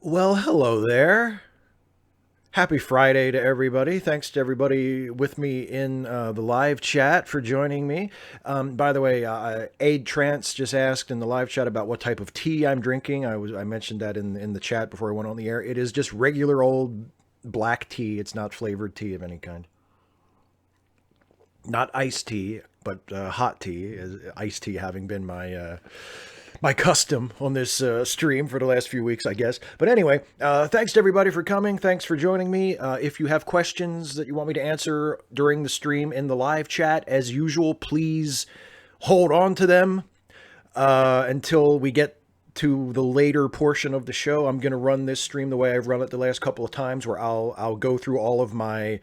Well, hello there. Happy Friday to everybody. Thanks to everybody with me in the live chat for joining me. By the way, Aid Trance just asked in the live chat about what type of tea I'm drinking. I mentioned that in the chat before I went on the air. It is just regular old black tea. It's not flavored tea of any kind. Not iced tea, but hot tea. Iced tea having been my custom on this stream for the last few weeks, I guess. But anyway, thanks to everybody for coming. Thanks for joining me. If you have questions that you want me to answer during the stream in the live chat, as usual, please hold on to them until we get to the later portion of the show. I'm going to run this stream the way I've run it the last couple of times, where I'll go through all of my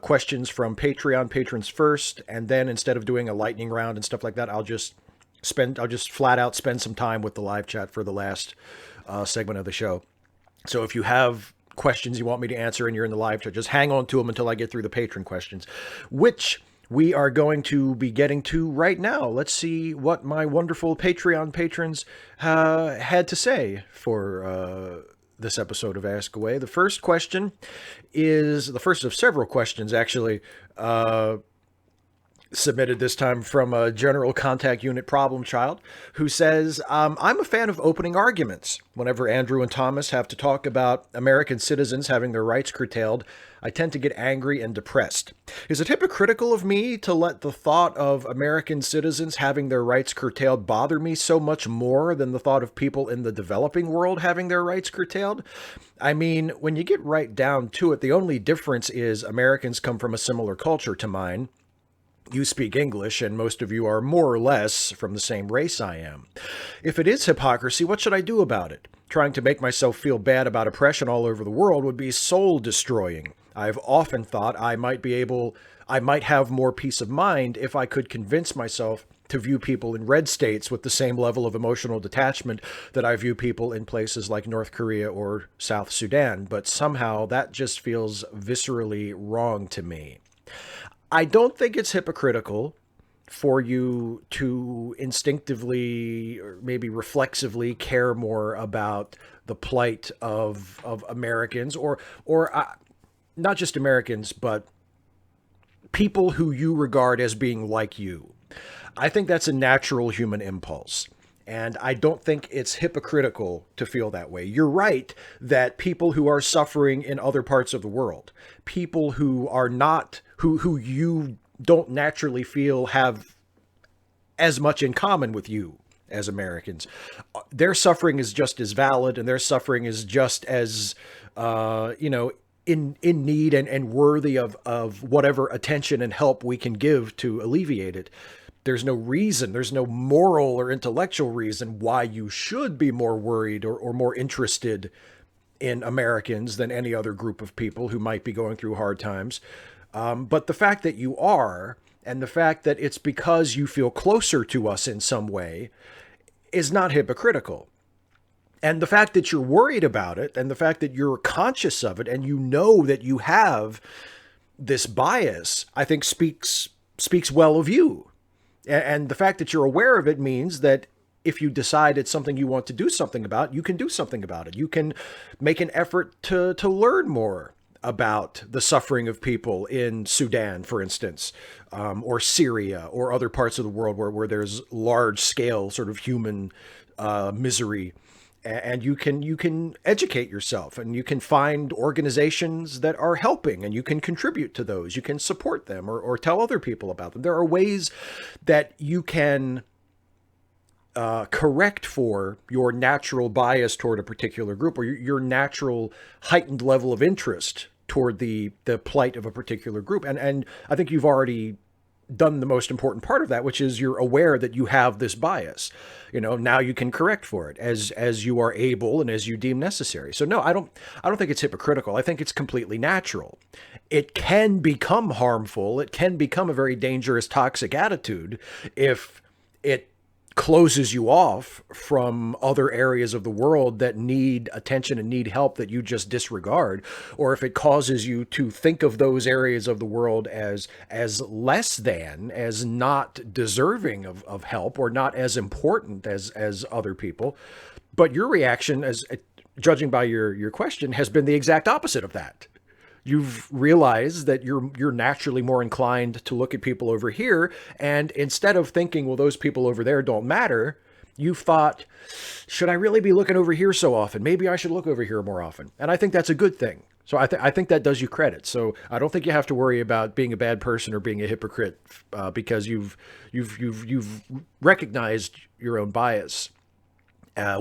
questions from Patreon patrons first, and then instead of doing a lightning round and stuff like that, I'll just flat out spend some time with the live chat for the last segment of the show. So if you have questions you want me to answer and you're in the live chat, just hang on to them until I get through the patron questions, which we are going to be getting to right now. Let's see what my wonderful Patreon patrons had to say for this episode of Ask Away. The first question is the first of several questions, actually. Submitted this time from a General Contact Unit problem child who says, I'm a fan of opening arguments. Whenever Andrew and Thomas have to talk about American citizens having their rights curtailed, I tend to get angry and depressed. Is it hypocritical of me to let the thought of American citizens having their rights curtailed bother me so much more than the thought of people in the developing world having their rights curtailed? I mean, when you get right down to it, the only difference is Americans come from a similar culture to mine. You speak English, and most of you are more or less from the same race I am. If it is hypocrisy, what should I do about it? Trying to make myself feel bad about oppression all over the world would be soul-destroying. I've often thought I might have more peace of mind if I could convince myself to view people in red states with the same level of emotional detachment that I view people in places like North Korea or South Sudan, but somehow that just feels viscerally wrong to me. I don't think it's hypocritical for you to instinctively or maybe reflexively care more about the plight of Americans or not just Americans, but people who you regard as being like you. I think that's a natural human impulse. And I don't think it's hypocritical to feel that way. You're right that people who are suffering in other parts of the world, people who are not, who you don't naturally feel have as much in common with you as Americans, their suffering is just as valid and their suffering is just as, in need and worthy of whatever attention and help we can give to alleviate it. There's no reason, there's no moral or intellectual reason why you should be more worried or more interested in Americans than any other group of people who might be going through hard times. But the fact that you are, and the fact that it's because you feel closer to us in some way, is not hypocritical. And the fact that you're worried about it, and the fact that you're conscious of it, and you know that you have this bias, I think speaks well of you. And the fact that you're aware of it means that if you decide it's something you want to do something about, you can do something about it. You can make an effort to learn more about the suffering of people in Sudan, for instance, or Syria, or other parts of the world where there's large scale sort of human misery. And you can educate yourself, and you can find organizations that are helping, and you can contribute to those. You can support them or tell other people about them. There are ways that you can correct for your natural bias toward a particular group, or your natural heightened level of interest toward the plight of a particular group. And I think you've already done the most important part of that, which is you're aware that you have this bias. Now you can correct for it as you are able and as you deem necessary. So no, I don't think it's hypocritical. I think it's completely natural. It can become harmful. It can become a very dangerous, toxic attitude if it closes you off from other areas of the world that need attention and need help that you just disregard, or if it causes you to think of those areas of the world as less than, as not deserving of help, or not as important as other people. But your reaction, as judging by your question, has been the exact opposite of that. You've realized that you're naturally more inclined to look at people over here, and instead of thinking, well, those people over there don't matter, you've thought, should I really be looking over here so often? Maybe I should look over here more often. And I think that's a good thing. So I think that does you credit. So I don't think you have to worry about being a bad person or being a hypocrite because you've recognized your own bias,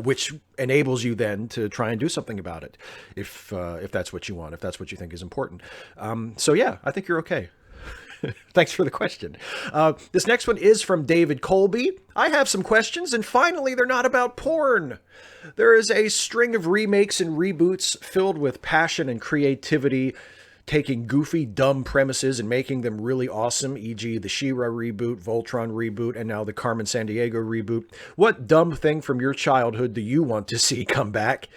which enables you then to try and do something about it, if that's what you want, if that's what you think is important. So yeah, I think you're okay. Thanks for the question. This next one is from David Colby. I have some questions, and finally, they're not about porn. There is a string of remakes and reboots filled with passion and creativity, taking goofy, dumb premises and making them really awesome, e.g. the She-Ra reboot, Voltron reboot, and now the Carmen Sandiego reboot. What dumb thing from your childhood do you want to see come back?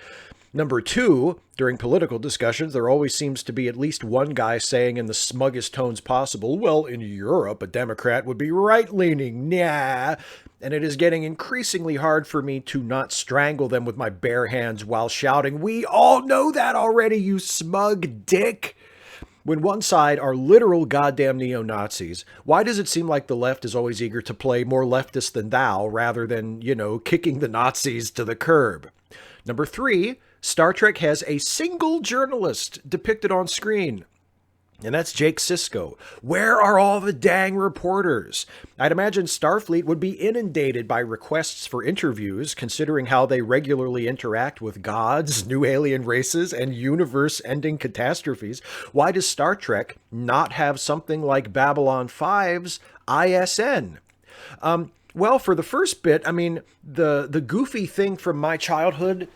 Number two, during political discussions, there always seems to be at least one guy saying in the smuggest tones possible, well, in Europe, a Democrat would be right-leaning, nah. And it is getting increasingly hard for me to not strangle them with my bare hands while shouting, we all know that already, you smug dick. When one side are literal goddamn neo-Nazis, why does it seem like the left is always eager to play more leftist than thou rather than, kicking the Nazis to the curb? Number three, Star Trek has a single journalist depicted on screen, and that's Jake Sisko. Where are all the dang reporters? I'd imagine Starfleet would be inundated by requests for interviews, considering how they regularly interact with gods, new alien races, and universe-ending catastrophes. Why does Star Trek not have something like Babylon 5's ISN? Well, for the first bit, I mean, the goofy thing from my childhood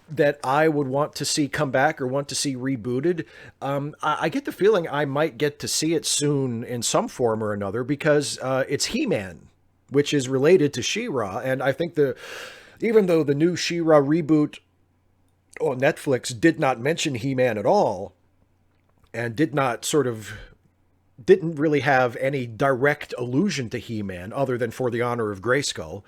that I would want to see come back or want to see rebooted, I get the feeling I might get to see it soon in some form or another because it's He-Man, which is related to She-Ra. And I think even though the new She-Ra reboot on Netflix did not mention He-Man at all and didn't really have any direct allusion to He-Man other than for the honor of Grayskull,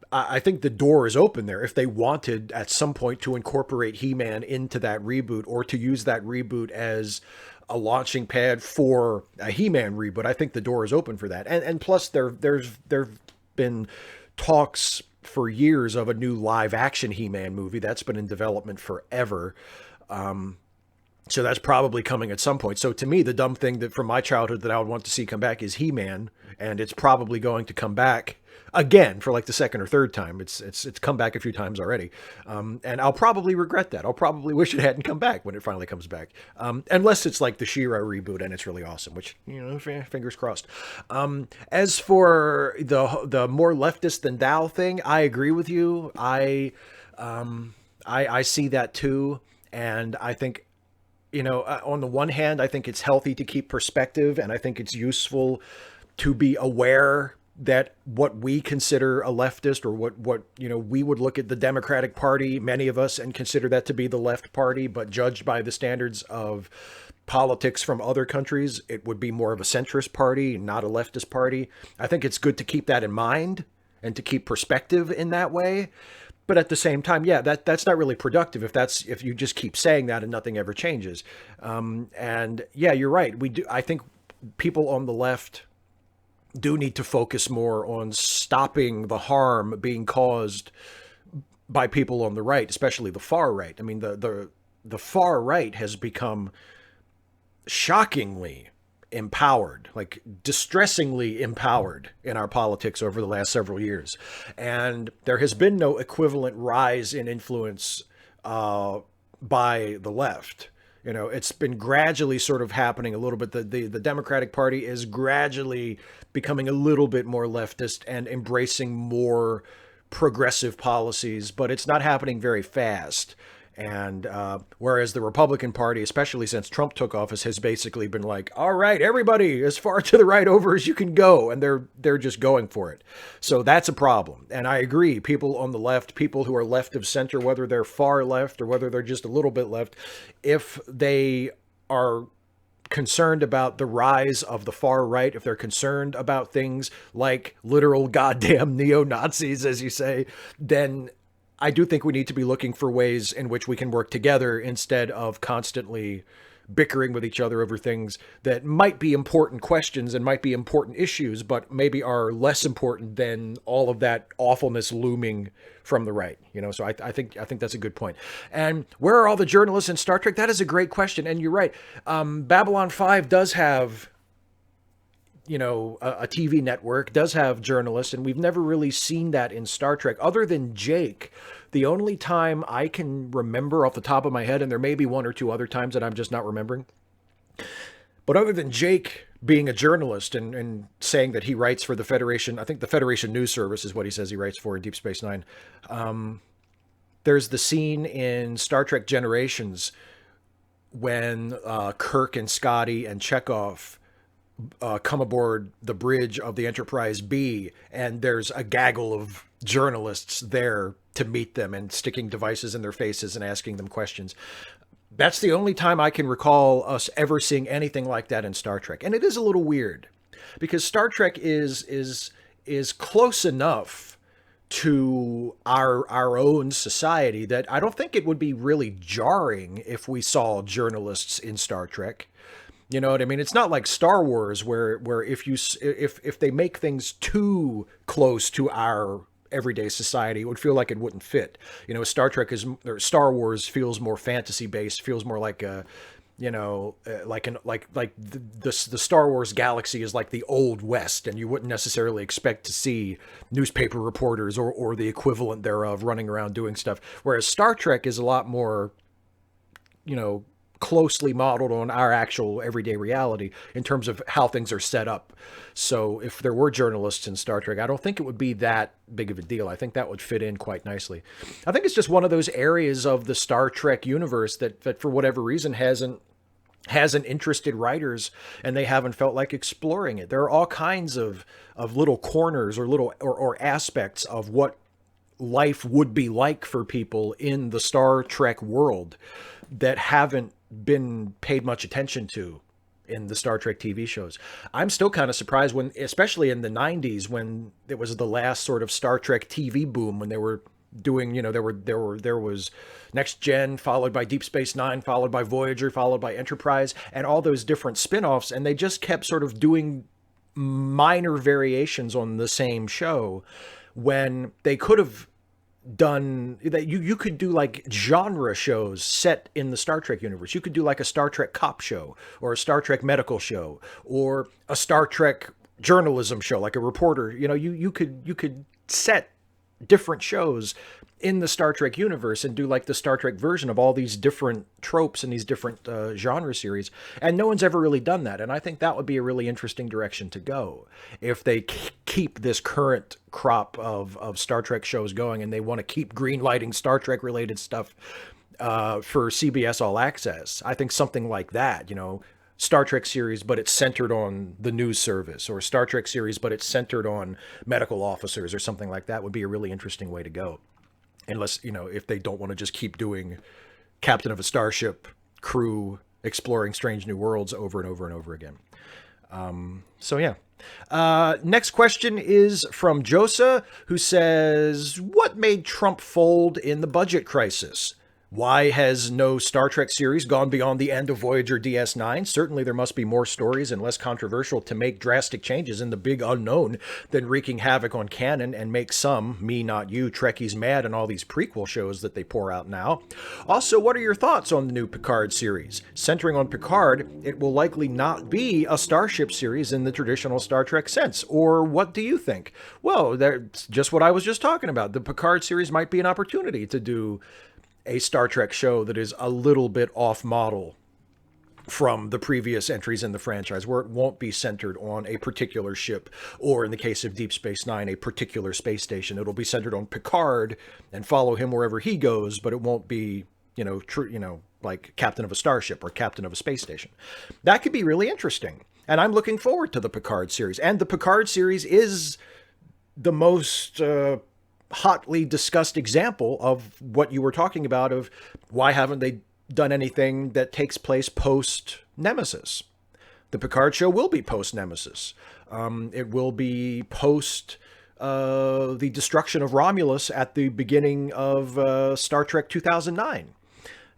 I think the door is open there if they wanted at some point to incorporate He-Man into that reboot or to use that reboot as a launching pad for a He-Man reboot. I think the door is open for that. And plus there've been talks for years of a new live action He-Man movie that's been in development forever. So that's probably coming at some point. So to me, the dumb thing that from my childhood that I would want to see come back is He-Man, and it's probably going to come back again for like the second or third time. It's come back a few times already, and I'll probably regret that. I'll probably wish it hadn't come back when it finally comes back, unless it's like the She-Ra reboot and it's really awesome, which fingers crossed. As for the more leftist than thou thing, I agree with you. I see that too, and I think. On the one hand, I think it's healthy to keep perspective, and I think it's useful to be aware that what we consider a leftist or what we would look at the Democratic Party, many of us, and consider that to be the left party, but judged by the standards of politics from other countries, it would be more of a centrist party, not a leftist party. I think it's good to keep that in mind and to keep perspective in that way. But at the same time, yeah, that's not really productive if you just keep saying that and nothing ever changes. And yeah, you're right. I think people on the left do need to focus more on stopping the harm being caused by people on the right, especially the far right. I mean, the far right has become shockingly empowered, like distressingly empowered in our politics over the last several years. And there has been no equivalent rise in influence by the left. It's been gradually sort of happening a little bit. The Democratic Party is gradually becoming a little bit more leftist and embracing more progressive policies, but it's not happening very fast. And whereas the Republican Party, especially since Trump took office, has basically been like, all right, everybody, as far to the right over as you can go. And they're just going for it. So that's a problem. And I agree. People on the left, people who are left of center, whether they're far left or whether they're just a little bit left, if they are concerned about the rise of the far right, if they're concerned about things like literal goddamn neo-Nazis, as you say, then I do think we need to be looking for ways in which we can work together instead of constantly bickering with each other over things that might be important questions and might be important issues, but maybe are less important than all of that awfulness looming from the right. So I think that's a good point. And where are all the journalists in Star Trek? That is a great question, and you're right. Babylon 5 does have a TV network, does have journalists, and we've never really seen that in Star Trek other than Jake. The only time I can remember off the top of my head, and there may be one or two other times that I'm just not remembering, but other than Jake being a journalist and saying that he writes for the Federation, I think the Federation News Service is what he says he writes for in Deep Space Nine. There's the scene in Star Trek Generations when Kirk and Scotty and Chekhov come aboard the bridge of the Enterprise B, and there's a gaggle of journalists there to meet them and sticking devices in their faces and asking them questions. That's the only time I can recall us ever seeing anything like that in Star Trek. And it is a little weird because Star Trek is close enough to our own society that I don't think it would be really jarring if we saw journalists in Star Trek. You know what I mean? It's not like Star Wars where if they make things too close to our everyday society, it would feel like it wouldn't fit. Star Trek or Star Wars feels more fantasy based, feels more like a, the Star Wars galaxy is like the Old West, and you wouldn't necessarily expect to see newspaper reporters or the equivalent thereof running around doing stuff. Whereas Star Trek is a lot more, closely modeled on our actual everyday reality in terms of how things are set up. So if there were journalists in Star Trek, I don't think it would be that big of a deal. I think that would fit in quite nicely. I think it's just one of those areas of the Star Trek universe that for whatever reason hasn't interested writers, and they haven't felt like exploring it. There are all kinds of little corners or aspects of what life would be like for people in the Star Trek world that haven't been paid much attention to in the Star Trek TV shows. I'm still kind of surprised when, especially in the 90s, when it was the last sort of Star Trek TV boom, when they were doing, there was Next Gen, followed by Deep Space Nine, followed by Voyager, followed by Enterprise, and all those different spin-offs, and they just kept sort of doing minor variations on the same show when they could have done that. You could do like genre shows set in the Star Trek universe. You could do like a Star Trek cop show or a Star Trek medical show or a Star Trek journalism show, like a reporter. You could set different shows in the Star Trek universe and do like the Star Trek version of all these different tropes and these different genre series. And no one's ever really done that. And I think that would be a really interesting direction to go if they keep this current crop of Star Trek shows going, and they want to keep greenlighting Star Trek related stuff for CBS All Access. I think something like that, Star Trek series, but it's centered on the news service, or Star Trek series, but it's centered on medical officers or something like that would be a really interesting way to go. Unless, if they don't want to just keep doing captain of a starship, crew, exploring strange new worlds over and over and over again. So yeah. Next question is from Josa, who says, what made Trump fold in the budget crisis? Why has no Star Trek series gone beyond the end of Voyager DS9? Certainly there must be more stories and less controversial to make drastic changes in the big unknown than wreaking havoc on canon and make some, me not you, Trekkies mad in all these prequel shows that they pour out now. Also, what are your thoughts on the new Picard series? Centering on Picard, it will likely not be a Starship series in the traditional Star Trek sense. Or what do you think? Well, that's just what I was just talking about. The Picard series might be an opportunity to do a Star Trek show that is a little bit off model from the previous entries in the franchise, where it won't be centered on a particular ship, or in the case of Deep Space Nine, a particular space station. It'll be centered on Picard and follow him wherever he goes, but it won't be, like captain of a starship or captain of a space station. That could be really interesting. And I'm looking forward to the Picard series. And the Picard series is the most hotly discussed example of what you were talking about, of why haven't they done anything that takes place post Nemesis. The Picard show will be post Nemesis. It will be post the destruction of Romulus at the beginning of Star Trek 2009.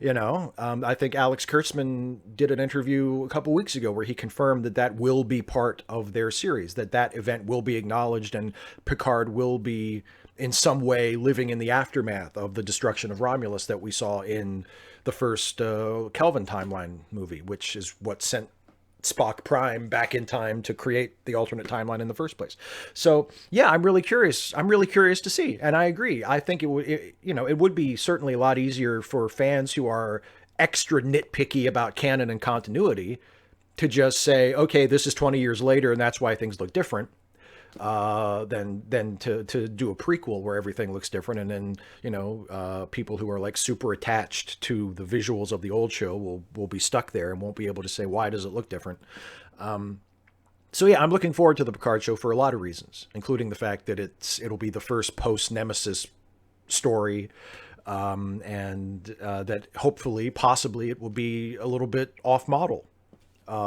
I think Alex Kurtzman did an interview a couple weeks ago where he confirmed that that will be part of their series, that that event will be acknowledged and Picard will be in some way living in the aftermath of the destruction of Romulus that we saw in the first Kelvin timeline movie, which is what sent Spock Prime back in time to create the alternate timeline in the first place. So yeah, I'm really curious. I'm really curious to see, and I agree. I think it would be certainly a lot easier for fans who are extra nitpicky about canon and continuity to just say, okay, this is 20 years later, and that's why things look different. Than to do a prequel where everything looks different, and then people who are like super attached to the visuals of the old show will be stuck there and won't be able to say, why does it look different? So yeah, I'm looking forward to the Picard show for a lot of reasons, including the fact that it'll be the first post Nemesis story, and that hopefully, possibly, it will be a little bit off model.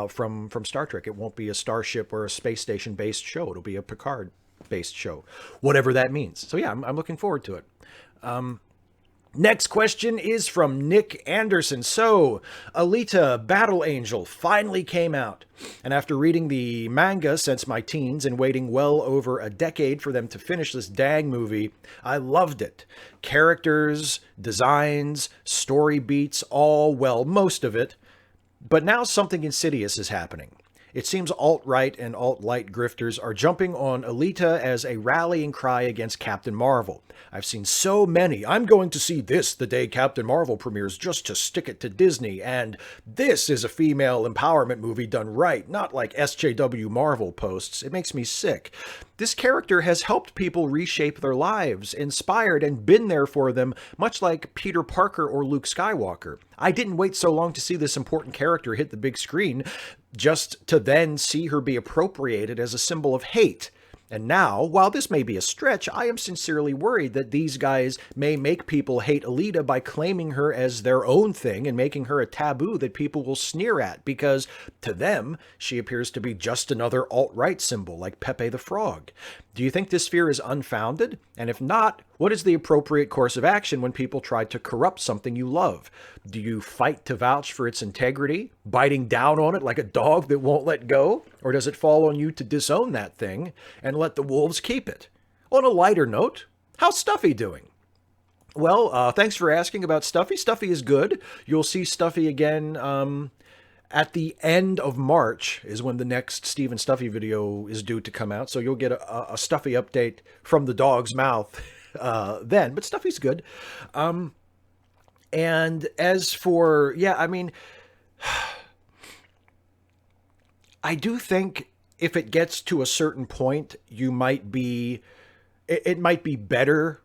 From Star Trek. It won't be a starship or a space station based show. It'll be a Picard based show, whatever that means. So yeah, I'm looking forward to it. Next question is from Nick Anderson. So, Aleta, Battle Angel finally came out. And after reading the manga since my teens and waiting well over a decade for them to finish this dang movie, I loved it. Characters, designs, story beats, most of it. But now something insidious is happening. It seems alt-right and alt-light grifters are jumping on Aleta as a rallying cry against Captain Marvel. I've seen so many, I'm going to see this the day Captain Marvel premieres just to stick it to Disney, and this is a female empowerment movie done right, not like SJW Marvel posts. It makes me sick. This character has helped people reshape their lives, inspired and been there for them, much like Peter Parker or Luke Skywalker. I didn't wait so long to see this important character hit the big screen, just to then see her be appropriated as a symbol of hate. And now, while this may be a stretch, I am sincerely worried that these guys may make people hate Aleta by claiming her as their own thing and making her a taboo that people will sneer at, because to them, she appears to be just another alt-right symbol like Pepe the Frog. Do you think this fear is unfounded? And if not, what is the appropriate course of action when people try to corrupt something you love? Do you fight to vouch for its integrity, biting down on it like a dog that won't let go? Or does it fall on you to disown that thing and let the wolves keep it? On a lighter note, how's Stuffy doing? Well, thanks for asking about Stuffy. Stuffy is good. You'll see Stuffy again at the end of March is when the next Steve and Stuffy video is due to come out. So you'll get a Stuffy update from the dog's mouth then. But Stuffy's good. And as for, I do think if it gets to a certain point, it might be better.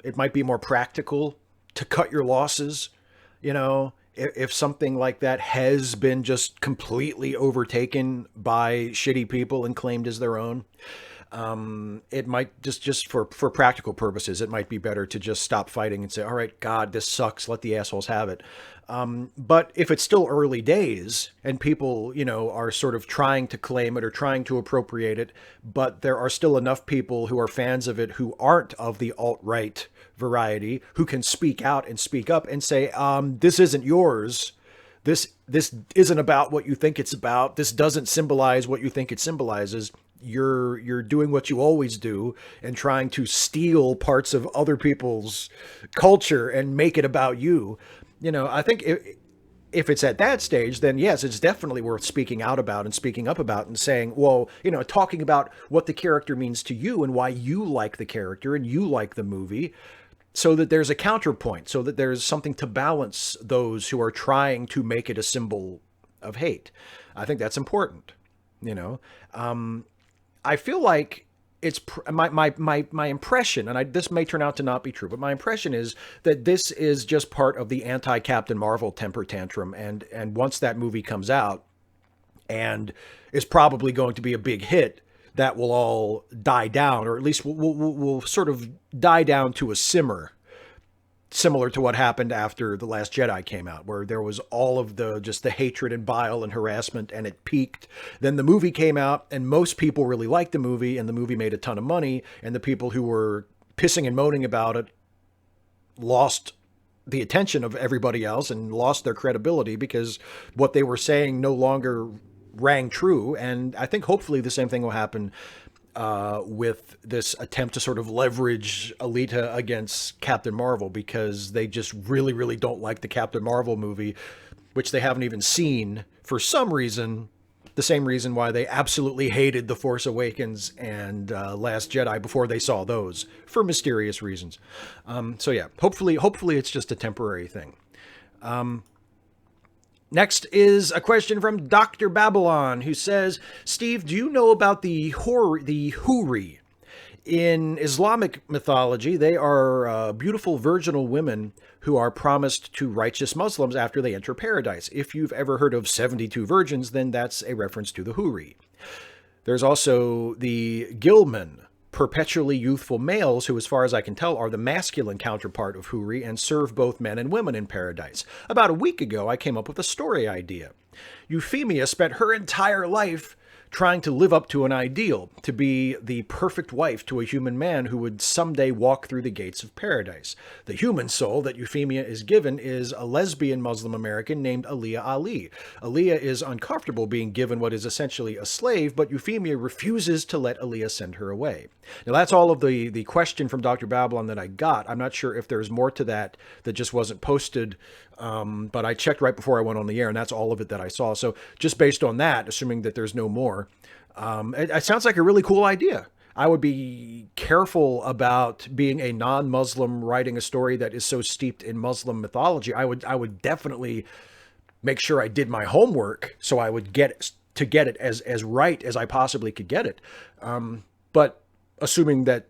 It might be more practical to cut your losses, if something like that has been just completely overtaken by shitty people and claimed as their own. It might just for practical purposes, it might be better to just stop fighting and say, all right, God, this sucks. Let the assholes have it. But if it's still early days and people, are sort of trying to claim it or trying to appropriate it, but there are still enough people who are fans of it who aren't of the alt-right variety who can speak out and speak up and say, this isn't yours. This isn't about what you think it's about. This doesn't symbolize what you think it symbolizes. You're doing what you always do and trying to steal parts of other people's culture and make it about you. I think if it's at that stage, then yes, it's definitely worth speaking out about and speaking up about and saying, well, talking about what the character means to you and why you like the character and you like the movie, so that there's a counterpoint, so that there's something to balance those who are trying to make it a symbol of hate. I think that's important. I feel like it's my impression, and this may turn out to not be true, but my impression is that this is just part of the anti-Captain Marvel temper tantrum. And once that movie comes out and is probably going to be a big hit, that will all die down, or at least will sort of die down to a simmer. similar to what happened after The Last Jedi came out, where there was all of the hatred and bile and harassment, and it peaked. Then the movie came out, and most people really liked the movie, and the movie made a ton of money, and the people who were pissing and moaning about it lost the attention of everybody else and lost their credibility because what they were saying no longer rang true. And I think hopefully the same thing will happen with this attempt to sort of leverage Aleta against Captain Marvel, because they just really, really don't like the Captain Marvel movie, which they haven't even seen for some reason. The same reason why they absolutely hated The Force Awakens and Last Jedi before they saw those, for mysterious reasons. So yeah, hopefully it's just a temporary thing. Next is a question from Dr. Babylon, who says, Steve, do you know about the Huri? In Islamic mythology, they are beautiful virginal women who are promised to righteous Muslims after they enter paradise. If you've ever heard of 72 virgins, then that's a reference to the Huri. There's also the Gilman, perpetually youthful males who, as far as I can tell, are the masculine counterpart of Huri and serve both men and women in paradise. About a week ago, I came up with a story idea. Euphemia spent her entire life trying to live up to an ideal, to be the perfect wife to a human man who would someday walk through the gates of paradise. The human soul that Euphemia is given is a lesbian Muslim American named Aliyah Ali. Aliyah is uncomfortable being given what is essentially a slave, but Euphemia refuses to let Aliyah send her away. Now that's all of the question from Dr. Babylon that I got. I'm not sure if there's more to that just wasn't posted, but I checked right before I went on the air, and that's all of it that I saw. So just based on that, assuming that there's no more, it sounds like a really cool idea. I would be careful about being a non-Muslim writing a story that is so steeped in Muslim mythology. I would definitely make sure I did my homework so I would get it as right as I possibly could get it. But assuming that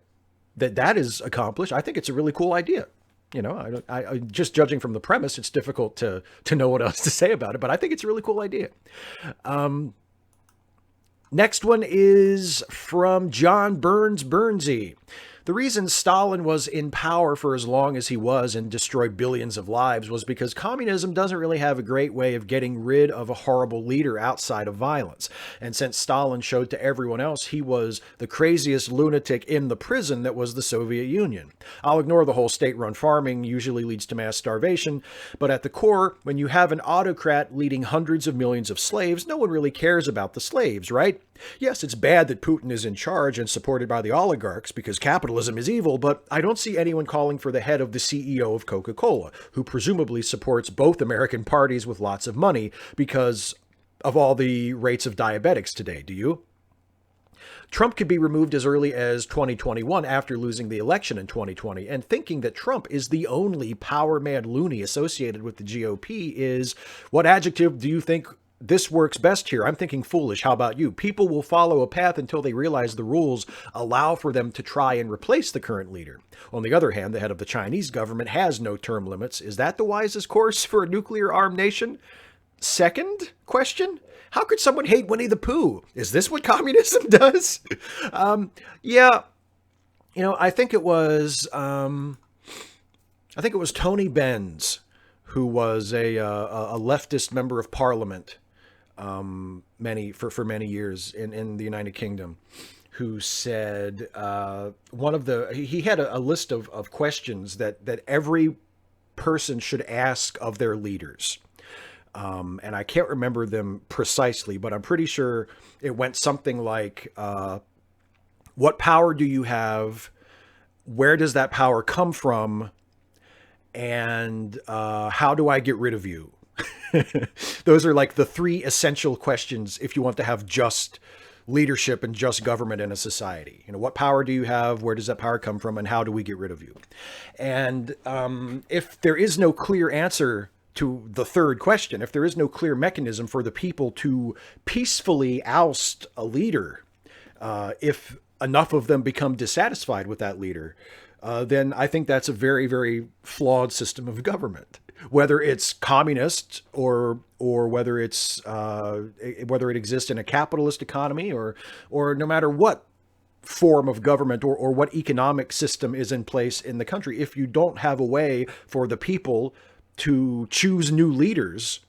is accomplished, I think it's a really cool idea. You know, I just judging from the premise, it's difficult to know what else to say about it, but I think it's a really cool idea. Next one is from John Burnsy. The reason Stalin was in power for as long as he was and destroyed billions of lives was because communism doesn't really have a great way of getting rid of a horrible leader outside of violence. And since Stalin showed to everyone else he was the craziest lunatic in the prison that was the Soviet Union. I'll ignore the whole state-run farming usually leads to mass starvation, but at the core, when you have an autocrat leading hundreds of millions of slaves, no one really cares about the slaves, right? Yes, it's bad that Putin is in charge and supported by the oligarchs because capitalism is evil, but I don't see anyone calling for the head of the CEO of Coca-Cola, who presumably supports both American parties with lots of money because of all the rates of diabetics today. Do you? Trump could be removed as early as 2021 after losing the election in 2020, and thinking that Trump is the only power-mad loony associated with the GOP is, what adjective do you think this works best here? I'm thinking foolish. How about you? People will follow a path until they realize the rules allow for them to try and replace the current leader. On the other hand, the head of the Chinese government has no term limits. Is that the wisest course for a nuclear-armed nation? Second question? How could someone hate Winnie the Pooh? Is this what communism does? Yeah, you know, I think it was Tony Benz, who was a leftist member of parliament for many years in the United Kingdom, who said he had a list of questions that every person should ask of their leaders. And I can't remember them precisely, but I'm pretty sure it went something like, what power do you have? Where does that power come from? And how do I get rid of you? Those are like the three essential questions if you want to have just leadership and just government in a society. You know, what power do you have? Where does that power come from? And how do we get rid of you? And if there is no clear answer to the third question, if there is no clear mechanism for the people to peacefully oust a leader, if enough of them become dissatisfied with that leader, then I think that's a very, very flawed system of government. Whether it's communist or whether it's whether it exists in a capitalist economy or no matter what form of government or what economic system is in place in the country if you don't have a way for the people to choose new leaders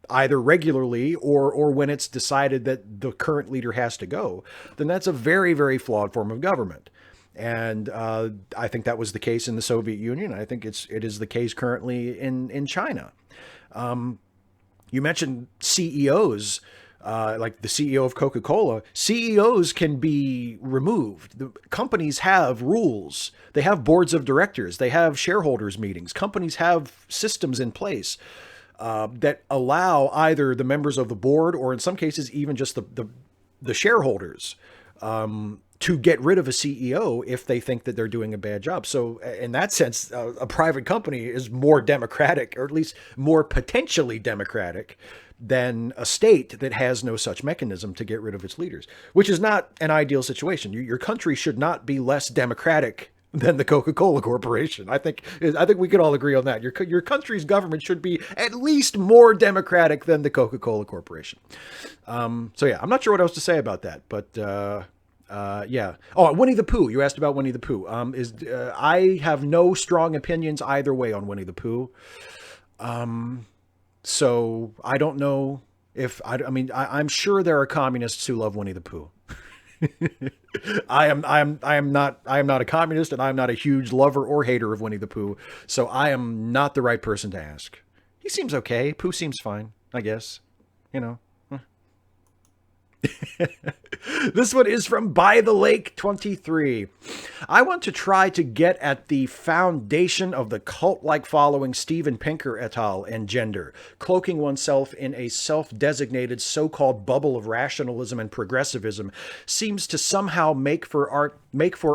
either regularly or when it's decided that the current leader has to go, then that's a very, very flawed form of government. And I think that was the case in the Soviet Union. I think it is the case currently in China. You mentioned CEOs, like the CEO of Coca-Cola. CEOs can be removed. The companies have rules. They have boards of directors. They have shareholders meetings. Companies have systems in place that allow either the members of the board or in some cases even just the shareholders to get rid of a CEO if they think that they're doing a bad job. So in that sense, a private company is more democratic, or at least more potentially democratic than a state that has no such mechanism to get rid of its leaders, which is not an ideal situation. Your country should not be less democratic than the Coca-Cola Corporation. I think we could all agree on that. Your country's government should be at least more democratic than the Coca-Cola Corporation. So yeah, I'm not sure what else to say about that, but yeah. Oh, Winnie the Pooh. You asked about Winnie the Pooh. I have no strong opinions either way on Winnie the Pooh. So I don't know if I'm sure there are communists who love Winnie the Pooh. I am not a communist, and I'm not a huge lover or hater of Winnie the Pooh. So I am not the right person to ask. He seems okay. Pooh seems fine, I guess. You know. This one is from By the Lake 23. I want to try to get at the foundation of the cult-like following Steven Pinker et al. Engender, cloaking oneself in a self-designated so-called bubble of rationalism and progressivism seems to somehow make for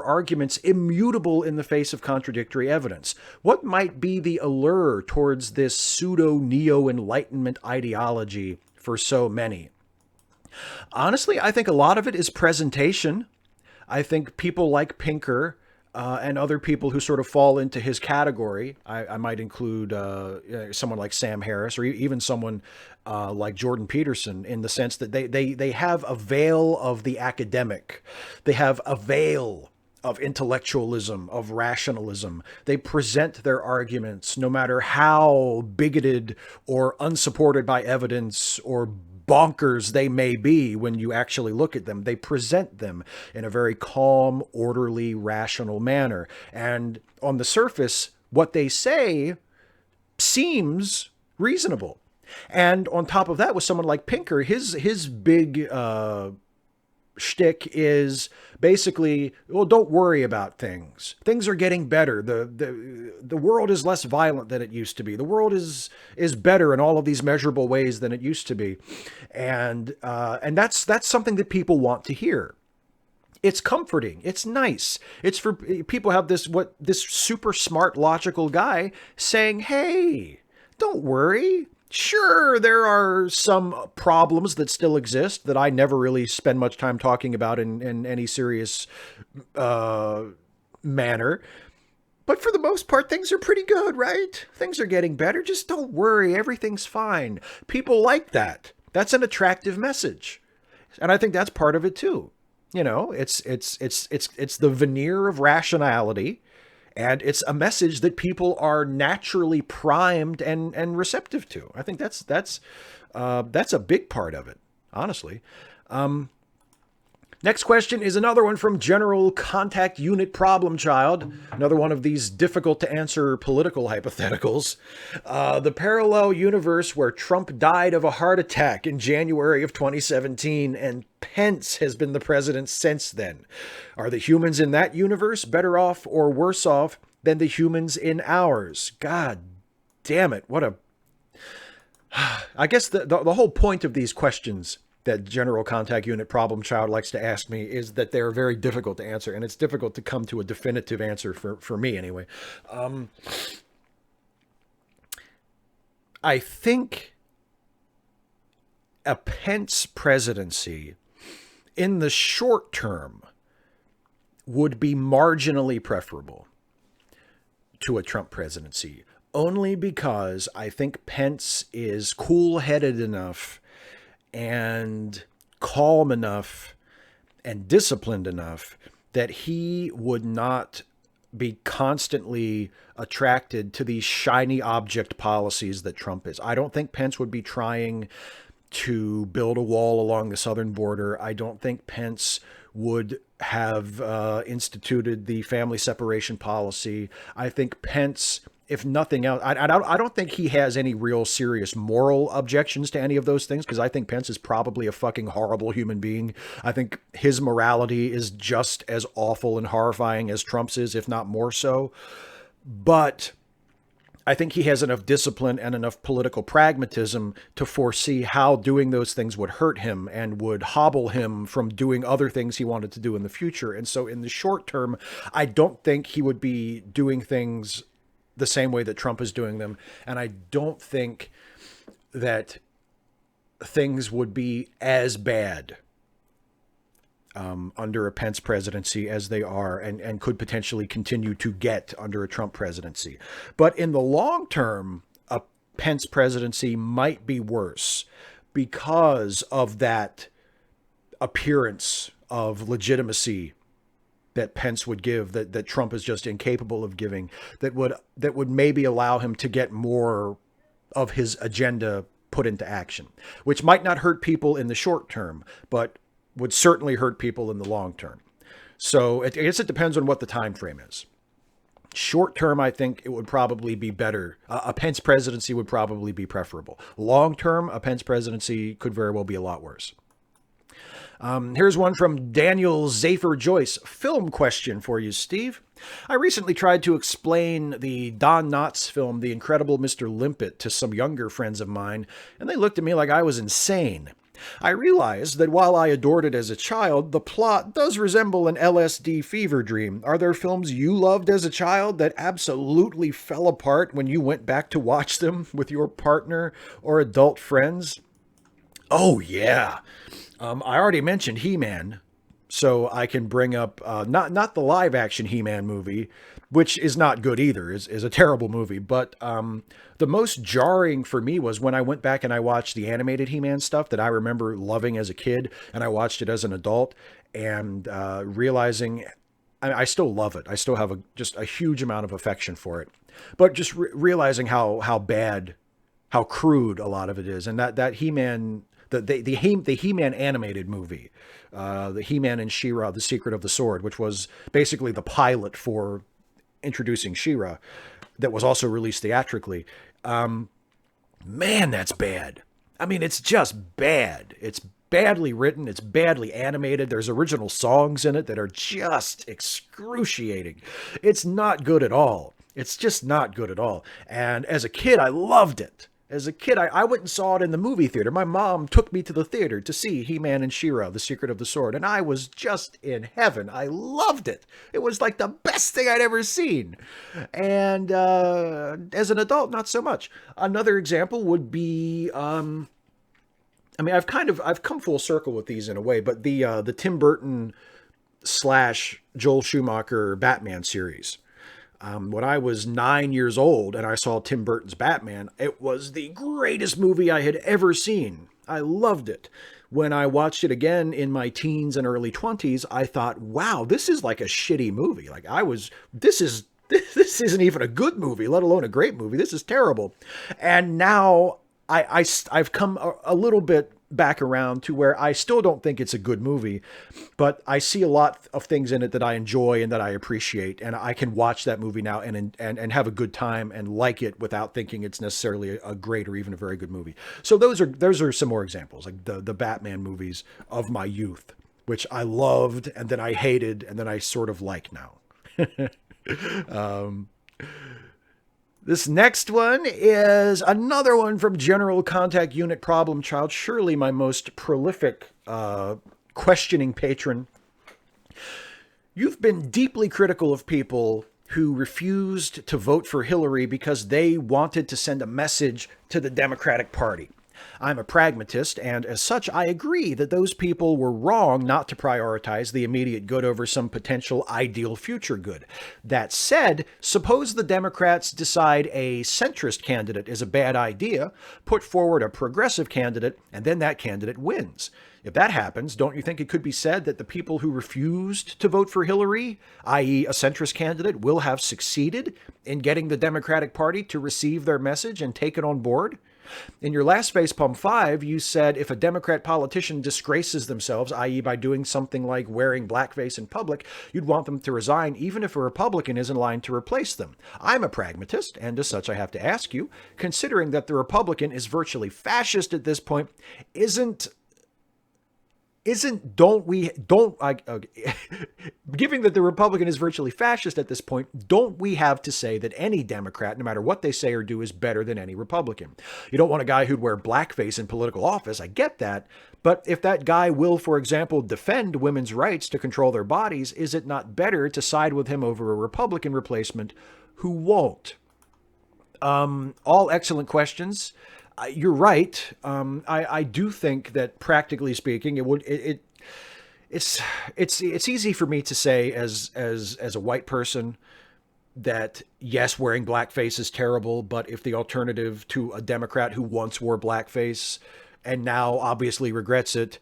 arguments immutable in the face of contradictory evidence. What might be the allure towards this pseudo-neo-enlightenment ideology for so many? Honestly, I think a lot of it is presentation. I think people like Pinker and other people who sort of fall into his category. I might include someone like Sam Harris or even someone like Jordan Peterson, in the sense that they have a veil of the academic. They have a veil of intellectualism, of rationalism. They present their arguments, no matter how bigoted or unsupported by evidence or bonkers they may be when you actually look at them. They present them in a very calm, orderly, rational manner. And on the surface, what they say seems reasonable. And on top of that, with someone like Pinker, his big shtick is basically, well, don't worry about things. Things are getting better. The world is less violent than it used to be. The world is better in all of these measurable ways than it used to be. And that's something that people want to hear. It's comforting. It's nice. It's for people have this super smart, logical guy saying, hey, don't worry. Sure, there are some problems that still exist that I never really spend much time talking about in any serious manner. But for the most part, things are pretty good, right? Things are getting better. Just don't worry. Everything's fine. People like that. That's an attractive message. And I think that's part of it too. You know, it's the veneer of rationality. And it's a message that people are naturally primed and receptive to. I think that's a big part of it, honestly. Next question is another one from General Contact Unit Problem Child. Another one of these difficult to answer political hypotheticals. The parallel universe where Trump died of a heart attack in January of 2017 and Pence has been the president since then. Are the humans in that universe better off or worse off than the humans in ours? God damn it. I guess the whole point of these questions that General Contact Unit Problem Child likes to ask me is that they're very difficult to answer, and it's difficult to come to a definitive answer for me anyway. I think a Pence presidency in the short term would be marginally preferable to a Trump presidency, only because I think Pence is cool-headed enough and calm enough and disciplined enough that he would not be constantly attracted to these shiny object policies that Trump is. I don't think Pence would be trying to build a wall along the southern border. I don't think Pence would have instituted the family separation policy. I think Pence, if nothing else, I don't think he has any real serious moral objections to any of those things, because I think Pence is probably a fucking horrible human being. I think his morality is just as awful and horrifying as Trump's is, if not more so. But I think he has enough discipline and enough political pragmatism to foresee how doing those things would hurt him and would hobble him from doing other things he wanted to do in the future. And so in the short term, I don't think he would be doing things the same way that Trump is doing them. And I don't think that things would be as bad under a Pence presidency as they are and could potentially continue to get under a Trump presidency. But in the long term, a Pence presidency might be worse because of that appearance of legitimacy that Pence would give, that Trump is just incapable of giving, that would maybe allow him to get more of his agenda put into action, which might not hurt people in the short term, but would certainly hurt people in the long term. So I guess it depends on what the time frame is. Short term, I think it would probably be better. A Pence presidency would probably be preferable. Long term, a Pence presidency could very well be a lot worse. Here's one from Daniel Zafer Joyce. Film question for you, Steve. I recently tried to explain the Don Knotts film, The Incredible Mr. Limpet, to some younger friends of mine, and they looked at me like I was insane. I realized that while I adored it as a child, the plot does resemble an LSD fever dream. Are there films you loved as a child that absolutely fell apart when you went back to watch them with your partner or adult friends? Oh, yeah. I already mentioned He-Man, so I can bring up not the live-action He-Man movie, which is not good either, is a terrible movie. But the most jarring for me was when I went back and I watched the animated He-Man stuff that I remember loving as a kid, and I watched it as an adult, and realizing I still love it. I still have just a huge amount of affection for it. But just realizing how bad, how crude a lot of it is, and that He-Man. The He-Man animated movie, the He-Man and She-Ra, The Secret of the Sword, which was basically the pilot for introducing She-Ra, that was also released theatrically. Man, that's bad. I mean, it's just bad. It's badly written. It's badly animated. There's original songs in it that are just excruciating. It's not good at all. It's just not good at all. And as a kid, I loved it. As a kid, I went and saw it in the movie theater. My mom took me to the theater to see He-Man and She-Ra, The Secret of the Sword, and I was just in heaven. I loved it. It was like the best thing I'd ever seen. And as an adult, not so much. Another example would be, I've come full circle with these in a way, but the Tim Burton / Joel Schumacher Batman series. When I was 9 years old and I saw Tim Burton's Batman, it was the greatest movie I had ever seen. I loved it. When I watched it again in my teens and early 20s, I thought, wow, this is like a shitty movie. This isn't even a good movie, let alone a great movie. This is terrible. And now I've come a little bit back around to where I still don't think it's a good movie, but I see a lot of things in it that I enjoy and that I appreciate, and I can watch that movie now and have a good time and like it without thinking it's necessarily a great or even a very good movie. So those are some more examples, like the Batman movies of my youth, which I loved and then I hated and then I sort of like now. This next one is another one from General Contact Unit Problem Child, surely my most prolific questioning patron. You've been deeply critical of people who refused to vote for Hillary because they wanted to send a message to the Democratic Party. I'm a pragmatist, and as such, I agree that those people were wrong not to prioritize the immediate good over some potential ideal future good. That said, suppose the Democrats decide a centrist candidate is a bad idea, put forward a progressive candidate, and then that candidate wins. If that happens, don't you think it could be said that the people who refused to vote for Hillary, i.e. a centrist candidate, will have succeeded in getting the Democratic Party to receive their message and take it on board? In your last Facepalm 5, you said if a Democrat politician disgraces themselves, i.e. by doing something like wearing blackface in public, you'd want them to resign even if a Republican is in line to replace them. I'm a pragmatist, and as such I have to ask you, considering that the Republican is virtually fascist at this point, given that the Republican is virtually fascist at this point, don't we have to say that any Democrat, no matter what they say or do, is better than any Republican? You don't want a guy who'd wear blackface in political office. I get that. But if that guy will, for example, defend women's rights to control their bodies, is it not better to side with him over a Republican replacement who won't? All excellent questions. You're right. I do think that, practically speaking, it's easy for me to say as a white person that yes, wearing blackface is terrible, but if the alternative to a Democrat who once wore blackface and now obviously regrets it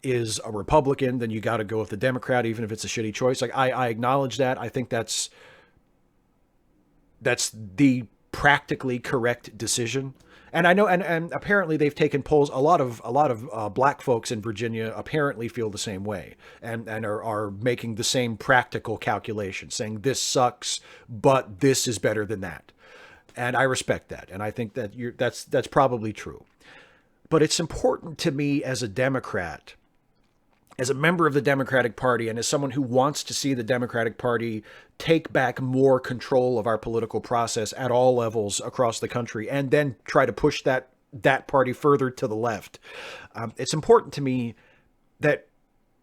is a Republican, then you got to go with the Democrat, even if it's a shitty choice. Like I acknowledge that. I think that's the practically correct decision. And I know, and apparently they've taken polls. A lot of black folks in Virginia apparently feel the same way, and are making the same practical calculation, saying this sucks, but this is better than that. And I respect that, and I think that that's probably true. But it's important to me as a Democrat, as a member of the Democratic Party, and as someone who wants to see the Democratic Party take back more control of our political process at all levels across the country, and then try to push that party further to the left. It's important to me that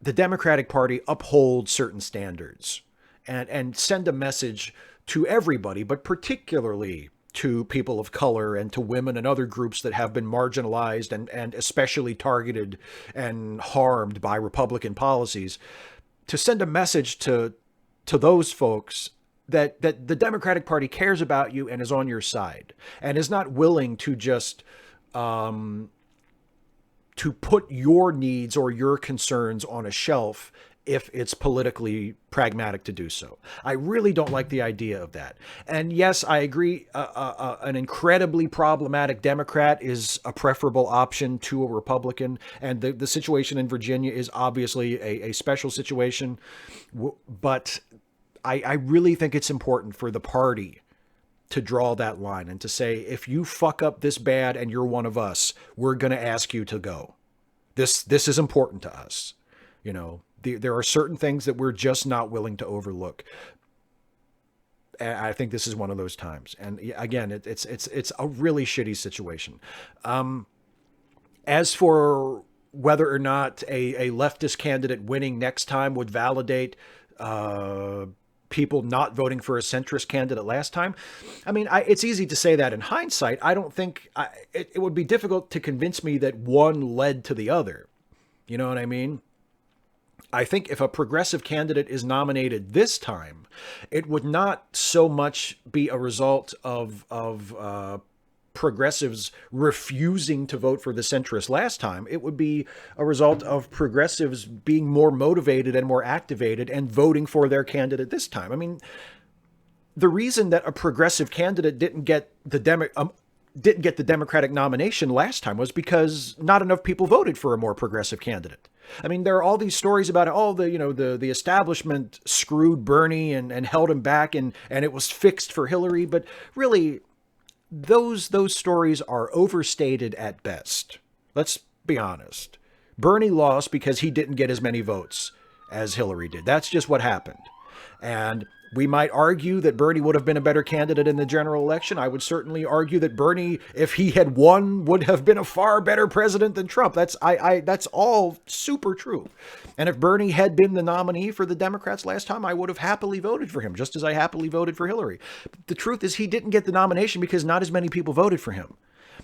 the Democratic Party uphold certain standards and send a message to everybody, but particularly to people of color and to women and other groups that have been marginalized and especially targeted and harmed by Republican policies, to send a message to those folks that the Democratic Party cares about you and is on your side and is not willing to just to put your needs or your concerns on a shelf if it's politically pragmatic to do so. I really don't like the idea of that. And yes, I agree, an incredibly problematic Democrat is a preferable option to a Republican. And the situation in Virginia is obviously a special situation. But I really think it's important for the party to draw that line and to say, if you fuck up this bad and you're one of us, we're going to ask you to go. This is important to us. You know, there are certain things that we're just not willing to overlook. And I think this is one of those times. And again, it's a really shitty situation. As for whether or not a leftist candidate winning next time would validate people not voting for a centrist candidate last time, I mean, it's easy to say that in hindsight. I don't think it would be difficult to convince me that one led to the other. You know what I mean? I think if a progressive candidate is nominated this time, it would not so much be a result of progressives refusing to vote for the centrist last time. It would be a result of progressives being more motivated and more activated and voting for their candidate this time. I mean, the reason that a progressive candidate didn't get the Democratic nomination last time was because not enough people voted for a more progressive candidate. I mean, there are all these stories about the establishment screwed Bernie and held him back and it was fixed for Hillary. But really, those stories are overstated at best. Let's be honest. Bernie lost because he didn't get as many votes as Hillary did. That's just what happened. And we might argue that Bernie would have been a better candidate in the general election. I would certainly argue that Bernie, if he had won, would have been a far better president than Trump. That's all super true. And if Bernie had been the nominee for the Democrats last time, I would have happily voted for him, just as I happily voted for Hillary. But the truth is he didn't get the nomination because not as many people voted for him.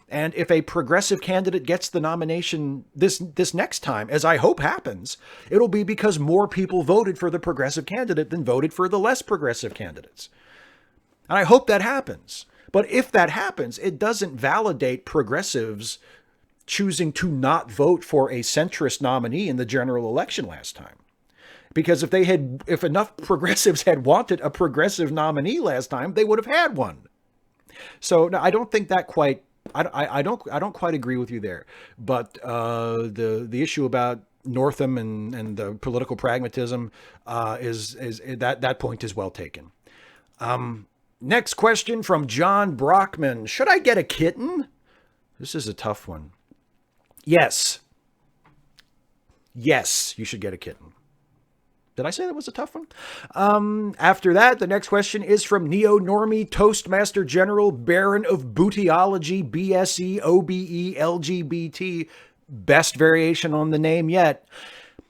And if a progressive candidate gets the nomination this next time, as I hope happens, it'll be because more people voted for the progressive candidate than voted for the less progressive candidates. And I hope that happens. But if that happens, it doesn't validate progressives choosing to not vote for a centrist nominee in the general election last time. Because if enough progressives had wanted a progressive nominee last time, they would have had one. So no, I don't think that quite. I don't quite agree with you there. But the issue about Northam and the political pragmatism is that point is well taken. Next question from John Brockman. Should I get a kitten? This is a tough one. Yes. Yes, you should get a kitten. Did I say that was a tough one? After that, the next question is from Neo-Normie Toastmaster General Baron of Bootyology, BSE, OBE, LGBT. Best variation on the name yet.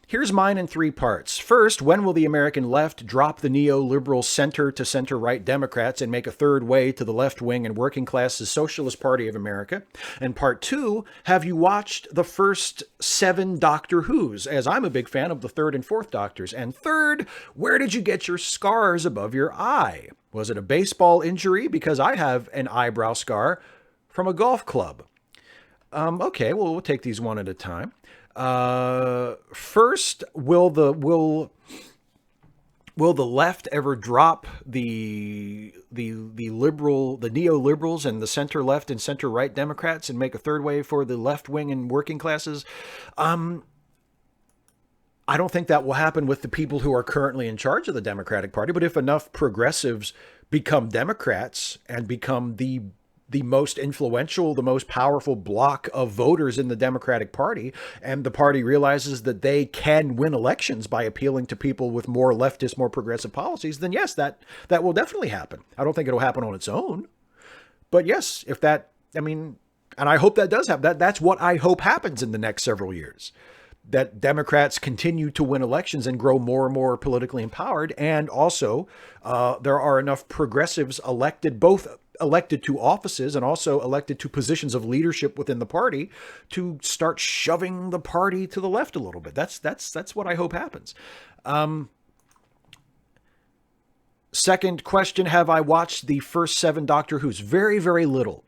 Here's mine in 3 parts. First, when will the American left drop the neoliberal center to center-right Democrats and make a third way to the left wing and working classes Socialist Party of America? And part 2, have you watched the first 7 Doctor Whos, as I'm a big fan of the 3rd and 4th Doctors? And third, where did you get your scars above your eye? Was it a baseball injury? Because I have an eyebrow scar from a golf club. Okay, well, we'll take these one at a time. First, will the left ever drop the neoliberals and the center left and center right Democrats and make a third way for the left wing and working classes? I don't think that will happen with the people who are currently in charge of the Democratic Party, but if enough progressives become Democrats and become the most influential, the most powerful bloc of voters in the Democratic Party, and the party realizes that they can win elections by appealing to people with more leftist, more progressive policies, then yes, that will definitely happen. I don't think it'll happen on its own. But yes, and I hope that does happen. That's what I hope happens in the next several years. That Democrats continue to win elections and grow more and more politically empowered. And also, there are enough progressives both elected to offices and also elected to positions of leadership within the party to start shoving the party to the left a little bit. That's what I hope happens. Second question, have I watched the first 7 Doctor Who's? Very, very little.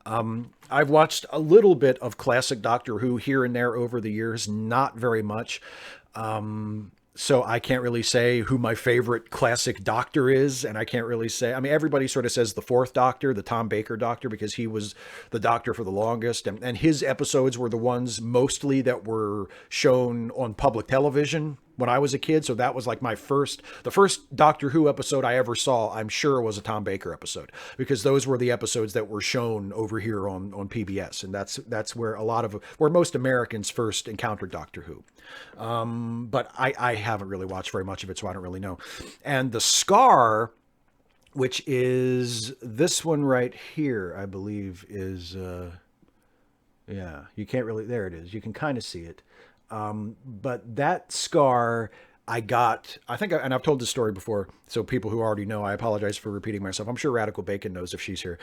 I've watched a little bit of classic Doctor Who here and there over the years, not very much. So I can't really say who my favorite classic Doctor is. And I can't really say, everybody sort of says the 4th Doctor, the Tom Baker Doctor, because he was the Doctor for the longest. And his episodes were the ones mostly that were shown on public television when I was a kid. So that was like the first Doctor Who episode I ever saw, I'm sure, was a Tom Baker episode, because those were the episodes that were shown over here on PBS. And that's where where most Americans first encountered Doctor Who. But I haven't really watched very much of it, so I don't really know. And the scar, which is this one right here, I believe is, yeah, you can't really, there it is. You can kind of see it. But that scar I think, and I've told this story before, so people who already know, I apologize for repeating myself. I'm sure Radical Bacon knows if she's here.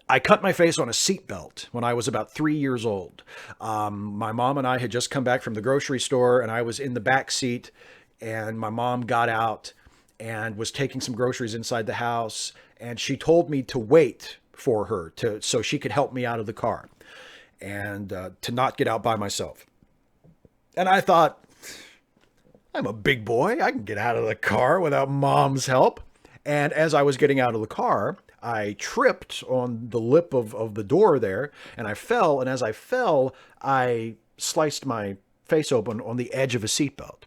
I cut my face on a seatbelt when I was about 3 years old. My mom and I had just come back from the grocery store, and I was in the back seat, and my mom got out and was taking some groceries inside the house, and she told me to wait for her so she could help me out of the car, and to not get out by myself. And I thought, I'm a big boy. I can get out of the car without mom's help. And as I was getting out of the car, I tripped on the lip of the door there, and I fell. And as I fell, I sliced my face open on the edge of a seatbelt.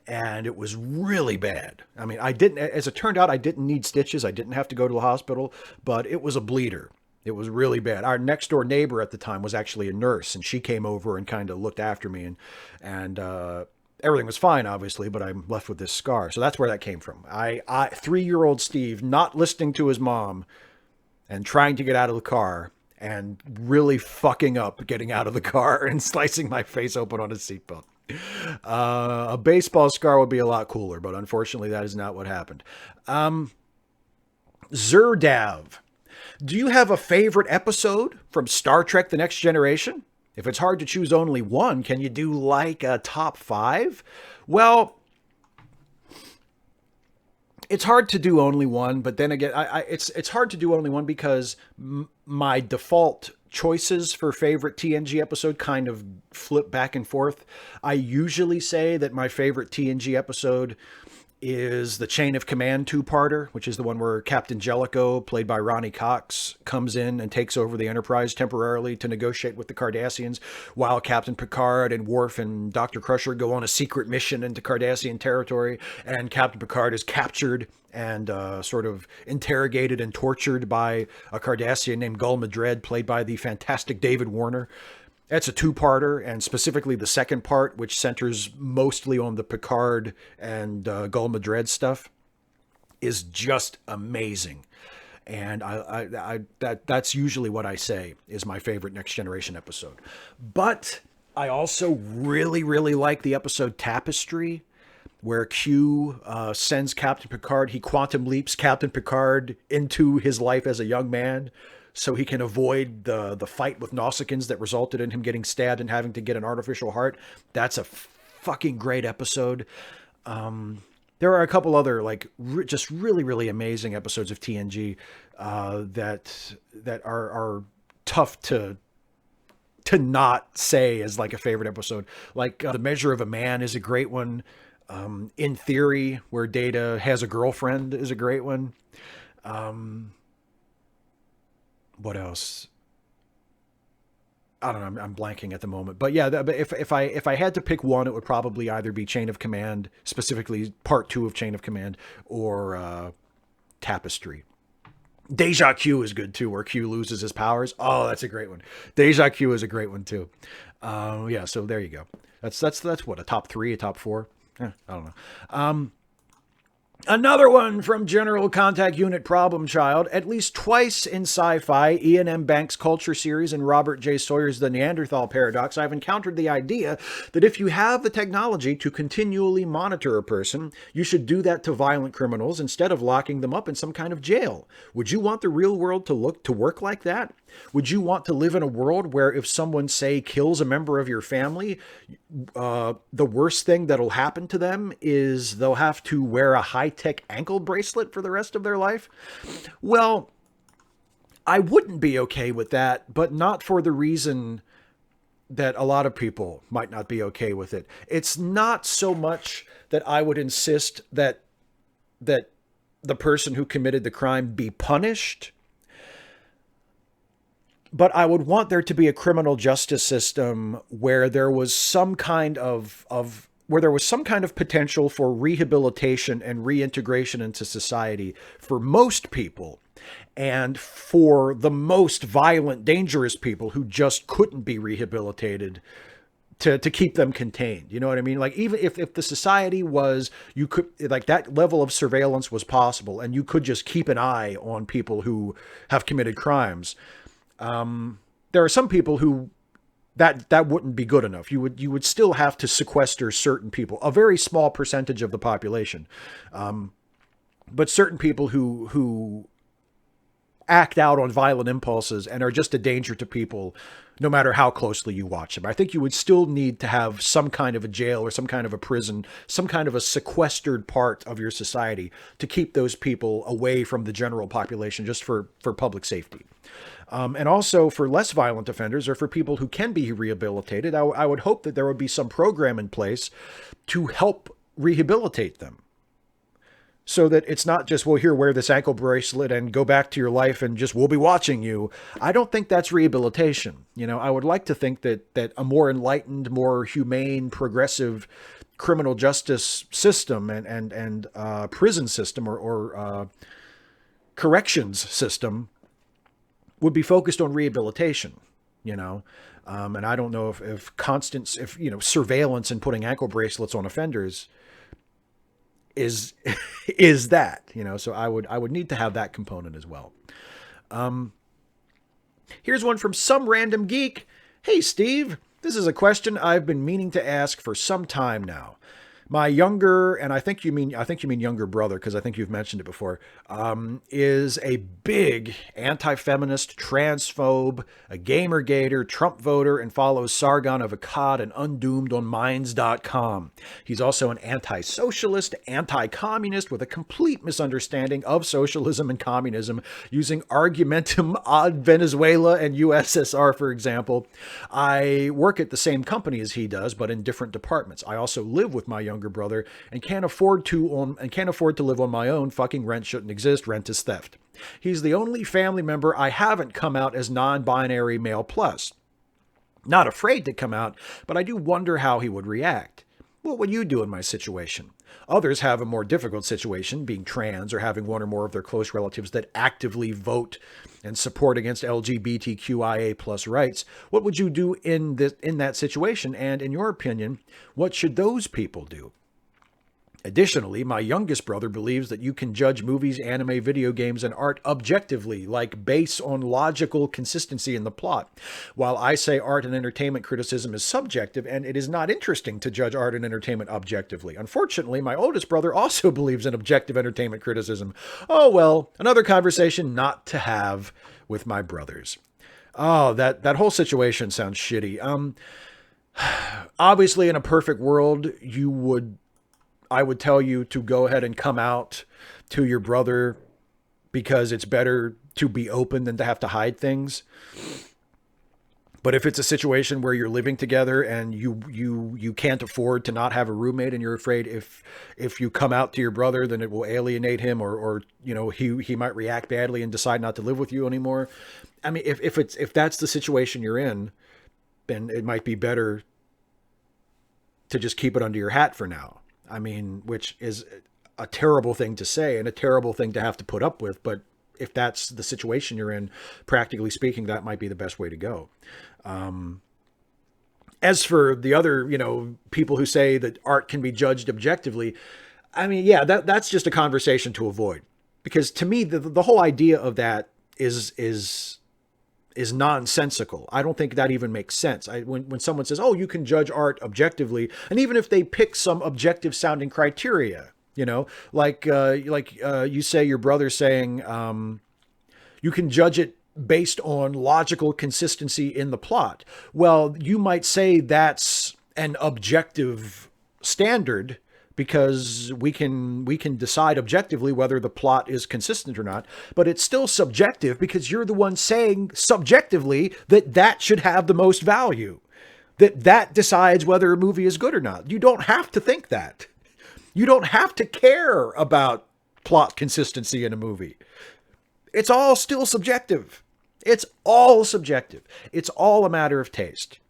And it was really bad. As it turned out, I didn't need stitches. I didn't have to go to the hospital, but it was a bleeder. It was really bad. Our next door neighbor at the time was actually a nurse, and she came over and kind of looked after me, and everything was fine, obviously, but I'm left with this scar. So that's where that came from. 3-year-old Steve, not listening to his mom and trying to get out of the car and really fucking up getting out of the car and slicing my face open on a seatbelt. A baseball scar would be a lot cooler, but unfortunately that is not what happened. Zerdav. Do you have a favorite episode from Star Trek The Next Generation? If it's hard to choose only one, can you do like a top five? Well, it's hard to do only one, but then again, it's hard to do only one because my default choices for favorite TNG episode kind of flip back and forth. I usually say that my favorite TNG episode is the Chain of Command two-parter, which is the one where Captain Jellicoe, played by Ronnie Cox, comes in and takes over the Enterprise temporarily to negotiate with the Cardassians, while Captain Picard and Worf and Dr. Crusher go on a secret mission into Cardassian territory, and Captain Picard is captured and sort of interrogated and tortured by a Cardassian named Gul Madred, played by the fantastic David Warner. That's a two-parter, and specifically the second part, which centers mostly on the Picard and Gul Madred stuff, is just amazing. And that's usually what I say is my favorite Next Generation episode. But I also really, really like the episode Tapestry, where Q sends Captain Picard, he quantum leaps Captain Picard into his life as a young man, so he can avoid the fight with Nausicaans that resulted in him getting stabbed and having to get an artificial heart. That's a fucking great episode. There are a couple other just really, really amazing episodes of TNG that are tough to not say as like a favorite episode. Like The Measure of a Man is a great one. In Theory, where Data has a girlfriend, is a great one. What else? I don't know. I'm blanking at the moment, but yeah. But if I had to pick one, it would probably either be Chain of Command, specifically Part 2 of Chain of Command, or Tapestry. Deja Q is good too, where Q loses his powers. Oh, that's a great one. Deja Q is a great one too. Yeah. So there you go. That's what, a top 3, a top 4. I don't know. Another one from General Contact Unit Problem Child. At least twice in sci-fi, Ian M. Banks' Culture series and Robert J. Sawyer's The Neanderthal Paradox, I've encountered the idea that if you have the technology to continually monitor a person, you should do that to violent criminals instead of locking them up in some kind of jail. Would you want the real world to work like that? Would you want to live in a world where if someone, say, kills a member of your family, the worst thing that'll happen to them is they'll have to wear a high-tech ankle bracelet for the rest of their life? Well, I wouldn't be okay with that, but not for the reason that a lot of people might not be okay with it. It's not so much that I would insist that the person who committed the crime be punished, but I would want there to be a criminal justice system where there was some kind of potential for rehabilitation and reintegration into society for most people, and for the most violent, dangerous people who just couldn't be rehabilitated, to keep them contained. You know what I mean? Like, even if the society was, you could, like, that level of surveillance was possible and you could just keep an eye on people who have committed crimes. There are some people who that wouldn't be good enough. You would still have to sequester certain people, a very small percentage of the population. But certain people who act out on violent impulses and are just a danger to people, no matter how closely you watch them. I think you would still need to have some kind of a jail or some kind of a prison, some kind of a sequestered part of your society to keep those people away from the general population, just for public safety. And also for less violent offenders, or for people who can be rehabilitated, I would hope that there would be some program in place to help rehabilitate them. So that it's not just, well, here, wear this ankle bracelet and go back to your life and just, we'll be watching you. I don't think that's rehabilitation. You know, I would like to think that a more enlightened, more humane, progressive criminal justice system and prison system or corrections system would be focused on rehabilitation, you know. And I don't know if surveillance and putting ankle bracelets on offenders is that, you know. So I would need to have that component as well. Here's one from some random geek. Hey, Steve, this is a question I've been meaning to ask for some time now. My younger, and I think you mean younger brother, because I think you've mentioned it before, is a big anti-feminist, transphobe, a gamergator, Trump voter, and follows Sargon of Akkad and Undoomed on Minds.com. He's also an anti-socialist, anti-communist with a complete misunderstanding of socialism and communism, using argumentum ad Venezuela and USSR, for example. I work at the same company as he does, but in different departments. I also live with my younger brother and can't afford to live on my own. Fucking rent shouldn't exist. Rent is theft. He's the only family member I haven't come out as non-binary male plus. Not afraid to come out, but I do wonder how he would react. What would you do in my situation? Others have a more difficult situation, being trans or having one or more of their close relatives that actively vote and support against LGBTQIA plus rights. What would you do in that situation? And in your opinion, what should those people do? Additionally, my youngest brother believes that you can judge movies, anime, video games, and art objectively, like based on logical consistency in the plot. While I say art and entertainment criticism is subjective, and it is not interesting to judge art and entertainment objectively. Unfortunately, my oldest brother also believes in objective entertainment criticism. Oh well, another conversation not to have with my brothers. Oh, that whole situation sounds shitty. Obviously, in a perfect world, I would tell you to go ahead and come out to your brother, because it's better to be open than to have to hide things. But if it's a situation where you're living together and you can't afford to not have a roommate, and you're afraid if you come out to your brother, then it will alienate him, or he might react badly and decide not to live with you anymore. I mean, if that's the situation you're in, then it might be better to just keep it under your hat for now. I mean, which is a terrible thing to say and a terrible thing to have to put up with. But if that's the situation you're in, practically speaking, that might be the best way to go. As for the other, people who say that art can be judged objectively, I mean, yeah, that's just a conversation to avoid, because to me, the whole idea of that is nonsensical. I don't think that even makes sense. When someone says, "Oh, you can judge art objectively," and even if they pick some objective sounding criteria, like you say your brother saying, you can judge it based on logical consistency in the plot. Well, you might say that's an objective standard, because we can decide objectively whether the plot is consistent or not, but it's still subjective, because you're the one saying subjectively that should have the most value, that decides whether a movie is good or not. You don't have to think that. You don't have to care about plot consistency in a movie. It's all still subjective. It's all subjective. It's all a matter of taste.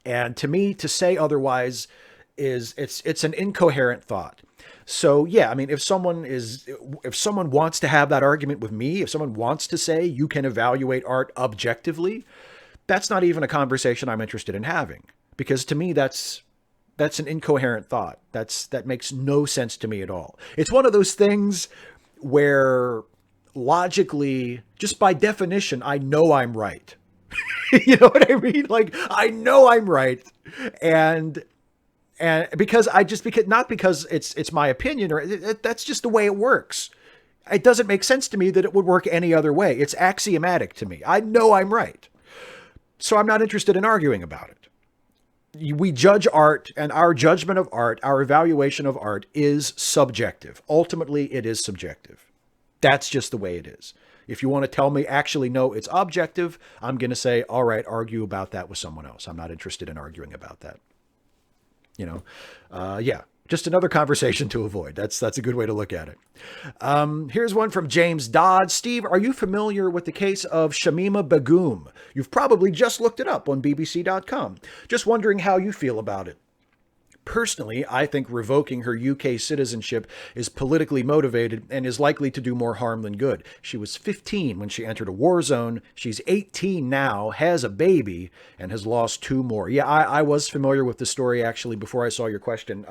And to me, to say otherwise it's an incoherent thought. So yeah, I mean, if someone wants to have that argument with me, if someone wants to say you can evaluate art objectively, that's not even a conversation I'm interested in having, because to me that's an incoherent thought. That makes no sense to me at all. It's one of those things where logically, just by definition, I know I'm right. You know what I mean? Like, I know I'm right. And because not because it's my opinion, or that's just the way it works. It doesn't make sense to me that it would work any other way. It's axiomatic to me. I know I'm right. So I'm not interested in arguing about it. We judge art, and our judgment of art, our evaluation of art, is subjective. Ultimately, it is subjective. That's just the way it is. If you want to tell me, actually, no, it's objective, I'm going to say, all right, argue about that with someone else. I'm not interested in arguing about that. Yeah, just another conversation to avoid. That's a good way to look at it. Here's one from James Dodd. Steve, are you familiar with the case of Shamima Begum? You've probably just looked it up on BBC.com. Just wondering how you feel about it. Personally, I think revoking her UK citizenship is politically motivated and is likely to do more harm than good. She was 15 when she entered a war zone. She's 18 now, has a baby, and has lost 2 more. Yeah, I was familiar with the story, actually, before I saw your question.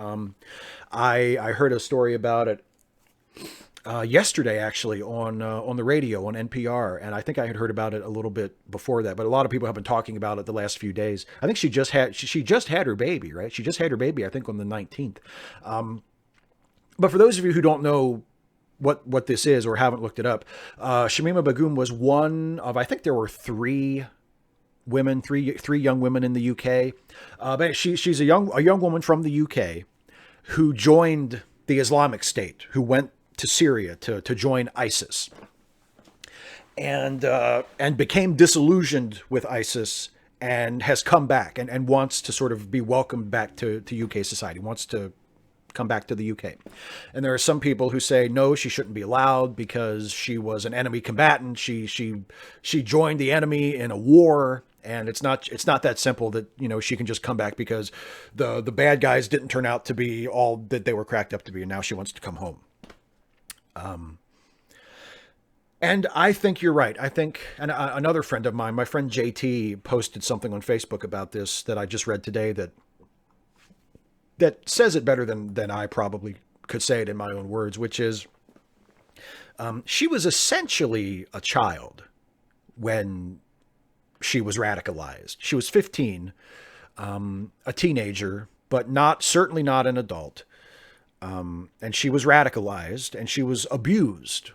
I heard a story about it yesterday actually on the radio on NPR, and I think I had heard about it a little bit before that, but a lot of people have been talking about it the last few days. I think she just had her baby, right? She just had her baby, I think, on the 19th. But for those of you who don't know what this is or haven't looked it up, Shamima Begum was one of, I think there were three women, three young women in the UK. But she's a young woman from the UK who joined the Islamic State, who went to Syria to join ISIS, and became disillusioned with ISIS and has come back and wants to sort of be welcomed back to UK society, wants to come back to the UK. And there are some people who say, no, she shouldn't be allowed because she was an enemy combatant. She joined the enemy in a war. And it's not that simple that, she can just come back because the bad guys didn't turn out to be all that they were cracked up to be. And now she wants to come home. And I think you're right. I think, and another friend of mine, my friend JT, posted something on Facebook about this that I just read today that says it better than I probably could say it in my own words, which is, she was essentially a child when she was radicalized. She was 15, a teenager, but certainly not an adult. And she was radicalized and she was abused.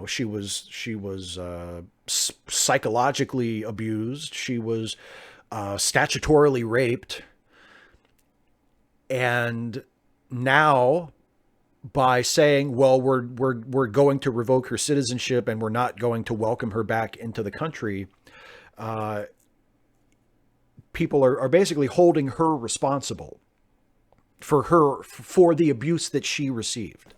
She was psychologically abused. She was statutorily raped. And now, by saying, well, we're going to revoke her citizenship and we're not going to welcome her back into the country, people are basically holding her responsible for the abuse that she received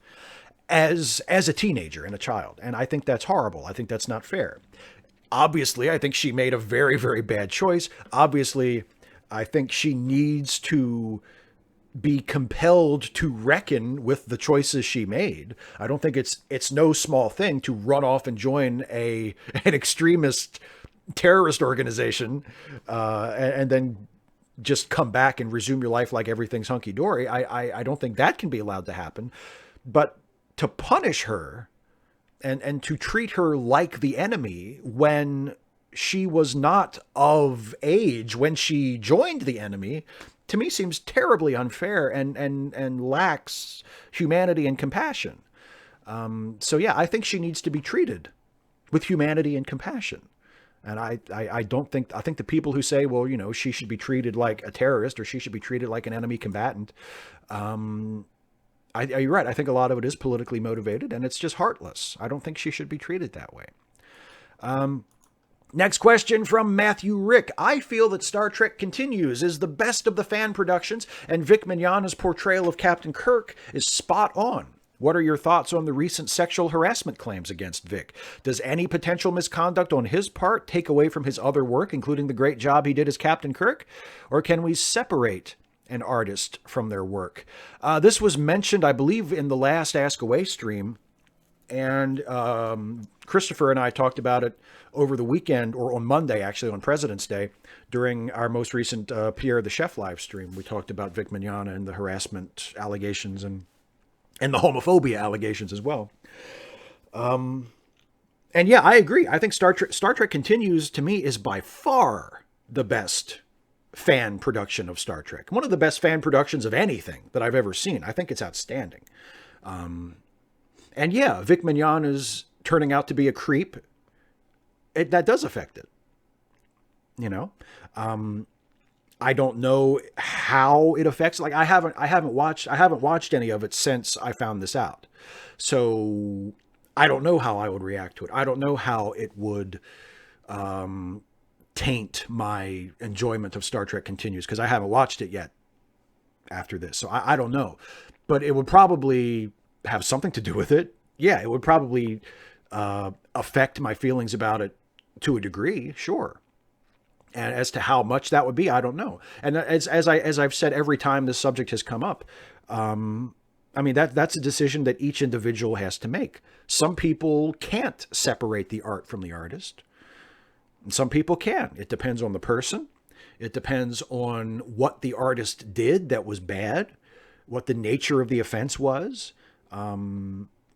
as a teenager and a child. And I think that's horrible. I think that's not fair. Obviously, I think she made a very, very bad choice. Obviously, I think she needs to be compelled to reckon with the choices she made. I don't think it's no small thing to run off and join an extremist terrorist organization, and then just come back and resume your life like everything's hunky-dory. I don't think that can be allowed to happen. But to punish her and to treat her like the enemy when she was not of age when she joined the enemy, to me seems terribly unfair and lacks humanity and compassion. So yeah, I think she needs to be treated with humanity and compassion. And I think the people who say, well, she should be treated like a terrorist or she should be treated like an enemy combatant, you're right. I think a lot of it is politically motivated and it's just heartless. I don't think she should be treated that way. Next question from Matthew Rick. I feel that Star Trek Continues is the best of the fan productions, and Vic Mignogna's portrayal of Captain Kirk is spot on. What are your thoughts on the recent sexual harassment claims against Vic? Does any potential misconduct on his part take away from his other work, including the great job he did as Captain Kirk? Or can we separate an artist from their work? This was mentioned, I believe, in the last Ask Away stream. And Christopher and I talked about it over the weekend, or on Monday, actually, on President's Day, during our most recent Pierre the Chef live stream. We talked about Vic Mignogna and the harassment allegations and the homophobia allegations as well. And yeah, I agree. I think Star Trek Continues, to me, is by far the best fan production of Star Trek. One of the best fan productions of anything that I've ever seen. I think it's outstanding. And yeah, Vic Mignogna's turning out to be a creep. That does affect it. I don't know how it affects. Like I haven't watched any of it since I found this out. So I don't know how I would react to it. I don't know how it would taint my enjoyment of Star Trek Continues because I haven't watched it yet after this. So I don't know, but it would probably have something to do with it. Yeah, it would probably affect my feelings about it to a degree, sure. And as to how much that would be, I don't know. And as I've said every time this subject has come up, I mean that's a decision that each individual has to make. Some people can't separate the art from the artist. And some people can. It depends on the person. It depends on what the artist did that was bad, what the nature of the offense was.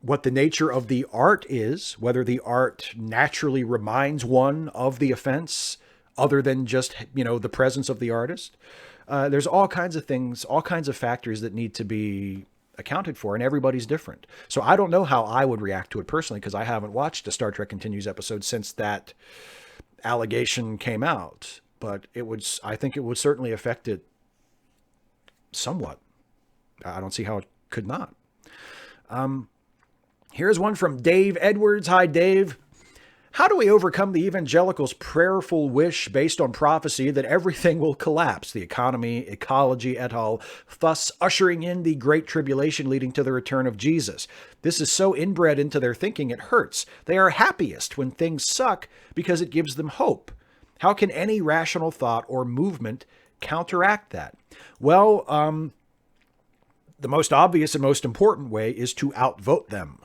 what the nature of the art is, whether the art naturally reminds one of the offense other than just, the presence of the artist. There's all kinds of things, all kinds of factors that need to be accounted for, and everybody's different. So I don't know how I would react to it personally, because I haven't watched a Star Trek Continues episode since that allegation came out. But I think it would certainly affect it somewhat. I don't see how it could not. Here's one from Dave Edwards. Hi, Dave. How do we overcome the evangelicals' prayerful wish based on prophecy that everything will collapse, the economy, ecology, et al., thus ushering in the Great Tribulation leading to the return of Jesus? This is so inbred into their thinking it hurts. They are happiest when things suck because it gives them hope. How can any rational thought or movement counteract that? Well, the most obvious and most important way is to outvote them,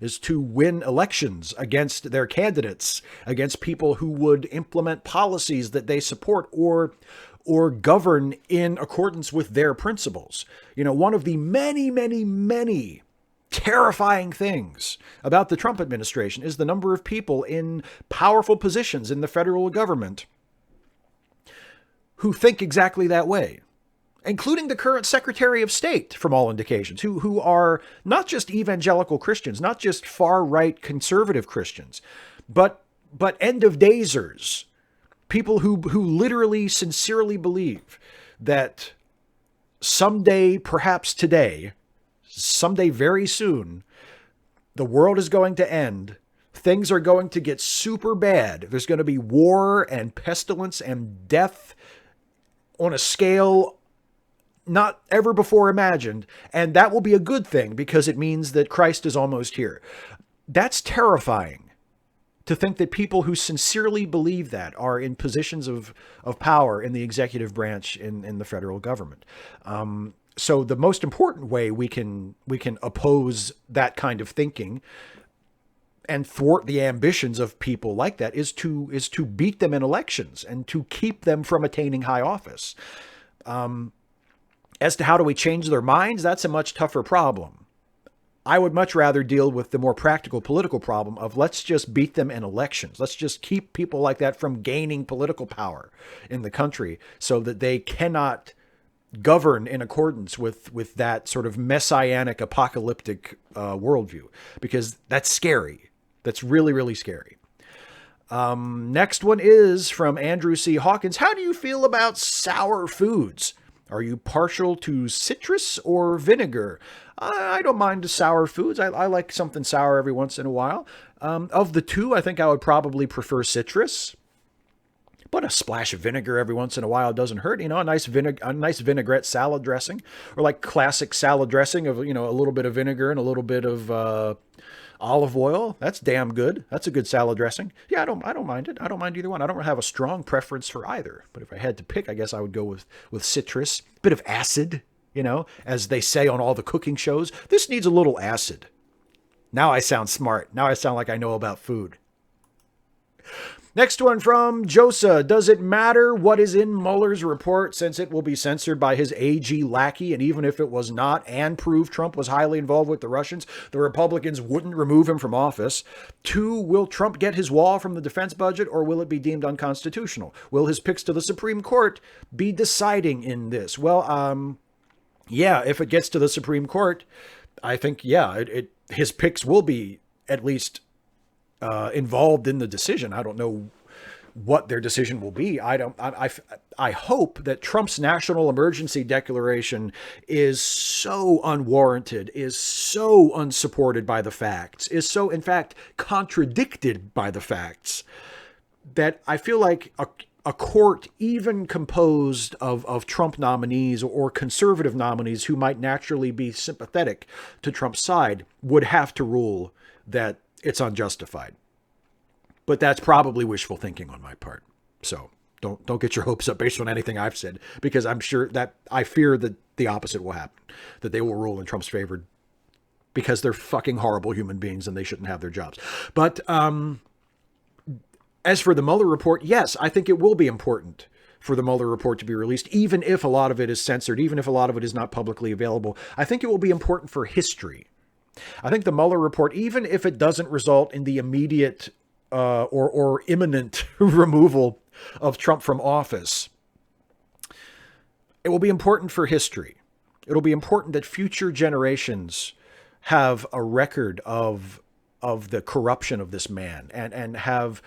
is to win elections against their candidates, against people who would implement policies that they support or govern in accordance with their principles. One of the many, many, many terrifying things about the Trump administration is the number of people in powerful positions in the federal government who think exactly that way, including the current Secretary of State, from all indications, who are not just evangelical Christians, not just far-right conservative Christians, but end-of-daysers, people who literally, sincerely believe that someday, perhaps today, someday very soon, the world is going to end. Things are going to get super bad. There's going to be war and pestilence and death on a scale not ever before imagined, and that will be a good thing because it means that Christ is almost here. That's terrifying, to think that people who sincerely believe that are in positions of power in the executive branch in the federal government. So the most important way we can oppose that kind of thinking and thwart the ambitions of people like that is to beat them in elections and to keep them from attaining high office. As to how do we change their minds, that's a much tougher problem. I would much rather deal with the more practical political problem of let's just beat them in elections. Let's just keep people like that from gaining political power in the country so that they cannot govern in accordance with that sort of messianic apocalyptic worldview, because that's scary. That's really, really scary. Next one is from Andrew C. Hawkins. How do you feel about sour foods? Are you partial to citrus or vinegar? I don't mind sour foods. I like something sour every once in a while. Of the two, I think I would probably prefer citrus. But a splash of vinegar every once in a while doesn't hurt. A nice vinaigrette salad dressing, or like classic salad dressing of, a little bit of vinegar and a little bit of olive oil. That's damn good. That's a good salad dressing. Yeah, I don't mind it. I don't mind either one. I don't have a strong preference for either. But if I had to pick, I guess I would go with citrus. Bit of acid, as they say on all the cooking shows. This needs a little acid. Now I sound smart. Now I sound like I know about food. Next one from Josa. Does it matter what is in Mueller's report since it will be censored by his AG lackey? And even if it was not and proved Trump was highly involved with the Russians, the Republicans wouldn't remove him from office. 2, will Trump get his wall from the defense budget, or will it be deemed unconstitutional? Will his picks to the Supreme Court be deciding in this? Well, yeah, if it gets to the Supreme Court, I think, his picks will be at least involved in the decision. I don't know what their decision will be. I hope that Trump's national emergency declaration is so unwarranted, is so unsupported by the facts, is so, in fact, contradicted by the facts, that I feel like a court, even composed of Trump nominees or conservative nominees who might naturally be sympathetic to Trump's side, would have to rule that it's unjustified. But that's probably wishful thinking on my part. So don't get your hopes up based on anything I've said, because I fear that the opposite will happen, that they will rule in Trump's favor because they're fucking horrible human beings and they shouldn't have their jobs. But as for the Mueller report, yes, I think it will be important for the Mueller report to be released, even if a lot of it is censored, even if a lot of it is not publicly available. I think it will be important for history. I think the Mueller report, even if it doesn't result in the immediate or imminent removal of Trump from office, it will be important for history. It'll be important that future generations have a record of the corruption of this man, and have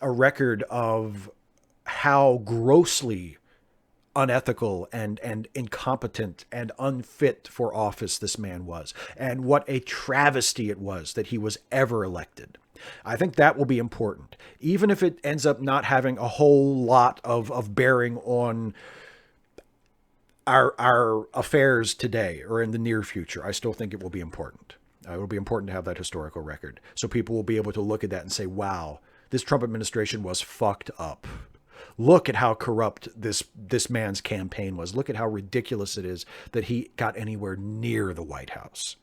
a record of how grossly unethical and incompetent and unfit for office this man was, and what a travesty it was that he was ever elected. I think that will be important, even if it ends up not having a whole lot of bearing on our affairs today or in the near future. I still think it will be important. It will be important to have that historical record, so people will be able to look at that and say, wow, this Trump administration was fucked up. Look at how corrupt this man's campaign was. Look at how ridiculous it is that he got anywhere near the White House.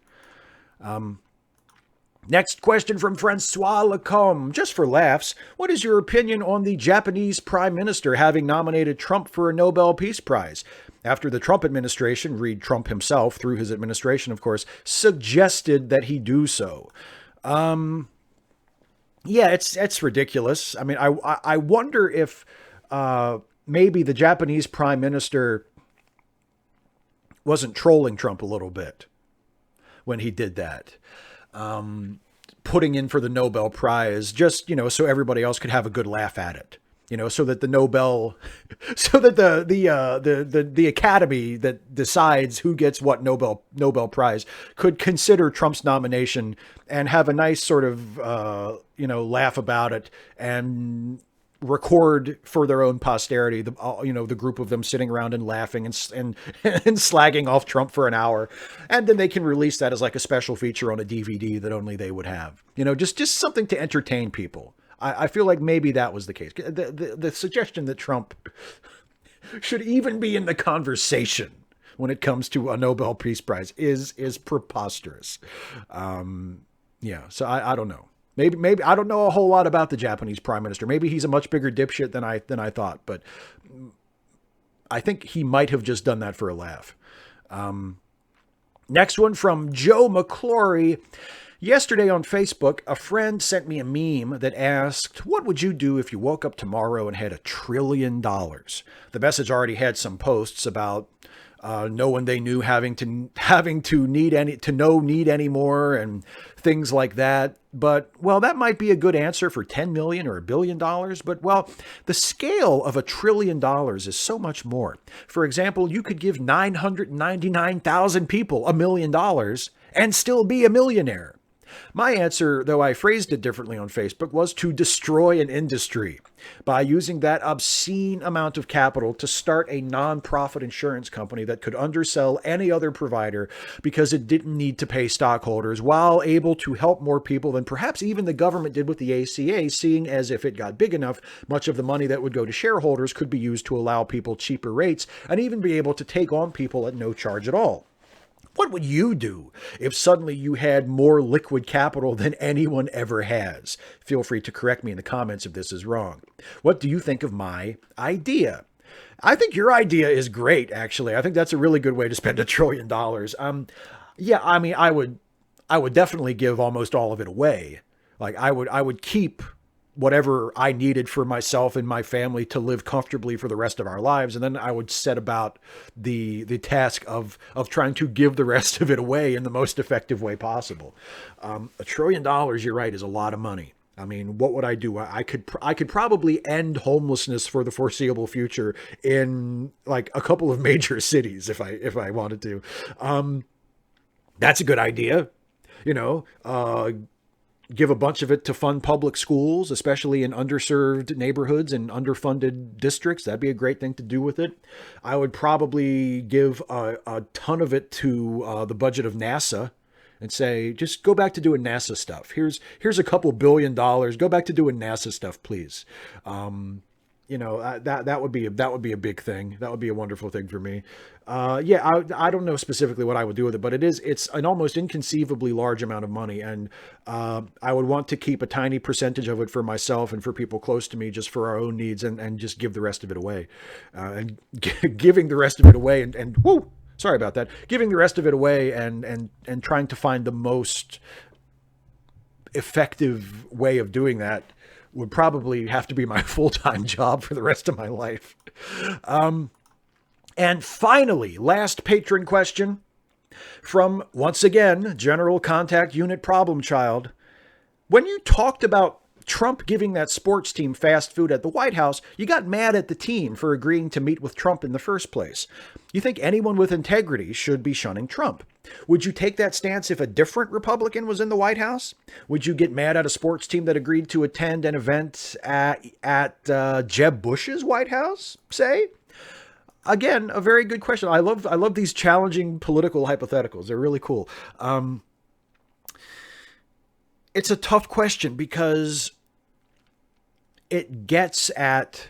Next question from Francois Lacombe. Just for laughs, what is your opinion on the Japanese Prime Minister having nominated Trump for a Nobel Peace Prize? After the Trump administration, read Trump himself through his administration, of course, suggested that he do so. Yeah, it's ridiculous. I mean, I wonder if maybe the Japanese Prime Minister wasn't trolling Trump a little bit when he did that. Putting in for the Nobel Prize, just, so everybody else could have a good laugh at it, so that the Nobel, so that the Academy that decides who gets what Nobel Prize could consider Trump's nomination and have a nice sort of, laugh about it and record for their own posterity, the group of them sitting around and laughing and slagging off Trump for an hour. And then they can release that as like a special feature on a DVD that only they would have, just something to entertain people. I feel like maybe that was the case. The suggestion that Trump should even be in the conversation when it comes to a Nobel Peace Prize is preposterous. Yeah. So I don't know. Maybe I don't know a whole lot about the Japanese Prime Minister. Maybe he's a much bigger dipshit than I thought, but I think he might have just done that for a laugh. Next one from Joe McClory. Yesterday on Facebook, a friend sent me a meme that asked, what would you do if you woke up tomorrow and had $1 trillion? The message already had some posts about no one they knew having to need anymore and things like that. But, well, that might be a good answer for 10 million or $1 billion. But, well, the scale of $1 trillion is so much more. For example, you could give 999,000 people $1 million and still be a millionaire. My answer, though I phrased it differently on Facebook, was to destroy an industry by using that obscene amount of capital to start a non-profit insurance company that could undersell any other provider because it didn't need to pay stockholders, while able to help more people than perhaps even the government did with the ACA, seeing as if it got big enough, much of the money that would go to shareholders could be used to allow people cheaper rates and even be able to take on people at no charge at all. What would you do if suddenly you had more liquid capital than anyone ever has? Feel free to correct me in the comments if this is wrong. What do you think of my idea? I think your idea is great, actually. I think that's a really good way to spend $1 trillion. Yeah, I mean, I would definitely give almost all of it away. Like I would keep whatever I needed for myself and my family to live comfortably for the rest of our lives. And then I would set about the task of trying to give the rest of it away in the most effective way possible. $1 trillion, you're right, is a lot of money. I mean, what would I do? I could probably end homelessness for the foreseeable future in like a couple of major cities if I wanted to. That's a good idea. Give a bunch of it to fund public schools, especially in underserved neighborhoods and underfunded districts. That'd be a great thing to do with it. I would probably give a ton of it to the budget of NASA and say, just go back to doing NASA stuff. Here's a couple $1 billion. Go back to doing NASA stuff, please. That would be a big thing. That would be a wonderful thing for me. Yeah, I don't know specifically what I would do with it, but it's an almost inconceivably large amount of money. And I would want to keep a tiny percentage of it for myself and for people close to me, just for our own needs, and just give the rest of it away. And giving the rest of it away and whoo, Sorry about that. Giving the rest of it away and trying to find the most effective way of doing that would probably have to be my full-time job for the rest of my life. And finally, last patron question from, once again, General Contact Unit Problem Child. When you talked about Trump giving that sports team fast food at the White House, you got mad at the team for agreeing to meet with Trump in the first place. You think anyone with integrity should be shunning Trump. Would you take that stance if a different Republican was in the White House? Would you get mad at a sports team that agreed to attend an event at Jeb Bush's White House, say? Again, a very good question. I love these challenging political hypotheticals. They're really cool. It's a tough question because it gets at,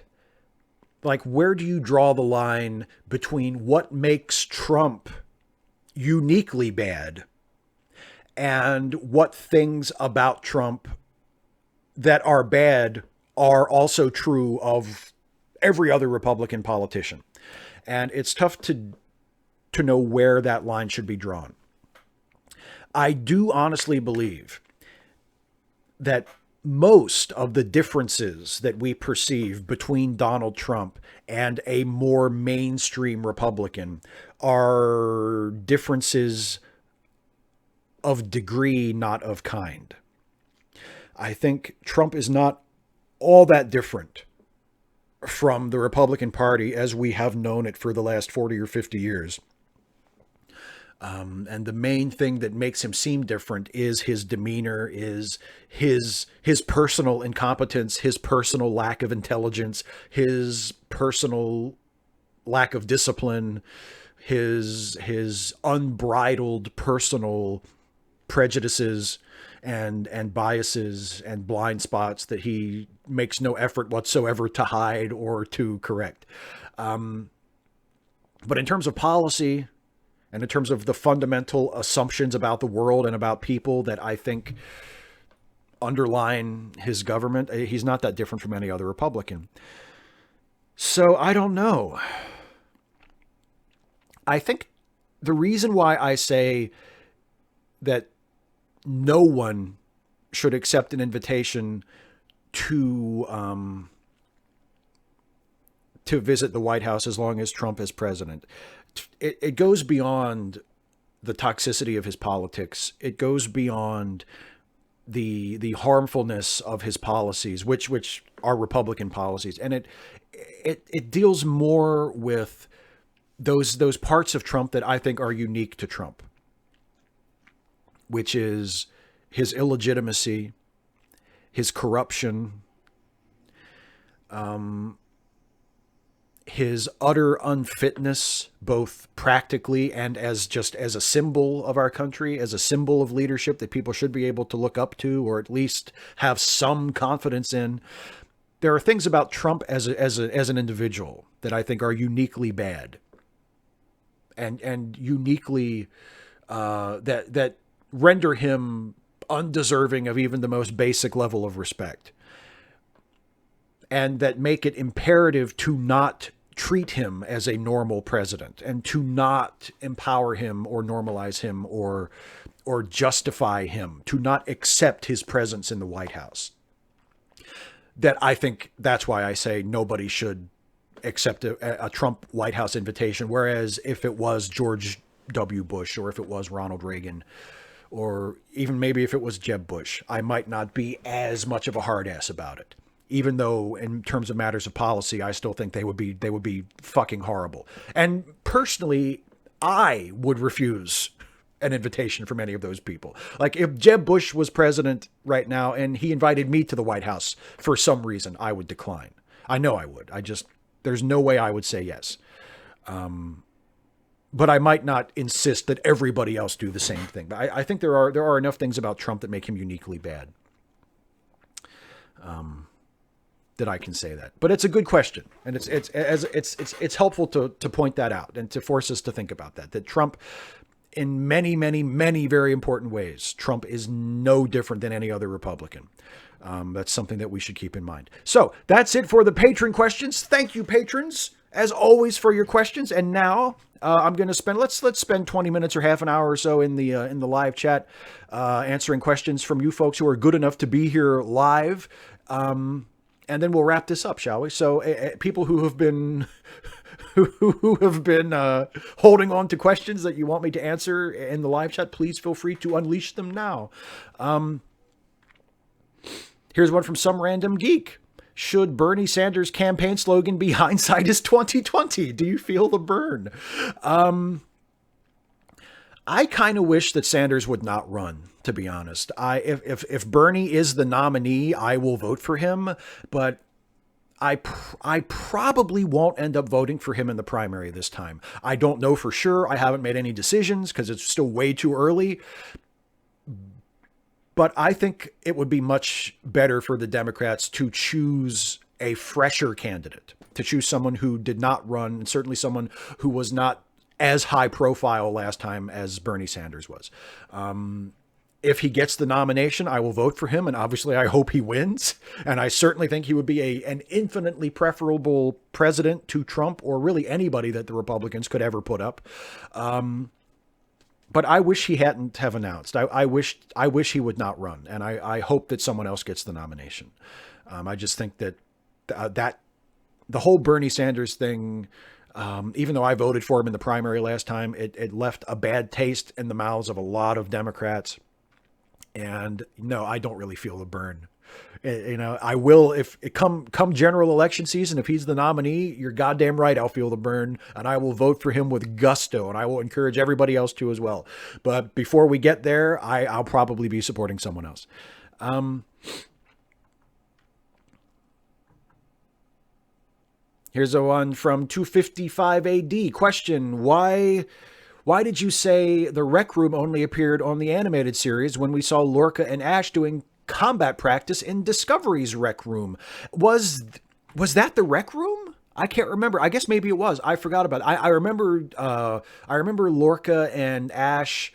like, where do you draw the line between what makes Trump uniquely bad and what things about Trump that are bad are also true of every other Republican politician. And it's tough to know where that line should be drawn. I do honestly believe that most of the differences that we perceive between Donald Trump and a more mainstream Republican are differences of degree, not of kind. I think Trump is not all that different from the Republican Party as we have known it for the last 40 or 50 years. And the main thing that makes him seem different is his demeanor, is his personal incompetence, his personal lack of intelligence, his personal lack of discipline, his unbridled personal prejudices and biases and blind spots that he makes no effort whatsoever to hide or to correct. But in terms of policy and in terms of the fundamental assumptions about the world and about people that I think underline his government, he's not that different from any other Republican. So I don't know. I think the reason why I say that no one should accept an invitation to visit the White House as long as Trump is president, it goes beyond the toxicity of his politics. It goes beyond the harmfulness of his policies, which are Republican policies, and it deals more with those parts of Trump that I think are unique to Trump, which is his illegitimacy, his corruption, his utter unfitness, both practically and as a symbol of our country, as a symbol of leadership that people should be able to look up to, or at least have some confidence in. There are things about Trump as an individual that I think are uniquely bad, and uniquely that render him undeserving of even the most basic level of respect, and that make it imperative to not treat him as a normal president and to not empower him or normalize him or justify him, to not accept his presence in the White House. That I think that's why I say nobody should accept a Trump White House invitation. Whereas if it was George W. Bush, or if it was Ronald Reagan, or even maybe if it was Jeb Bush, I might not be as much of a hard ass about it. Even though in terms of matters of policy, I still think they would be fucking horrible. And personally, I would refuse an invitation from any of those people. Like, if Jeb Bush was president right now and he invited me to the White House for some reason, I would decline. I know I would. There's no way I would say yes. But I might not insist that everybody else do the same thing. But I think there are enough things about Trump that make him uniquely bad. That I can say that. But it's a good question, and it's helpful to point that out and to force us to think about that Trump, in many, many, many very important ways, Trump is no different than any other Republican. That's something that we should keep in mind. So that's it for the patron questions. Thank you, patrons, as always, for your questions. And now, I'm going to spend let's spend 20 minutes or half an hour or so in the live chat, answering questions from you folks who are good enough to be here live, and then we'll wrap this up, shall we? So, people who have been who have been holding on to questions that you want me to answer in the live chat, please feel free to unleash them now. Here's one from some random geek. Should Bernie Sanders' campaign slogan be "Hindsight is 2020"? Do you feel the burn? I kind of wish that Sanders would not run, to be honest. If Bernie is the nominee, I will vote for him, but I probably won't end up voting for him in the primary this time. I don't know for sure. I haven't made any decisions because it's still way too early. But I think it would be much better for the Democrats to choose a fresher candidate, to choose someone who did not run, and certainly someone who was not as high profile last time as Bernie Sanders was. If he gets the nomination, I will vote for him, and obviously I hope he wins. And I certainly think he would be an infinitely preferable president to Trump, or really anybody that the Republicans could ever put up. But I wish he hadn't have announced. I wish he would not run, and I hope that someone else gets the nomination. I just think that the whole Bernie Sanders thing, even though I voted for him in the primary last time, it left a bad taste in the mouths of a lot of Democrats. And no, I don't really feel the burn. I will if it come general election season. If he's the nominee, you're goddamn right, I'll feel the burn, and I will vote for him with gusto, and I will encourage everybody else to as well. But before we get there, I'll probably be supporting someone else. Here's a one from 255 AD. Question: Why did you say the Rec Room only appeared on the animated series when we saw Lorca and Ash doing combat practice in Discovery's Rec Room? Was that the Rec Room? I can't remember. I guess maybe it was. I forgot about it. I remember Lorca and Ash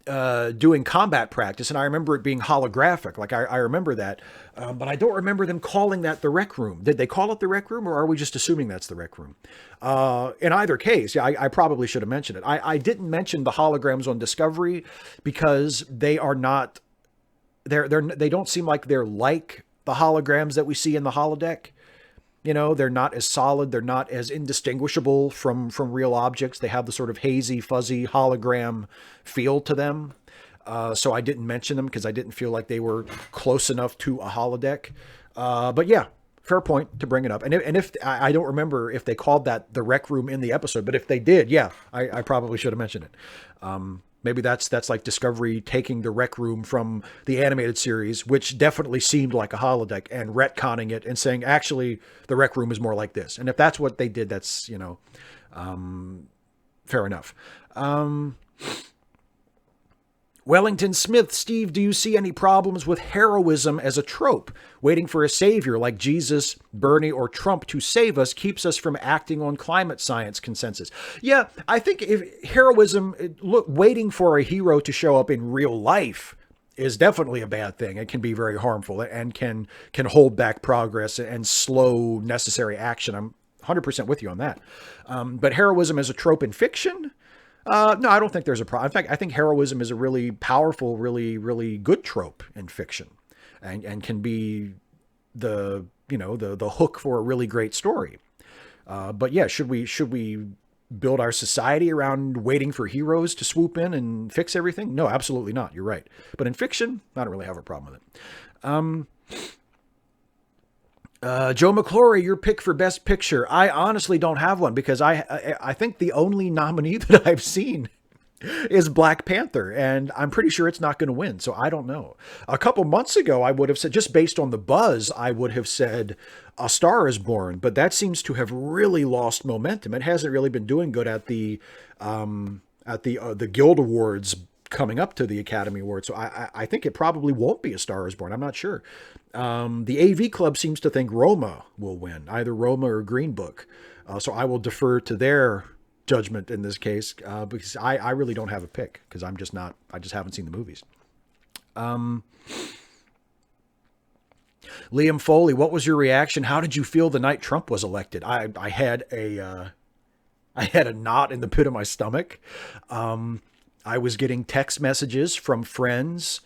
doing combat practice, and I remember it being holographic. Like I remember that, but I don't remember them calling that the Rec Room. Did they call it the Rec Room, or are we just assuming that's the Rec Room? In either case, yeah, I probably should have mentioned it. I didn't mention the holograms on Discovery because they are not. They don't seem like they're like the holograms that we see in the holodeck. They're not as solid. They're not as indistinguishable from real objects. They have the sort of hazy, fuzzy hologram feel to them. So I didn't mention them because I didn't feel like they were close enough to a holodeck. But yeah, fair point to bring it up. And if I don't remember if they called that the Rec Room in the episode, but if they did, yeah, I probably should have mentioned it. Maybe that's like Discovery taking the Rec Room from the animated series, which definitely seemed like a holodeck, and retconning it and saying, actually, the Rec Room is more like this. And if that's what they did, that's, fair enough. Wellington Smith, Steve, do you see any problems with heroism as a trope? Waiting for a savior like Jesus, Bernie, or Trump to save us keeps us from acting on climate science consensus. Yeah, I think if heroism, waiting for a hero to show up in real life is definitely a bad thing. It can be very harmful and can hold back progress and slow necessary action. I'm 100% with you on that. But heroism as a trope in fiction? No, I don't think there's a problem. In fact, I think heroism is a really powerful, really, really good trope in fiction, and can be the hook for a really great story. But yeah, should we build our society around waiting for heroes to swoop in and fix everything? No, absolutely not. You're right. But in fiction, I don't really have a problem with it. Joe McClory, your pick for Best Picture. I honestly don't have one because I think the only nominee that I've seen is Black Panther, and I'm pretty sure it's not going to win, so I don't know. A couple months ago, I would have said, just based on the buzz, I would have said A Star is Born, but that seems to have really lost momentum. It hasn't really been doing good at the Guild Awards coming up to the Academy Awards. So I think it probably won't be A Star is Born. I'm not sure. The AV Club seems to think Roma will win, either Roma or Green Book. So I will defer to their judgment in this case, because I really don't have a pick because I just haven't seen the movies. Liam Foley, what was your reaction? How did you feel the night Trump was elected? I had a I had a knot in the pit of my stomach. I was getting text messages from friends,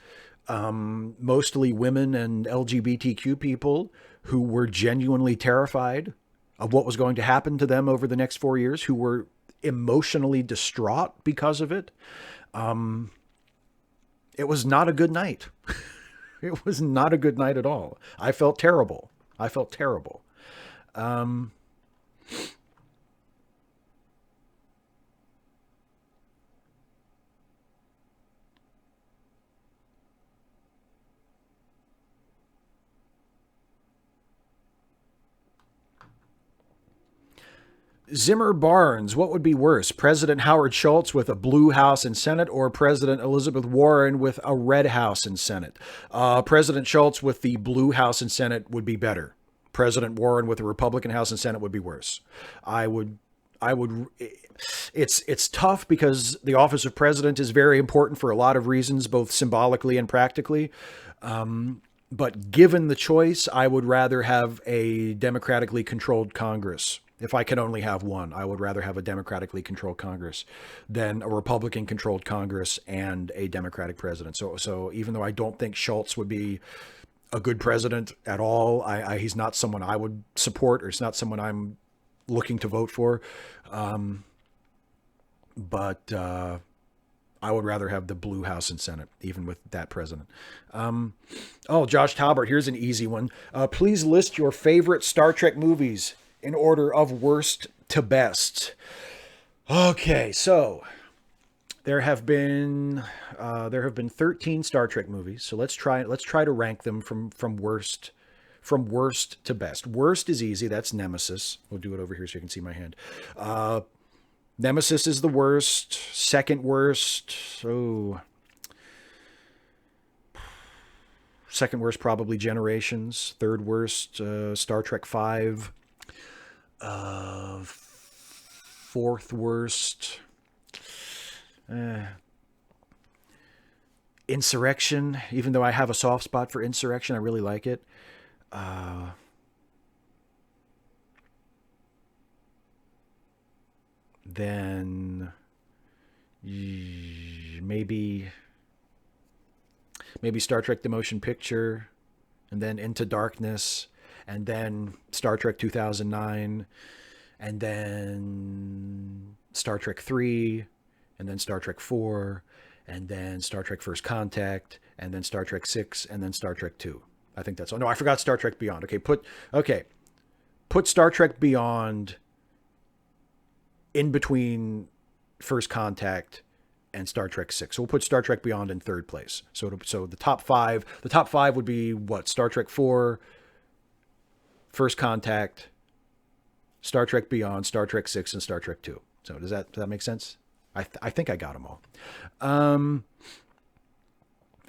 mostly women and LGBTQ people, who were genuinely terrified of what was going to happen to them over the next 4 years, who were emotionally distraught because of it. It was not a good night. It was not a good night at all. I felt terrible. I felt terrible. Um, Zimmer Barnes, what would be worse? President Howard Schultz with a blue House and Senate, or President Elizabeth Warren with a red House and Senate? President Schultz with the blue House and Senate would be better. President Warren with a Republican House and Senate would be worse. I would, I would. It's tough because the office of president is very important for a lot of reasons, both symbolically and practically. But given the choice, I would rather have a democratically controlled Congress. If I can only have one, I would rather have a democratically controlled Congress than a Republican controlled Congress and a Democratic president. So even though I don't think Schultz would be a good president at all, he's not someone I would support, or it's not someone I'm looking to vote for. Um, but I would rather have the blue House and Senate, even with that president. Um, oh, Josh Talbert, here's an easy one. Please list your favorite Star Trek movies in order of worst to best. Okay, so there have been 13 Star Trek movies. So let's try to rank them from worst to best. Worst is easy. That's Nemesis. We'll do it over here so you can see my hand. Uh, Nemesis is the worst. Second worst. So second worst probably Generations. Third worst Star Trek Five. Fourth worst Insurrection. Even though I have a soft spot for Insurrection, I really like it. Uh, then maybe Star Trek the Motion Picture, and then Into Darkness, and then Star Trek 2009, and then Star Trek 3, and then Star Trek 4, and then Star Trek First Contact, and then Star Trek 6, and then Star Trek 2. I think that's all. No, I forgot Star Trek Beyond. Put Star Trek Beyond in between First Contact and Star Trek 6. So we'll put Star Trek Beyond in third place. So the top five would be what? Star Trek 4, First Contact, Star Trek Beyond, Star Trek 6, and Star Trek 2. So does that make sense? I think I got them all. Um,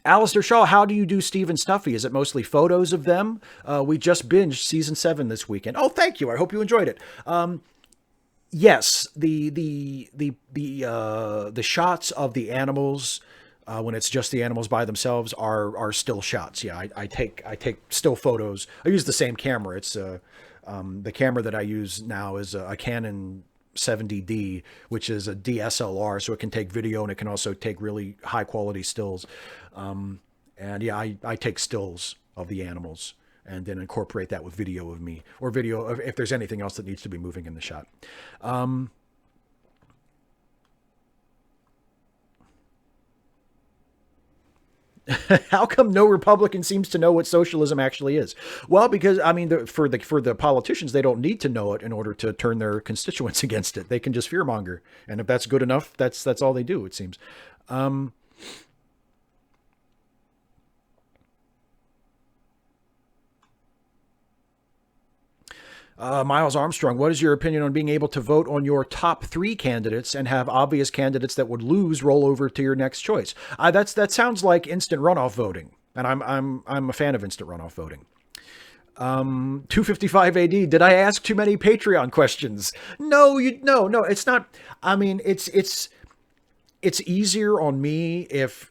Alistair Shaw, how do you do Steve and Stuffy? Is it mostly photos of them? We just binged season 7 this weekend. Oh, thank you. I hope you enjoyed it. Yes, the shots of the animals when it's just the animals by themselves are still shots. Yeah, I take still photos. I use the same camera. It's the camera that I use now is a Canon 70D, which is a DSLR, so it can take video and it can also take really high quality stills. And yeah, I take stills of the animals and then incorporate that with video of me, or video of if there's anything else that needs to be moving in the shot. Um, how come no Republican seems to know what socialism actually is? Well, because I mean, for the politicians, they don't need to know it in order to turn their constituents against it. They can just fearmonger, and if that's good enough, that's all they do. It seems. Um, Miles Armstrong, what is your opinion on being able to vote on your top 3 candidates and have obvious candidates that would lose roll over to your next choice? That sounds like instant runoff voting, and I'm a fan of instant runoff voting. 255 AD. Did I ask too many Patreon questions? No, no. It's not. I mean, it's easier on me if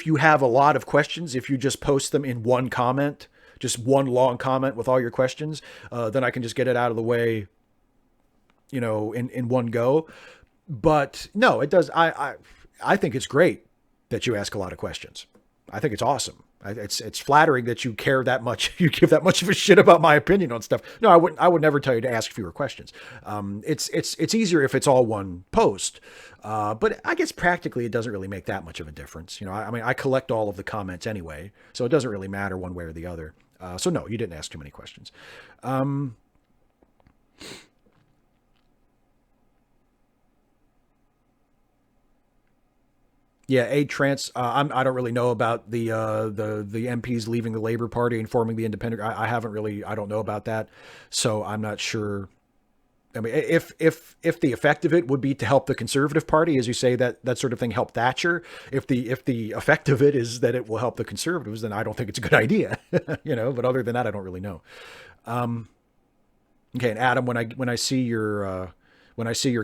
you have a lot of questions. If you just post them in one comment, just one long comment with all your questions, then I can just get it out of the way in one go. But no, it does. I think it's great that you ask a lot of questions. I think it's awesome. It's flattering that you care that much. You give that much of a shit about my opinion on stuff. No, I would never tell you to ask fewer questions. It's easier if it's all one post. But I guess practically it doesn't really make that much of a difference. I mean, I collect all of the comments anyway, so it doesn't really matter one way or the other. So no, you didn't ask too many questions. Yeah, a trans. I don't really know about the MPs leaving the Labor Party and forming the Independent. I haven't really. I don't know about that, so I'm not sure. I mean, if the effect of it would be to help the Conservative Party, as you say, that sort of thing helped Thatcher. If the effect of it is that it will help the Conservatives, then I don't think it's a good idea. But other than that, I don't really know. Okay, and Adam, when I see your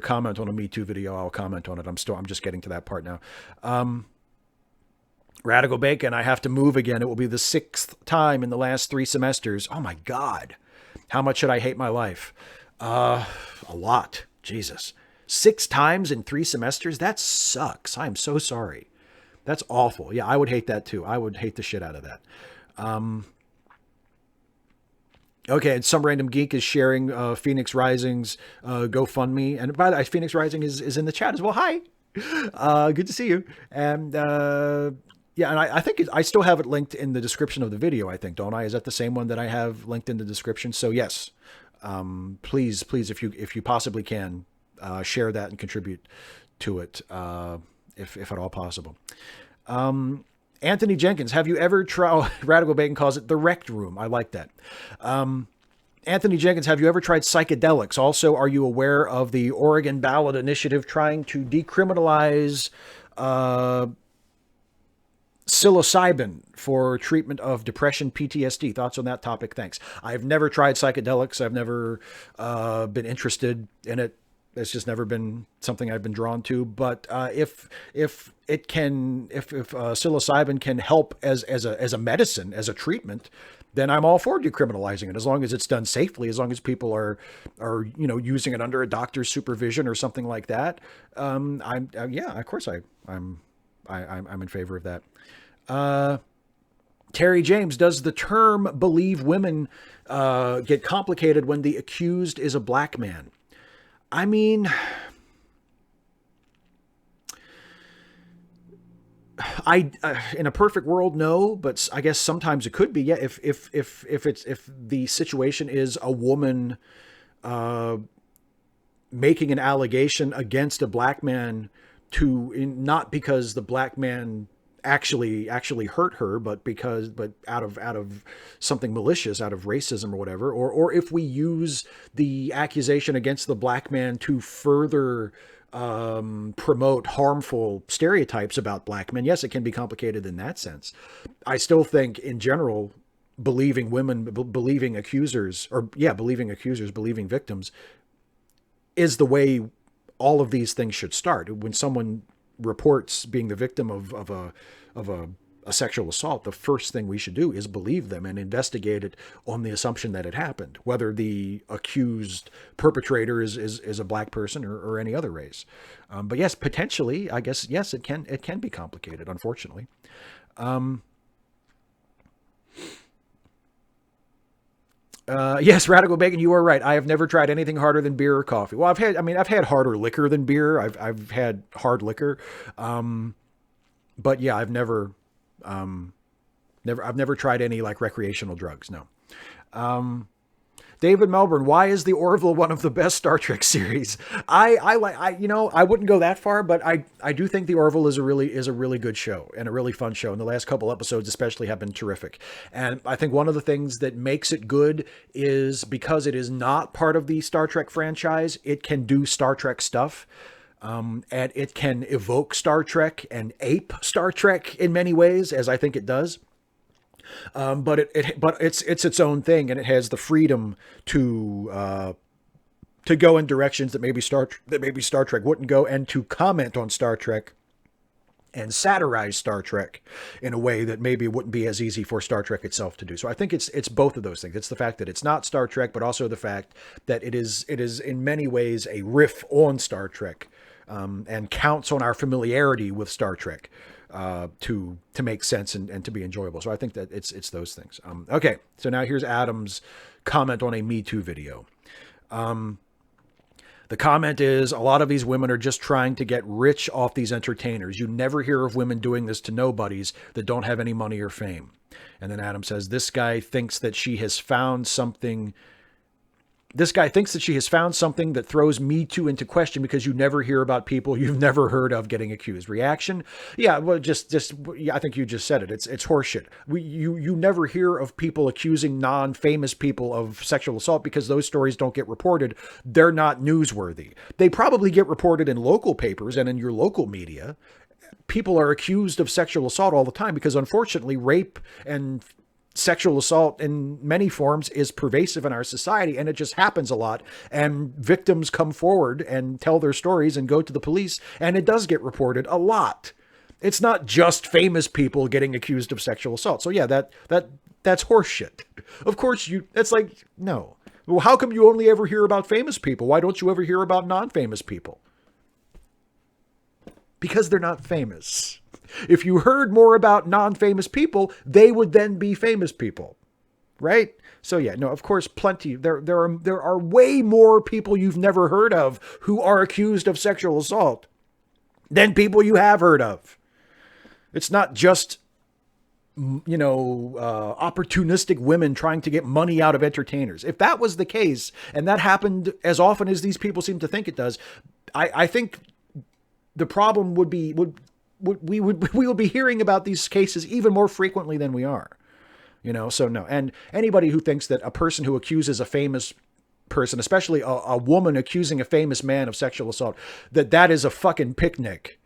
comment on a Me Too video, I'll comment on it. I'm just getting to that part now. Radical Bacon, I have to move again. It will be the 6th time in the last 3 semesters. Oh my God. How much should I hate my life? A lot. Jesus. 6 times in 3 semesters? That sucks. I'm so sorry. That's awful. Yeah, I would hate that too. I would hate the shit out of that. Okay, and some random geek is sharing Phoenix Rising's GoFundMe. And by the way, Phoenix Rising is in the chat as well. Hi. Good to see you. And yeah, and I think I still have it linked in the description of the video, I think, don't I? Is that the same one that I have linked in the description? So yes, please, if you possibly can, share that and contribute to it, if at all possible. Anthony Jenkins, have you ever tried, Radical Bacon calls it the rec room. I like that. Anthony Jenkins, have you ever tried psychedelics? Also, are you aware of the Oregon ballot initiative trying to decriminalize psilocybin for treatment of depression, PTSD? Thoughts on that topic? Thanks. I've never tried psychedelics. I've never been interested in it. It's just never been something I've been drawn to. But if psilocybin can help as a medicine, as a treatment, then I'm all for decriminalizing it, as long as it's done safely, as long as people are using it under a doctor's supervision or something like that. Yeah, of course I'm in favor of that. Terry James, does the term "believe women" get complicated when the accused is a black man? I mean, in a perfect world, no, but I guess sometimes it could be. Yeah, if the situation is a woman making an allegation against a black man not because the black man actually hurt her, but out of something malicious, out of racism or whatever, or if we use the accusation against the black man to further promote harmful stereotypes about black men, yes, it can be complicated in that sense. I still think in general, believing accusers, believing victims is the way all of these things should start. When someone reports being the victim of a sexual assault, the first thing we should do is believe them and investigate it on the assumption that it happened, whether the accused perpetrator is a black person or any other race. But yes, potentially, I guess, yes, it can be complicated, unfortunately. Yes, Radical Bacon, you are right. I have never tried anything harder than beer or coffee. Well, I've had harder liquor than beer. I've had hard liquor. But yeah, I've never tried any like recreational drugs. No. David Melbourne, why is the Orville one of the best Star Trek series? I wouldn't go that far, but I do think the Orville is a really good show and a really fun show. And the last couple episodes especially have been terrific. And I think one of the things that makes it good is because it is not part of the Star Trek franchise, it can do Star Trek stuff. And it can evoke Star Trek and ape Star Trek in many ways, as I think it does. But it's its own thing, and it has the freedom to go in directions that maybe Star Trek wouldn't go, and to comment on Star Trek and satirize Star Trek in a way that maybe wouldn't be as easy for Star Trek itself to do. So I think it's both of those things. It's the fact that it's not Star Trek, but also the fact that it is in many ways a riff on Star Trek, and counts on our familiarity with Star Trek to make sense and to be enjoyable. So I think that it's those things. Okay, so now here's Adam's comment on a Me Too video. The comment is, a lot of these women are just trying to get rich off these entertainers. You never hear of women doing this to nobodies that don't have any money or fame. And then Adam says, this guy thinks that she has found something that throws Me Too into question because you never hear about people you've never heard of getting accused. Reaction? Yeah, well, yeah, I think you just said it. It's horseshit. You never hear of people accusing non-famous people of sexual assault because those stories don't get reported. They're not newsworthy. They probably get reported in local papers and in your local media. People are accused of sexual assault all the time because, unfortunately, rape and sexual assault in many forms is pervasive in our society, and it just happens a lot, and victims come forward and tell their stories and go to the police, and it does get reported a lot. It's not just famous people getting accused of sexual assault. So yeah, that's horseshit. Of course that's like, no. Well, how come you only ever hear about famous people? Why don't you ever hear about non-famous people? Because they're not famous. If you heard more about non-famous people, they would then be famous people, right? So yeah, no, of course, plenty. There are way more people you've never heard of who are accused of sexual assault than people you have heard of. It's not just, opportunistic women trying to get money out of entertainers. If that was the case, and that happened as often as these people seem to think it does, I think the problem would be we will be hearing about these cases even more frequently than we are, so no. And anybody who thinks that a person who accuses a famous person, especially a woman accusing a famous man of sexual assault, that is a fucking picnic,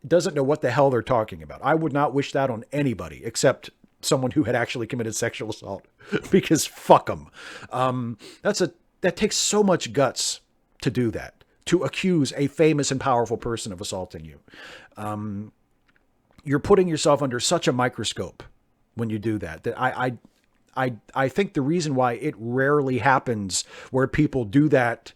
doesn't know what the hell they're talking about. I would not wish that on anybody except someone who had actually committed sexual assault, because fuck them. That takes so much guts to do that, to accuse a famous and powerful person of assaulting you. You're putting yourself under such a microscope when you do that. I think the reason why it rarely happens where people do that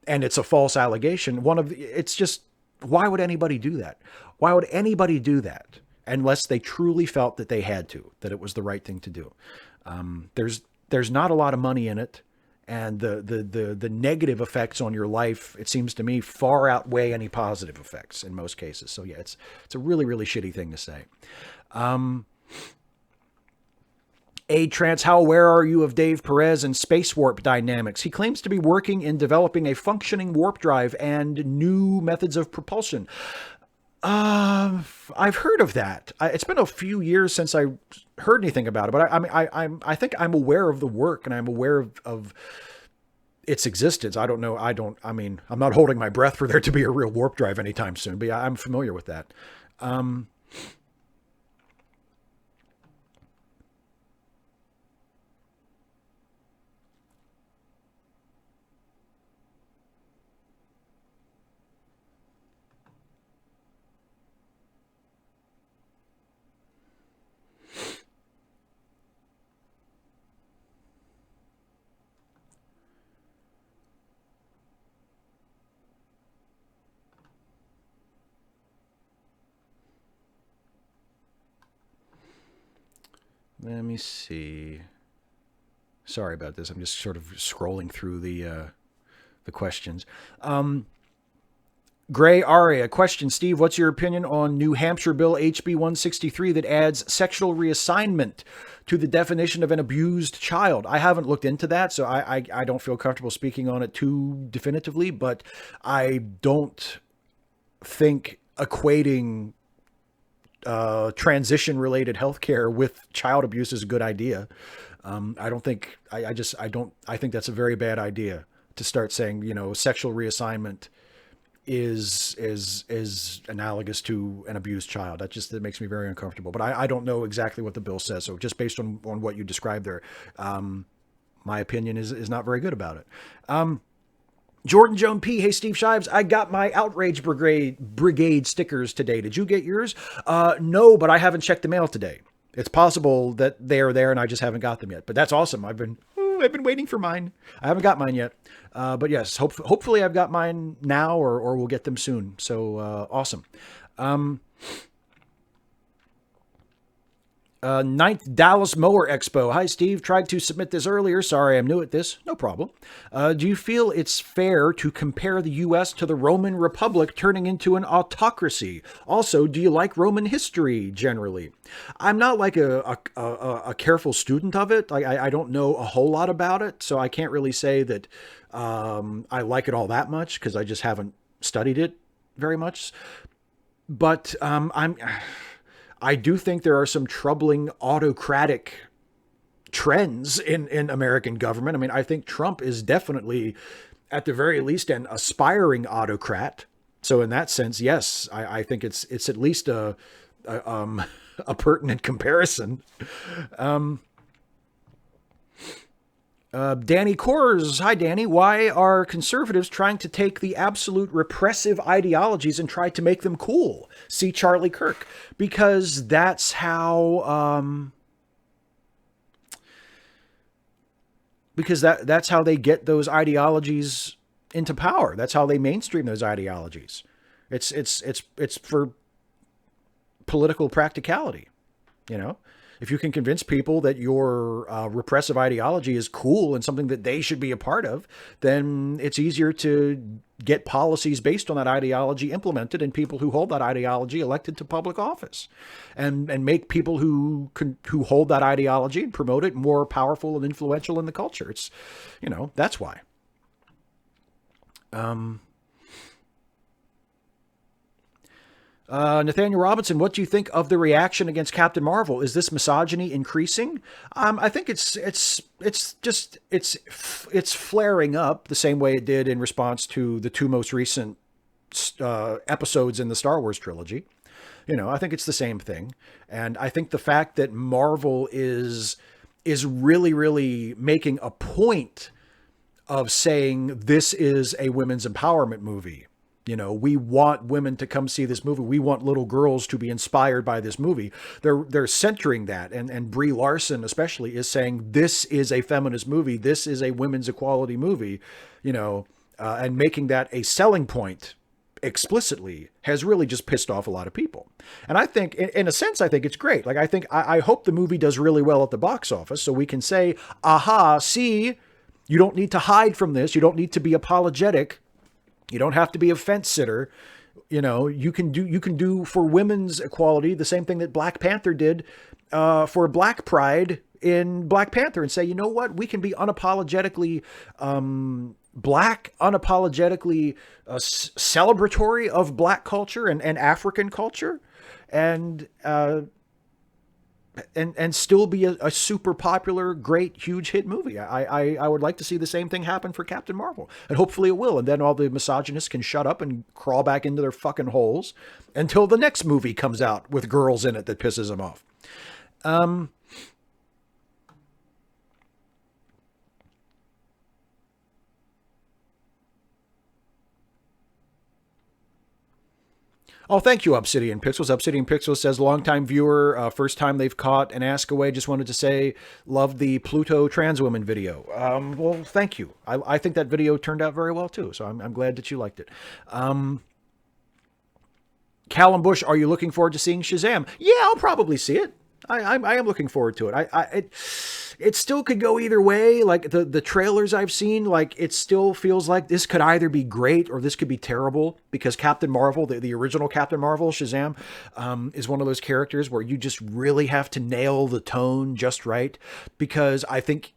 and it's a false allegation, it's just, why would anybody do that? Why would anybody do that unless they truly felt that they had to, that it was the right thing to do? There's not a lot of money in it. And the negative effects on your life, it seems to me, far outweigh any positive effects in most cases. So yeah, it's a really, really shitty thing to say. Trans, how aware are you of Dave Perez and space warp dynamics? He claims to be working in developing a functioning warp drive and new methods of propulsion. I've heard of that. It's been a few years since I heard anything about it, but I think I'm aware of the work, and I'm aware of its existence. I don't know. I'm not holding my breath for there to be a real warp drive anytime soon, but yeah, I'm familiar with that. Let me see. Sorry about this. I'm just sort of scrolling through the questions. Gray Aria, question, Steve, what's your opinion on New Hampshire Bill HB 163 that adds sexual reassignment to the definition of an abused child? I haven't looked into that, so I don't feel comfortable speaking on it too definitively, but I don't think equating transition-related healthcare with child abuse is a good idea. I think that's a very bad idea to start saying, sexual reassignment is analogous to an abused child. That makes me very uncomfortable. But I don't know exactly what the bill says. So just based on what you described there, my opinion is not very good about it. Jordan Joan P. Hey, Steve Shives, I got my Outrage Brigade stickers today. Did you get yours? No, but I haven't checked the mail today. It's possible that they are there and I just haven't got them yet. But that's awesome. I've been waiting for mine. I haven't got mine yet. But yes, hopefully I've got mine now or we'll get them soon. So awesome. Ninth Dallas Mower Expo. Hi, Steve. Tried to submit this earlier. Sorry, I'm new at this. No problem. Do you feel it's fair to compare the U.S. to the Roman Republic turning into an autocracy? Also, do you like Roman history generally? I'm not like a careful student of it. I don't know a whole lot about it, so I can't really say that I like it all that much because I just haven't studied it very much. But I do think there are some troubling autocratic trends in American government. I mean, I think Trump is definitely, at the very least, an aspiring autocrat. So in that sense, yes, I think it's at least a pertinent comparison. Danny Kors. Hi, Danny. Why are conservatives trying to take the absolute repressive ideologies and try to make them cool? See Charlie Kirk. Because that's how... that's how they get those ideologies into power. That's how they mainstream those ideologies. It's for political practicality, you know? If you can convince people that your repressive ideology is cool and something that they should be a part of, then it's easier to get policies based on that ideology implemented and people who hold that ideology elected to public office, and make people who hold that ideology and promote it more powerful and influential in the culture. It's, you know, that's why. Nathaniel Robinson, what do you think of the reaction against Captain Marvel? Is this misogyny increasing? I think it's flaring up the same way it did in response to the two most recent episodes in the Star Wars trilogy. You know, I think it's the same thing. And I think the fact that Marvel is really, really making a point of saying this is a women's empowerment movie. You know, we want women to come see this movie. We want little girls to be inspired by this movie. They're centering that. And Brie Larson especially is saying this is a feminist movie. This is a women's equality movie, you know, and making that a selling point explicitly has really just pissed off a lot of people. And I think, in a sense, I think it's great. Like, I hope the movie does really well at the box office so we can say, aha, see, you don't need to hide from this. You don't need to be apologetic. You don't have to be a fence sitter. You know, you can do for women's equality the same thing that Black Panther did for Black Pride in Black Panther, and say, you know what, we can be unapologetically Black, unapologetically celebratory of Black culture and African culture, and still be a super popular, great, huge hit movie. I would like to see the same thing happen for Captain Marvel, and hopefully it will. And then all the misogynists can shut up and crawl back into their fucking holes until the next movie comes out with girls in it that pisses them off. Oh, thank you, Obsidian Pixels. Obsidian Pixels says, longtime viewer, first time they've caught an Ask Away. Just wanted to say, loved the Pluto trans woman video. Well, thank you. I think that video turned out very well, too. So I'm glad that you liked it. Callum Bush, are you looking forward to seeing Shazam? Yeah, I'll probably see it. I am looking forward to it. It still could go either way. Like the trailers I've seen, like it still feels like this could either be great or this could be terrible, because Captain Marvel, the original Captain Marvel, Shazam, is one of those characters where you just really have to nail the tone just right, because I think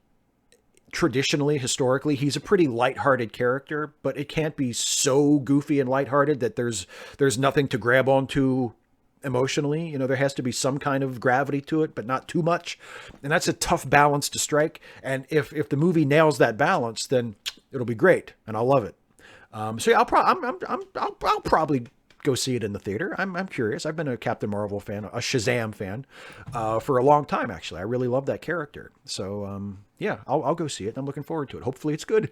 traditionally, historically, he's a pretty lighthearted character, but it can't be so goofy and lighthearted that there's nothing to grab onto emotionally. You know, there has to be some kind of gravity to it, but not too much. And that's a tough balance to strike. And if the movie nails that balance, then it'll be great, and I'll love it. So yeah, I'll probably go see it in the theater. I'm curious. I've been a Captain Marvel fan, a Shazam fan, for a long time, actually. I really love that character. So yeah, I'll go see it. I'm looking forward to it. Hopefully it's good.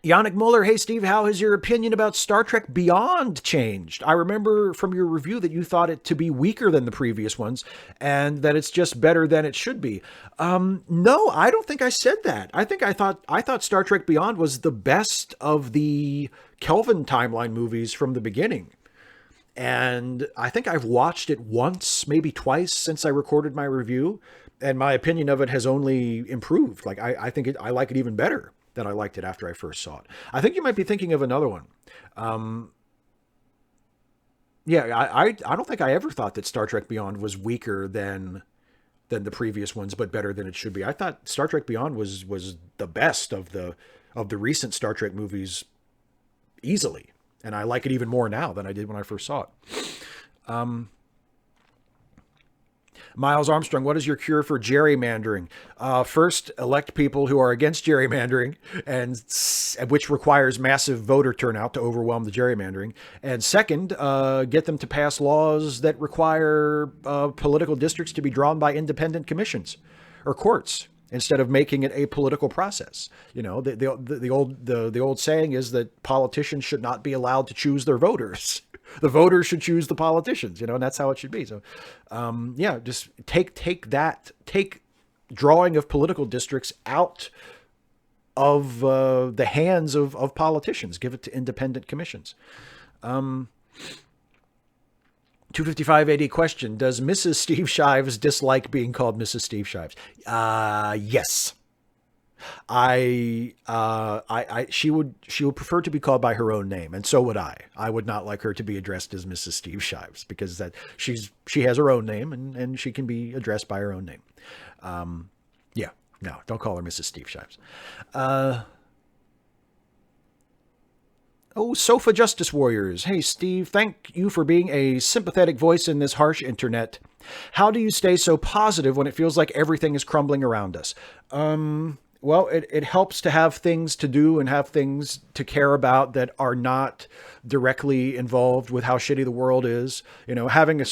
Yannick Muller, hey Steve, how has your opinion about Star Trek Beyond changed? I remember from your review that you thought it to be weaker than the previous ones and that it's just better than it should be. No, I don't think I said that. I thought Star Trek Beyond was the best of the Kelvin timeline movies from the beginning. And I think I've watched it once, maybe twice since I recorded my review, and my opinion of it has only improved. Like I like it even better than I liked it after I first saw it. I think you might be thinking of another one. Yeah, I don't think I ever thought that Star Trek Beyond was weaker than the previous ones, but better than it should be. I thought Star Trek Beyond was the best of the recent Star Trek movies easily, and I like it even more now than I did when I first saw it. Miles Armstrong, what is your cure for gerrymandering? First, elect people who are against gerrymandering, and which requires massive voter turnout to overwhelm the gerrymandering. And second, get them to pass laws that require political districts to be drawn by independent commissions or courts instead of making it a political process. You know, the old saying is that politicians should not be allowed to choose their voters. The voters should choose the politicians, you know, and that's how it should be. So, yeah, just take drawing of political districts out of the hands of politicians. Give it to independent commissions. 255 AD question: does Mrs. Steve Shives dislike being called Mrs. Steve Shives? Yes. She would prefer to be called by her own name, and so would I. I would not like her to be addressed as Mrs. Steve Shives because she has her own name and she can be addressed by her own name. Yeah, no, don't call her Mrs. Steve Shives. Oh, Sofa Justice Warriors. Hey, Steve, thank you for being a sympathetic voice in this harsh internet. How do you stay so positive when it feels like everything is crumbling around us? Well, it helps to have things to do and have things to care about that are not directly involved with how shitty the world is. You know, having a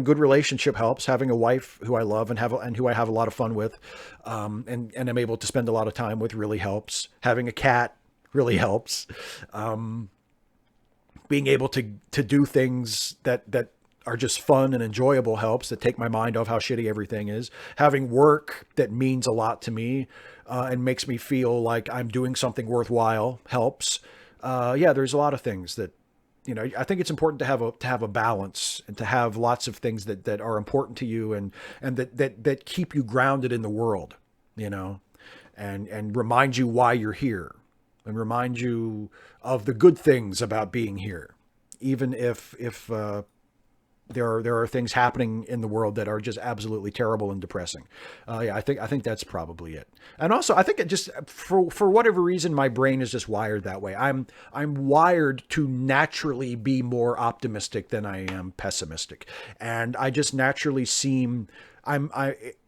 good relationship helps. Having a wife who I love and who I have a lot of fun with, and I'm able to spend a lot of time with really helps. Having a cat really helps. Being able to do things that are just fun and enjoyable helps, that take my mind off how shitty everything is. Having work that means a lot to me and makes me feel like I'm doing something worthwhile helps. Yeah, there's a lot of things that, you know, I think it's important to have a balance and to have lots of things that are important to you and that keep you grounded in the world, you know, and remind you why you're here and remind you of the good things about being here, even if there are things happening in the world that are just absolutely terrible and depressing. Yeah, I think that's probably it. And also, I think it just for whatever reason, my brain is just wired that way. I'm wired to naturally be more optimistic than I am pessimistic, and I just naturally seem.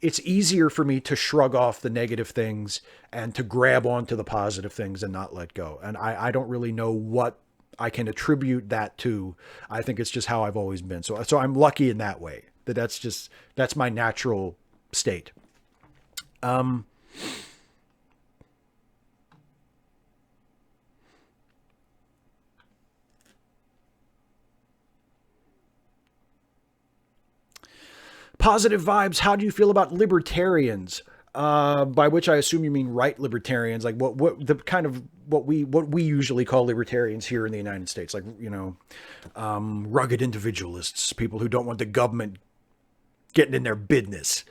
It's easier for me to shrug off the negative things and to grab onto the positive things and not let go. And I don't really know what I can attribute that to. I think it's just how I've always been. So I'm lucky in that way that's my natural state. Positive vibes. How do you feel about libertarians? By which I assume you mean right libertarians, like what the kind of what we usually call libertarians here in the United States, like, you know, rugged individualists, people who don't want the government getting in their business.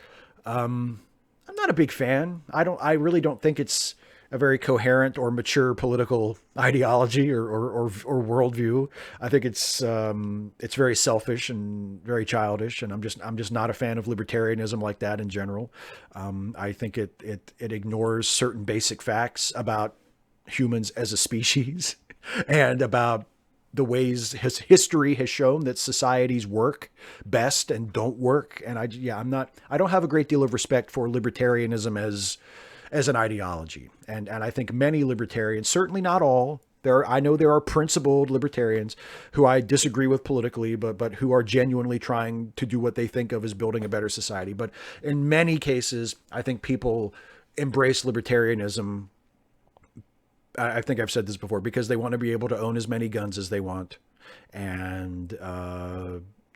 I'm not a big fan. I really don't think it's a very coherent or mature political ideology or worldview. I think it's very selfish and very childish, and I'm just not a fan of libertarianism like that in general. I think it ignores certain basic facts about humans as a species and about the ways history has shown that societies work best and don't work. And I don't have a great deal of respect for libertarianism as an ideology. And I think many libertarians, certainly not all, I know there are principled libertarians who I disagree with politically, but who are genuinely trying to do what they think of as building a better society. But in many cases, I think people embrace libertarianism I think I've said this before, because they want to be able to own as many guns as they want and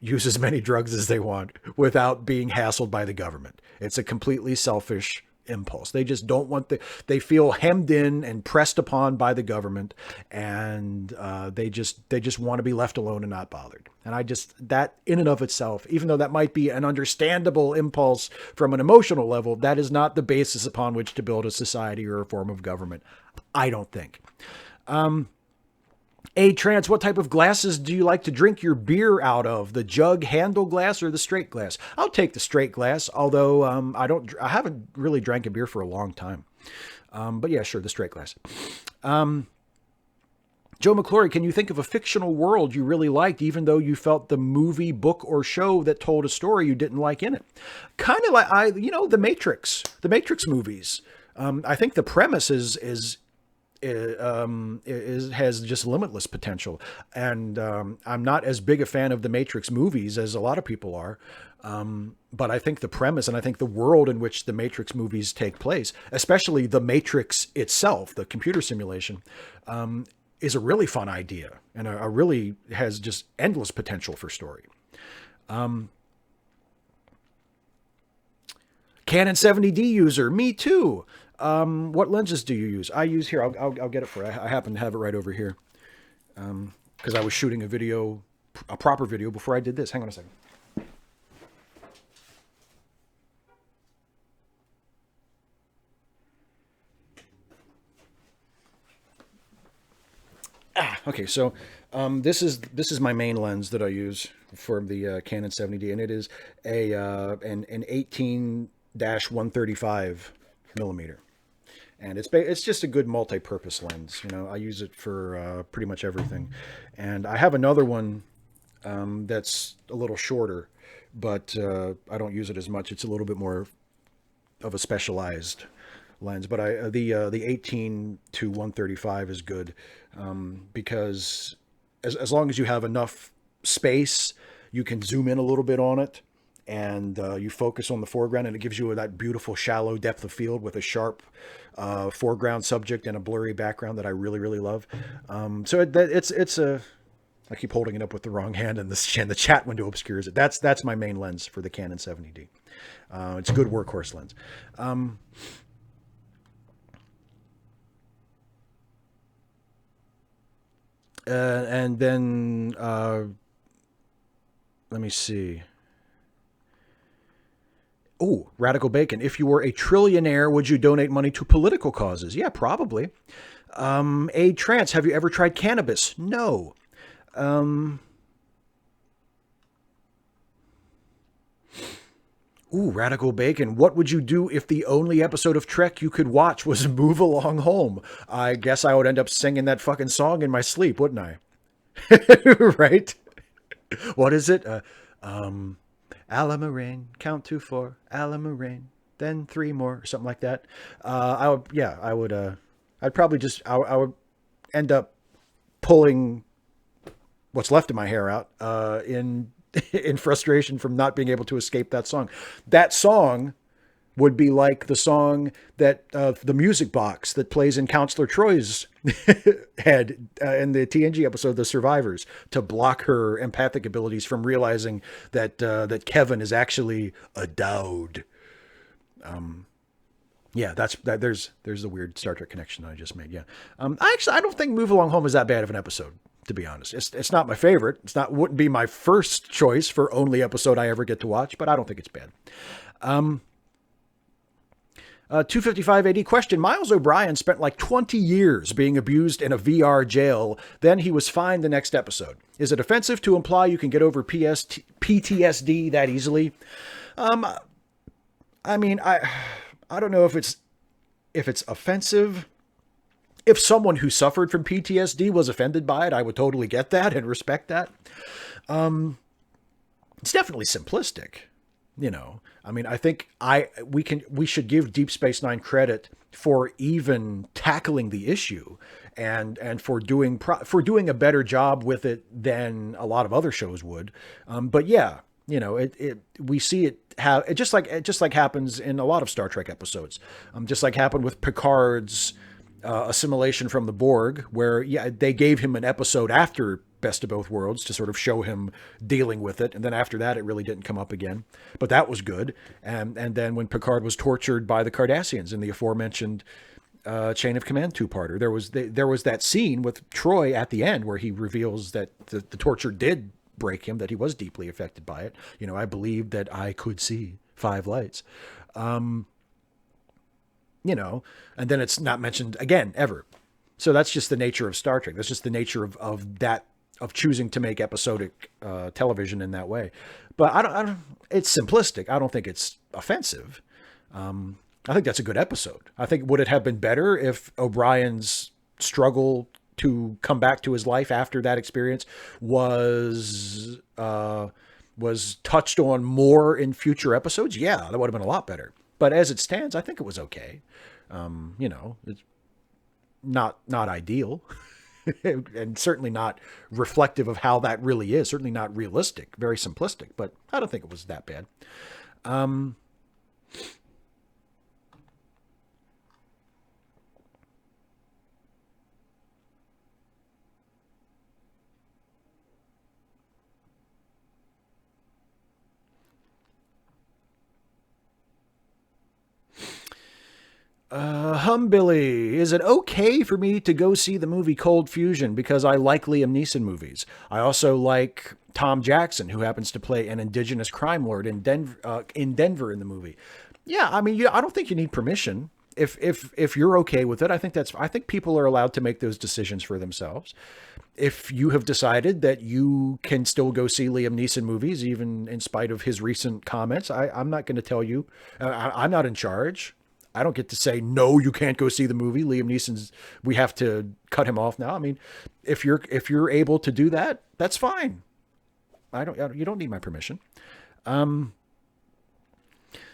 use as many drugs as they want without being hassled by the government. It's a completely selfish impulse. They just don't want they feel hemmed in and pressed upon by the government, and they just want to be left alone and not bothered. And that in and of itself, even though that might be an understandable impulse from an emotional level, that is not the basis upon which to build a society or a form of government, I don't think. Trans, what type of glasses do you like to drink your beer out of? The jug handle glass or the straight glass? I'll take the straight glass, although I haven't really drank a beer for a long time. But yeah, sure, the straight glass. Joe McClory, can you think of a fictional world you really liked, even though you felt the movie, book, or show that told a story you didn't like in it? Kind of like the Matrix movies. I think the premise has just limitless potential. And I'm not as big a fan of the Matrix movies as a lot of people are. But I think the premise and I think the world in which the Matrix movies take place, especially the Matrix itself, the computer simulation, is a really fun idea and a really has just endless potential for story. Canon 70D user, me too. What lenses do you use? I use here. I'll get it for you. I happen to have it right over here. Because I was shooting a proper video before I did this. Hang on a second. Okay. So, this is my main lens that I use for the Canon 70D, and it is an 18-135 millimeter. And it's just a good multi-purpose lens. I use it for pretty much everything. And I have another one that's a little shorter, but I don't use it as much. It's a little bit more of a specialized lens. But the 18 to 135 is good because as long as you have enough space, you can zoom in a little bit on it. And you focus on the foreground, and it gives you that beautiful shallow depth of field with a sharp foreground subject and a blurry background that I really, really love. I keep holding it up with the wrong hand, and the chat window obscures it. That's my main lens for the Canon 70D. It's a good workhorse lens. And then let me see. Oh, Radical Bacon. If you were a trillionaire, would you donate money to political causes? Yeah, probably. Trance, have you ever tried cannabis? No. Radical Bacon. What would you do if the only episode of Trek you could watch was Move Along Home? I guess I would end up singing that fucking song in my sleep, wouldn't I? Right? What is it? Alamarine, count to 4, Alamarine, then 3 more, or something like that. I would end up pulling what's left of my hair out in frustration from not being able to escape that song. That song would be like the song that the music box that plays in Counselor Troy's head in the TNG episode The Survivors, to block her empathic abilities from realizing that Kevin is actually a Dodd. There's the weird Star Trek connection I just made. Yeah. I don't think Move Along Home is that bad of an episode, to be honest. It's not my favorite. Wouldn't be my first choice for only episode I ever get to watch, but I don't think it's bad. 255 AD question. Miles O'Brien spent like 20 years being abused in a VR jail. Then he was fined the next episode. Is it offensive to imply you can get over PTSD that easily? I mean, I don't know if it's offensive. If someone who suffered from PTSD was offended by it, I would totally get that and respect that. It's definitely simplistic. I mean, I think we should give Deep Space Nine credit for even tackling the issue and for doing a better job with it than a lot of other shows would. But yeah, we see it just like happens in a lot of Star Trek episodes. Just like happened with Picard's assimilation from the Borg, where yeah, they gave him an episode after Best of Both Worlds to sort of show him dealing with it, and then after that, it really didn't come up again. But that was good. And then when Picard was tortured by the Cardassians in the aforementioned Chain of Command two-parter, there was that scene with Troy at the end where he reveals that the torture did break him, that he was deeply affected by it. You know, I believed that I could see five lights. You know, and then it's not mentioned again ever. So that's just the nature of Star Trek. That's just the nature of choosing to make episodic television in that way. But I don't. It's simplistic. I don't think it's offensive. I think that's a good episode. I think would it have been better if O'Brien's struggle to come back to his life after that experience was touched on more in future episodes? Yeah, that would have been a lot better. But as it stands, I think it was okay. You know, it's not ideal, and certainly not reflective of how that really is. Certainly not realistic. Very simplistic. But I don't think it was that bad. Humbilly, is it okay for me to go see the movie Cold Fusion because I like Liam Neeson movies? I also like Tom Jackson, who happens to play an indigenous crime lord in Denver in the movie. Yeah, I mean, I don't think you need permission. If you're okay with it, I think people are allowed to make those decisions for themselves. If you have decided that you can still go see Liam Neeson movies, even in spite of his recent comments, I'm not going to tell you. I'm not in charge. I don't get to say, no, you can't go see the movie. Liam Neeson's, we have to cut him off now. I mean, if you're able to do that, that's fine. You don't need my permission.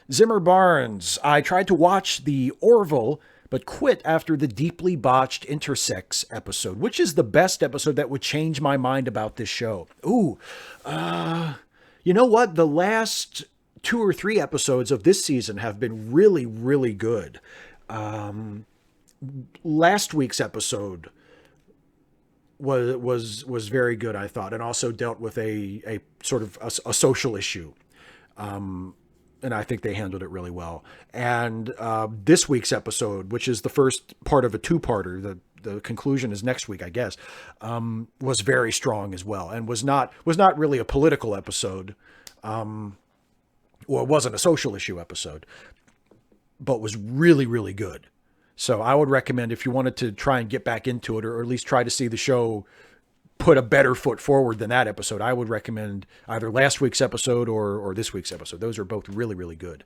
Zimmer Barnes, I tried to watch the Orville, but quit after the deeply botched intersex episode, which is the best episode that would change my mind about this show. Ooh, you know what? The last 2 or 3 episodes of this season have been really, really good. Last week's episode was very good, I thought, and also dealt with a sort of a social issue. And I think they handled it really well. And this week's episode, which is the first part of a two-parter, the conclusion is next week, I guess, was very strong as well, and was not really a political episode. Well, it wasn't a social issue episode, but was really, really good. So I would recommend, if you wanted to try and get back into it, or at least try to see the show put a better foot forward than that episode, I would recommend either last week's episode or this week's episode. Those are both really, really good.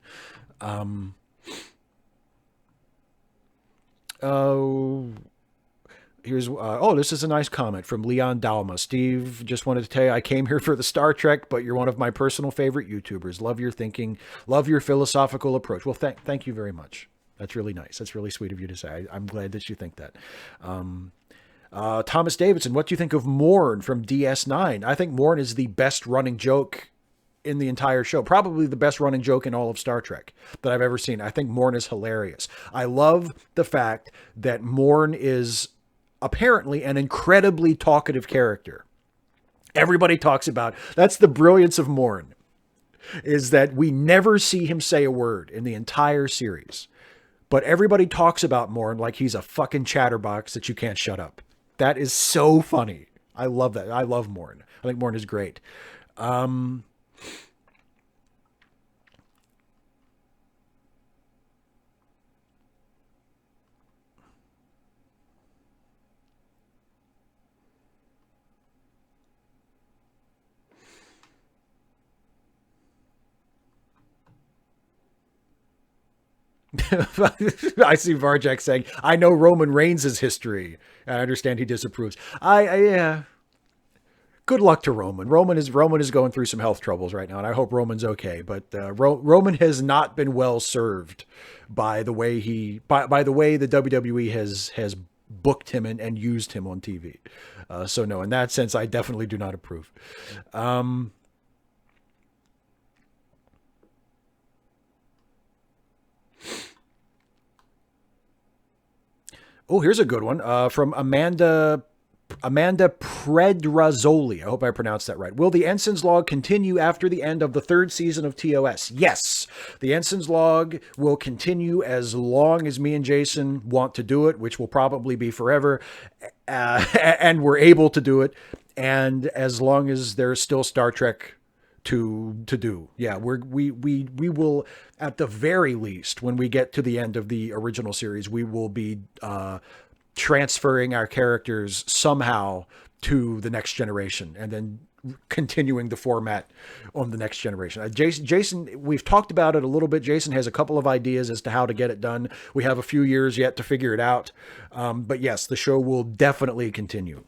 This is a nice comment from Leon Dalma. Steve, just wanted to tell you, I came here for the Star Trek, but you're one of my personal favorite YouTubers. Love your thinking. Love your philosophical approach. Well, thank you very much. That's really nice. That's really sweet of you to say. I'm glad that you think that. Thomas Davidson, what do you think of Morn from DS9? I think Morn is the best running joke in the entire show. Probably the best running joke in all of Star Trek that I've ever seen. I think Morn is hilarious. I love the fact that Morn is apparently an incredibly talkative character. Everybody talks about, that's the brilliance of Morn, is that we never see him say a word in the entire series. But everybody talks about Morn like he's a fucking chatterbox that you can't shut up. That is so funny. I love that. I love Morn. I think Morn is great. I see Varjak saying, I know Roman Reigns' history. I understand he disapproves. Yeah. Good luck to Roman. Roman is going through some health troubles right now, and I hope Roman's okay. But Roman has not been well served by the way by the way the WWE has booked him and used him on TV. So no, in that sense, I definitely do not approve. Oh, here's a good one from Amanda Predrazzoli. I hope I pronounced that right. Will the Ensign's Log continue after the end of the third season of TOS? Yes. The Ensign's Log will continue as long as me and Jason want to do it, which will probably be forever. And we're able to do it. And as long as there's still Star Trek to do. Yeah, we will, at the very least, when we get to the end of the original series, we will be transferring our characters somehow to the next generation and then continuing the format on the next generation. Jason, we've talked about it a little bit. Jason has a couple of ideas as to how to get it done. We have a few years yet to figure it out. But yes, the show will definitely continue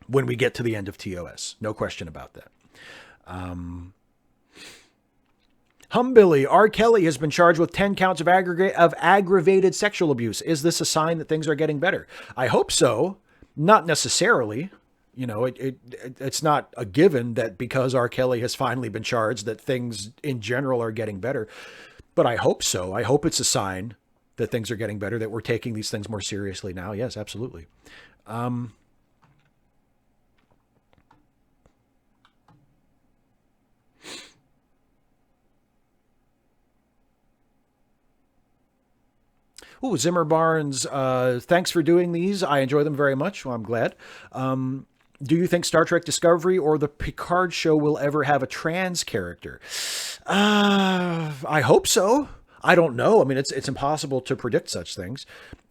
when we get to the end of TOS. No question about that. Humbilly, R. Kelly has been charged with 10 counts of aggravated sexual abuse. Is this a sign that things are getting better? I hope so. Not necessarily. You know, it's not a given that because R. Kelly has finally been charged that things in general are getting better. But I hope so. I hope it's a sign that things are getting better, that we're taking these things more seriously now. Yes, absolutely. Oh, Zimmer Barnes, thanks for doing these. I enjoy them very much. Well, I'm glad. Do you think Star Trek Discovery or the Picard show will ever have a trans character? I hope so. I don't know. I mean, it's impossible to predict such things.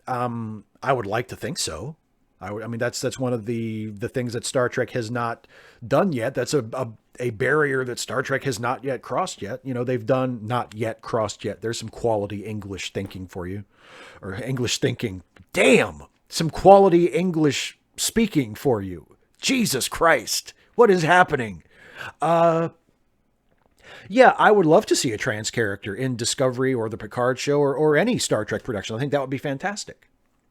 I would like to think so. I mean, that's one of the things that Star Trek has not done yet. That's a barrier that Star Trek has not yet crossed yet. You know, they've done not yet crossed yet. There's some quality English thinking for you, or English thinking. Damn, some quality English speaking for you. Jesus Christ, what is happening? Yeah, I would love to see a trans character in Discovery or the Picard show or any Star Trek production. I think that would be fantastic.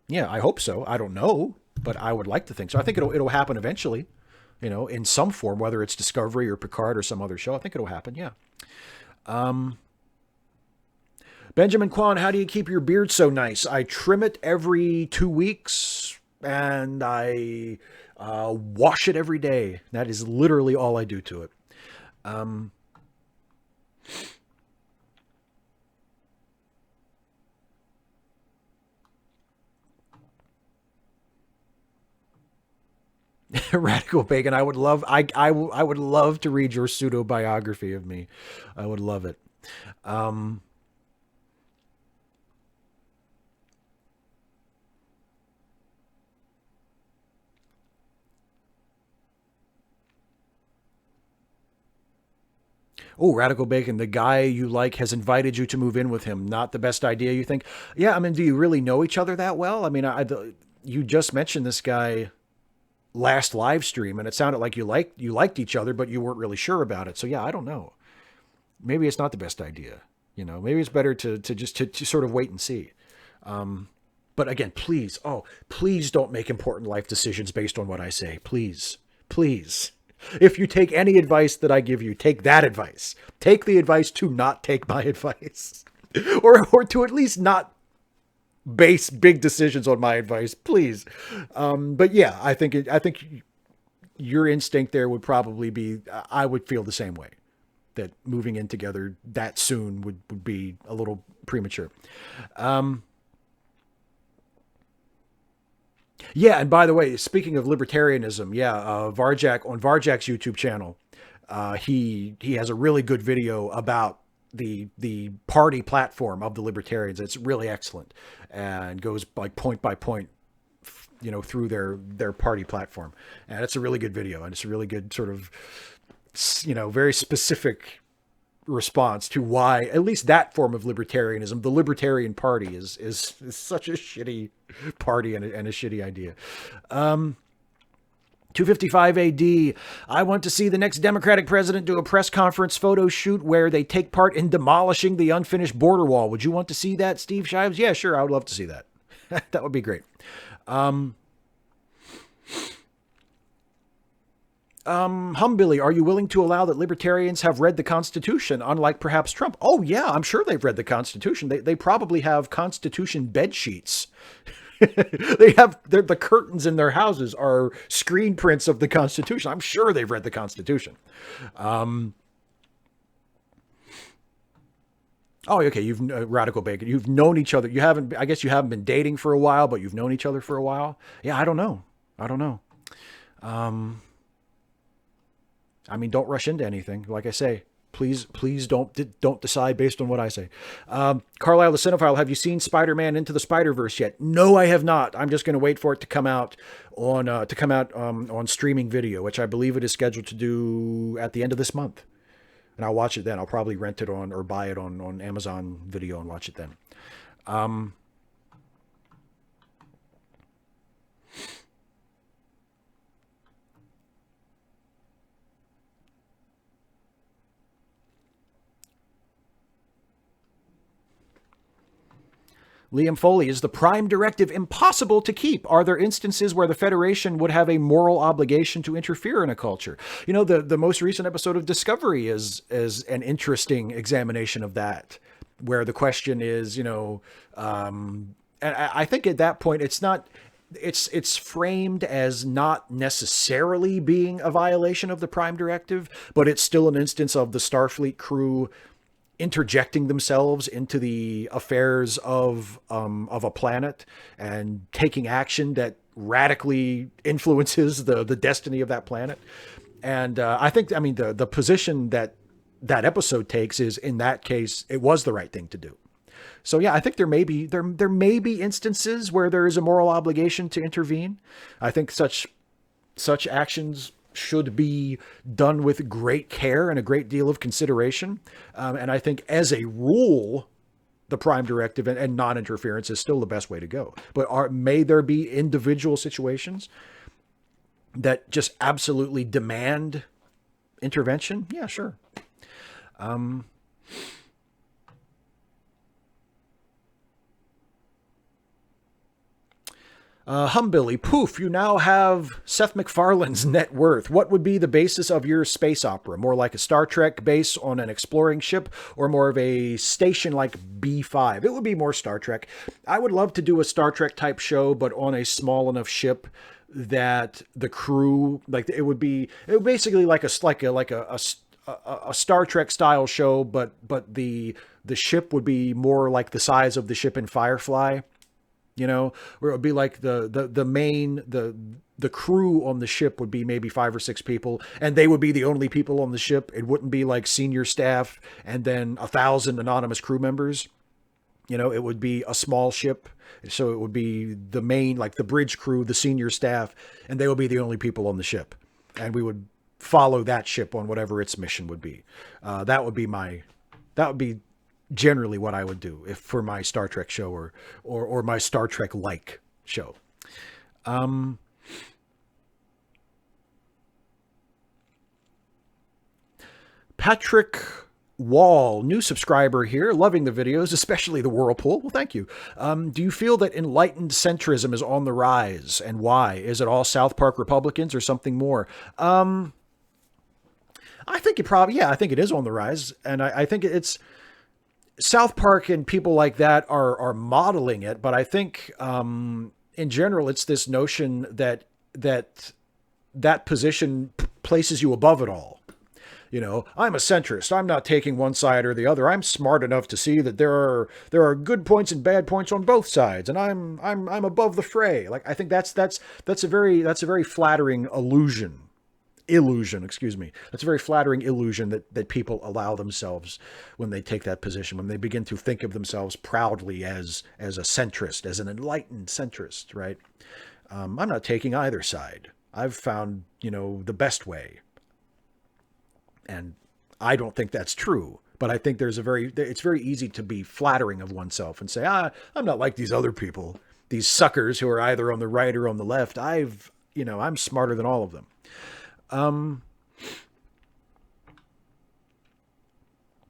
Yeah, I hope so. I don't know, but I would like to think so. I think it'll happen eventually, you know, in some form, whether it's Discovery or Picard or some other show. I think it'll happen. Yeah. Benjamin Kwan, how do you keep your beard so nice? I trim it every 2 weeks and I wash it every day. That is literally all I do to it. Radical Bacon. I would love to read your pseudo biography of me. I would love it. Oh, Radical Bacon, the guy you like has invited you to move in with him. Not the best idea, you think? Yeah, I mean, do you really know each other that well? I mean, you just mentioned this guy last live stream, and it sounded like you liked each other, but you weren't really sure about it. So yeah, I don't know. Maybe it's not the best idea. You know, maybe it's better to just to sort of wait and see. But again, please don't make important life decisions based on what I say. Please, please. If you take any advice that I give you, take that advice. Take the advice to not take my advice, or to at least not base big decisions on my advice, please. But yeah, I think your instinct there would probably be, I would feel the same way, that moving in together that soon would be a little premature. Yeah, and by the way, speaking of libertarianism, yeah, Varjak on Varjak's YouTube channel, he has a really good video about the party platform of the libertarians. It's really excellent and goes like point by point, you know, through their party platform. And it's a really good video, and it's a really good sort of, you know, very specific response to why at least that form of libertarianism, the Libertarian Party, is such a shitty party and a shitty idea. 255 AD. I want to see the next Democratic president do a press conference photo shoot where they take part in demolishing the unfinished border wall. Would you want to see that, Steve Shives? Yeah, sure. I would love to see that. That would be great. Humbilly, are you willing to allow that libertarians have read the Constitution, unlike perhaps Trump? Oh yeah, I'm sure they've read the Constitution. They probably have Constitution bed sheets The curtains in their houses are screen prints of the Constitution. I'm sure they've read the Constitution. Oh, okay. You've Radical Bacon. You've known each other. You haven't. I guess you haven't been dating for a while, but you've known each other for a while. Yeah, I don't know. I don't know. Um, I mean, don't rush into anything. Like I say, please don't decide based on what I say. Carlisle the Cinephile, have you seen Spider-Man Into the Spider-Verse yet? No, I have not. I'm just going to wait for it to come out on streaming video, which I believe it is scheduled to do at the end of this month. And I'll watch it then. I'll probably rent it on or buy it on Amazon Video and watch it then. Um, Liam Foley, is the Prime Directive impossible to keep? Are there instances where the Federation would have a moral obligation to interfere in a culture? You know, the most recent episode of Discovery is an interesting examination of that, where the question is, and I think at that point it's not. It's framed as not necessarily being a violation of the Prime Directive, but it's still an instance of the Starfleet crew interjecting themselves into the affairs of a planet and taking action that radically influences the destiny of that planet. And I mean, the position that episode takes is, in that case, it was the right thing to do. So yeah, I think there may be instances where there is a moral obligation to intervene. I think such actions should be done with great care and a great deal of consideration. And I think as a rule, the Prime Directive and non-interference is still the best way to go. But may there be individual situations that just absolutely demand intervention? Yeah, sure. Humbilly, poof, you now have Seth MacFarlane's net worth. What would be the basis of your space opera? More like a Star Trek base on an exploring ship, or more of a station like B5? It would be more Star Trek. I would love to do a Star Trek type show, but on a small enough ship that the crew, like, it would basically like a Star Trek style show, but the ship would be more like the size of the ship in Firefly. Where it would be like the crew on the ship would be maybe 5 or 6 people, and they would be the only people on the ship. It wouldn't be like senior staff and then 1,000 anonymous crew members. It would be a small ship. So it would be the main, like the bridge crew, the senior staff, and they would be the only people on the ship. And we would follow that ship on whatever its mission would be. That would be generally what I would do if for my Star Trek show or my Star Trek like show. Patrick Wall, new subscriber here, loving the videos, especially the Whirlpool. Well, thank you. Do you feel that enlightened centrism is on the rise, and why? Is it all South Park Republicans or something more? I think I think it is on the rise, and I think it's South Park and people like that are modeling it, but I think in general it's this notion that position places you above it all. I'm a centrist. I'm not taking one side or the other. I'm smart enough to see that there are good points and bad points on both sides, and I'm above the fray. Like, I think that's a very flattering illusion. Excuse me. That's a very flattering illusion that people allow themselves when they take that position, when they begin to think of themselves proudly as a centrist, as an enlightened centrist, right? I'm not taking either side. I've found, the best way. And I don't think that's true, but I think it's very easy to be flattering of oneself and say, I'm not like these other people, these suckers who are either on the right or on the left. I'm smarter than all of them.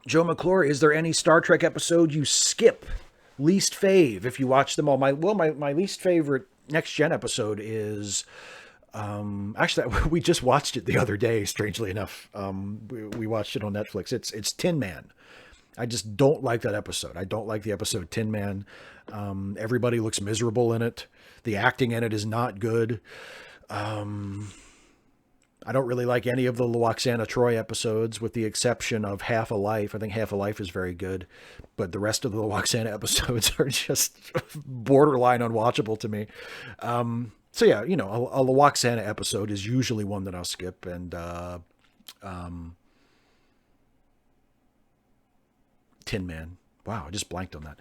Joe McClure, is there any Star Trek episode you skip? Least fave if you watch them all. My least favorite Next Gen episode is actually we just watched it the other day, strangely enough. We watched it on Netflix. It's Tin Man. I just don't like that episode. I don't like the episode Tin Man. Everybody looks miserable in it. The acting in it is not good. I don't really like any of the Loxana Troy episodes, with the exception of Half a Life. I think Half a Life is very good, but the rest of the Loxana episodes are just borderline unwatchable to me. So yeah, a Loxana episode is usually one that I'll skip, and Tin Man. Wow, I just blanked on that.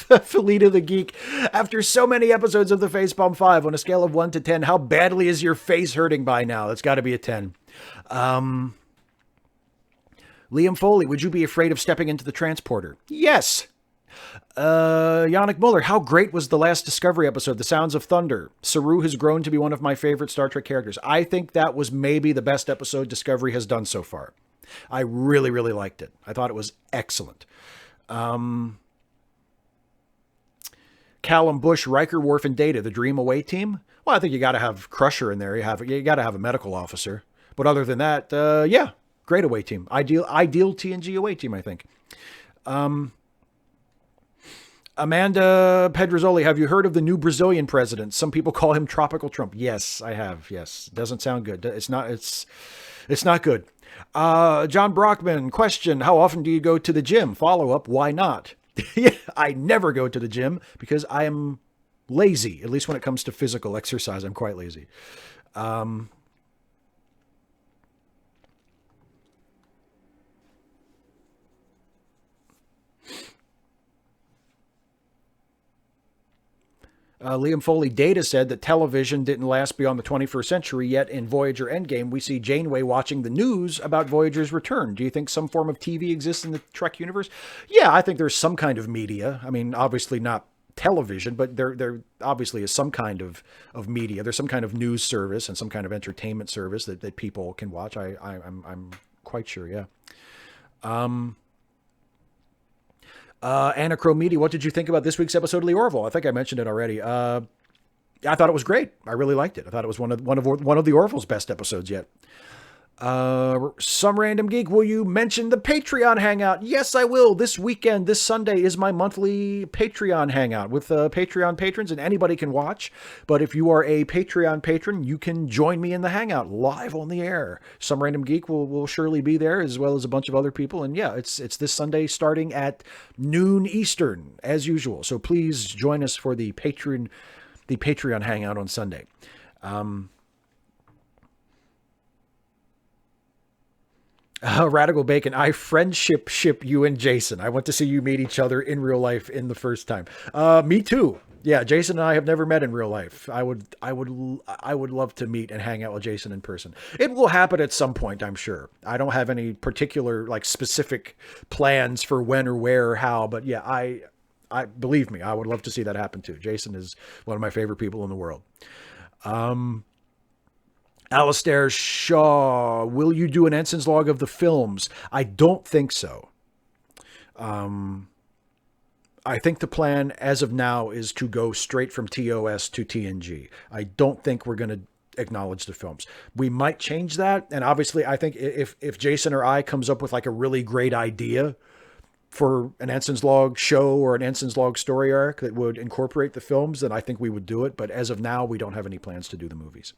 Felita the Geek. After so many episodes of the Facepalm 5, on a scale of 1 to 10, how badly is your face hurting by now? That's got to be a 10. Liam Foley, would you be afraid of stepping into the transporter? Yes. Yannick Muller, how great was the last Discovery episode, The Sounds of Thunder? Saru has grown to be one of my favorite Star Trek characters. I think that was maybe the best episode Discovery has done so far. I really, really liked it. I thought it was excellent. Callum Bush, Riker, Worf, and Data, the Dream Away team. Well, I think you got to have Crusher in there. You got to have a medical officer. But other than that, yeah, great away team. Ideal TNG away team, I think. Amanda Pedrozzoli, have you heard of the new Brazilian president? Some people call him Tropical Trump. Yes, I have. Yes, doesn't sound good. It's not good. John Brockman, question: how often do you go to the gym? Follow up: why not? Yeah, I never go to the gym because I am lazy. At least when it comes to physical exercise, I'm quite lazy. Liam Foley, Data said that television didn't last beyond the 21st century, yet in Voyager Endgame, we see Janeway watching the news about Voyager's return. Do you think some form of TV exists in the Trek universe? Yeah, I think there's some kind of media. I mean, obviously not television, but there obviously is some kind of media. There's some kind of news service and some kind of entertainment service that people can watch. I'm quite sure, yeah. Anachromedi, what did you think about this week's episode of the Orville? I think I mentioned it already. I thought it was great. I really liked it. I thought it was one of the Orville's best episodes yet. Some random geek, will you mention the Patreon hangout? Yes, I will. This weekend, this Sunday, is my monthly Patreon hangout with Patreon patrons, and anybody can watch. But if you are a Patreon patron, you can join me in the hangout live on the air. Some random geek will surely be there, as well as a bunch of other people. And yeah, it's this Sunday starting at noon Eastern, as usual. So please join us for the Patreon hangout on Sunday. Radical Bacon, I friendship ship you and Jason. I want to see you meet each other in real life in the first time. Me too. Yeah, Jason and I have never met in real life. I would love to meet and hang out with Jason in person. It will happen at some point, I'm sure. I don't have any particular specific plans for when or where or how, but yeah, I believe me, I would love to see that happen too. Jason is one of my favorite people in the world. Alistair Shaw, will you do an Ensign's log of the films? I don't think so. I think the plan as of now is to go straight from TOS to TNG. I don't think we're going to acknowledge the films. We might change that. And obviously, I think if Jason or I comes up with a really great idea for an Ensign's log show or an Ensign's log story arc that would incorporate the films, then I think we would do it. But as of now, we don't have any plans to do the movies.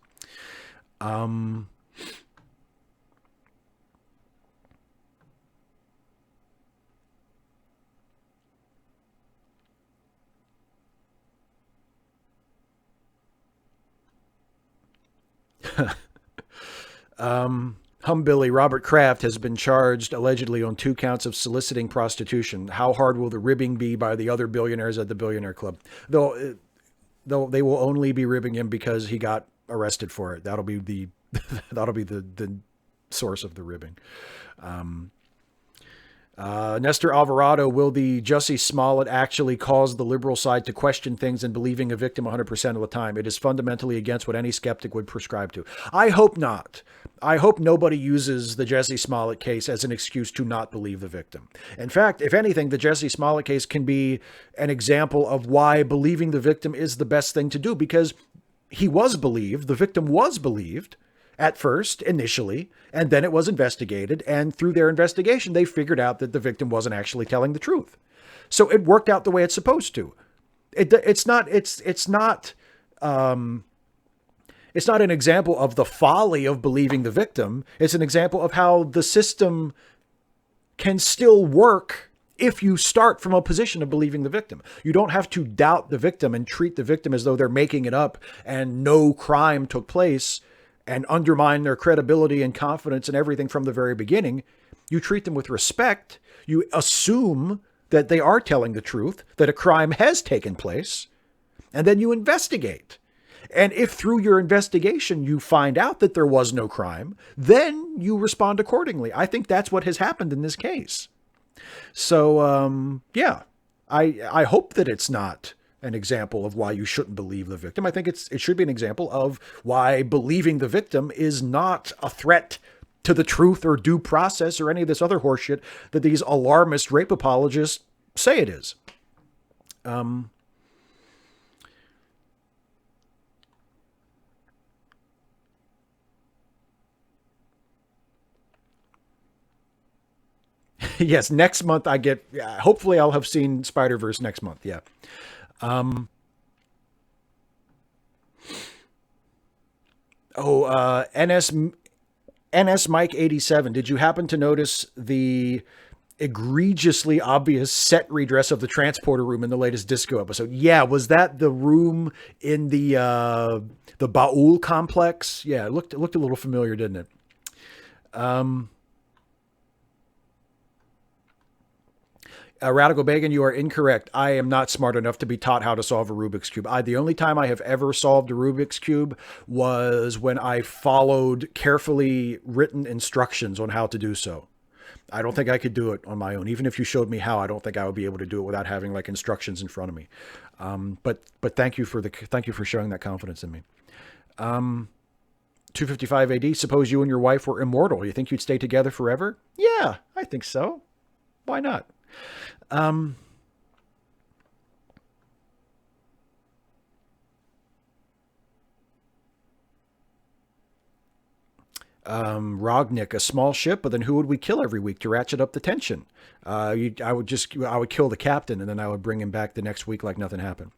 Humbilly, Robert Kraft has been charged allegedly on 2 counts of soliciting prostitution. How hard will the ribbing be by the other billionaires at the Billionaire Club? Though they will only be ribbing him because he got arrested for it. That'll be the source of the ribbing. Nestor Alvarado, will the Jussie Smollett actually cause the liberal side to question things and believing a victim 100% of the time? It is fundamentally against what any skeptic would prescribe to. I hope not. I hope nobody uses the Jussie Smollett case as an excuse to not believe the victim. In fact, if anything, the Jussie Smollett case can be an example of why believing the victim is the best thing to do, because he was believed, the victim was believed at first, initially, and then it was investigated. And through their investigation, they figured out that the victim wasn't actually telling the truth. So it worked out the way it's supposed to. It's not an example of the folly of believing the victim. It's an example of how the system can still work if you start from a position of believing the victim. You don't have to doubt the victim and treat the victim as though they're making it up and no crime took place, and undermine their credibility and confidence and everything from the very beginning. You treat them with respect. You assume that they are telling the truth, that a crime has taken place, and then you investigate. And if through your investigation you find out that there was no crime, then you respond accordingly. I think that's what has happened in this case. So, yeah, I hope that it's not an example of why you shouldn't believe the victim. I think it should be an example of why believing the victim is not a threat to the truth or due process or any of this other horseshit that these alarmist rape apologists say it is. Yes, next month hopefully I'll have seen Spider-Verse next month. Yeah. Um, NS Mike 87. Did you happen to notice the egregiously obvious set redress of the transporter room in the latest Disco episode? Yeah, was that the room in the Baul complex? Yeah, it looked a little familiar, didn't it? Radical Bacon, you are incorrect. I am not smart enough to be taught how to solve a Rubik's Cube. The only time I have ever solved a Rubik's Cube was when I followed carefully written instructions on how to do so. I don't think I could do it on my own. Even if you showed me how, I don't think I would be able to do it without having like instructions in front of me. But thank you for showing that confidence in me. 255 AD, suppose you and your wife were immortal. You think you'd stay together forever? Yeah, I think so. Why not? Rognik, a small ship, but then who would we kill every week to ratchet up the tension? I would kill the captain and then I would bring him back the next week like nothing happened.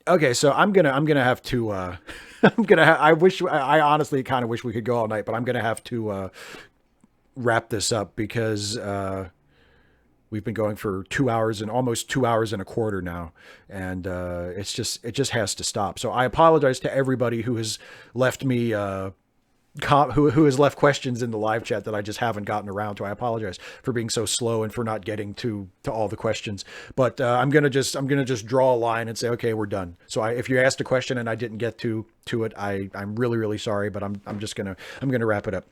Okay, so I'm gonna have to I honestly kind of wish we could go all night, but I'm gonna have to wrap this up because we've been going for 2 hours and almost 2 hours and a quarter now, and it just has to stop. So I apologize to everybody who has left me who has left questions in the live chat that I just haven't gotten around to. I apologize for being so slow and for not getting to all the questions. But I'm gonna just draw a line and say, okay, we're done. So if you asked a question and I didn't get to it, I'm really, really sorry, but I'm gonna wrap it up.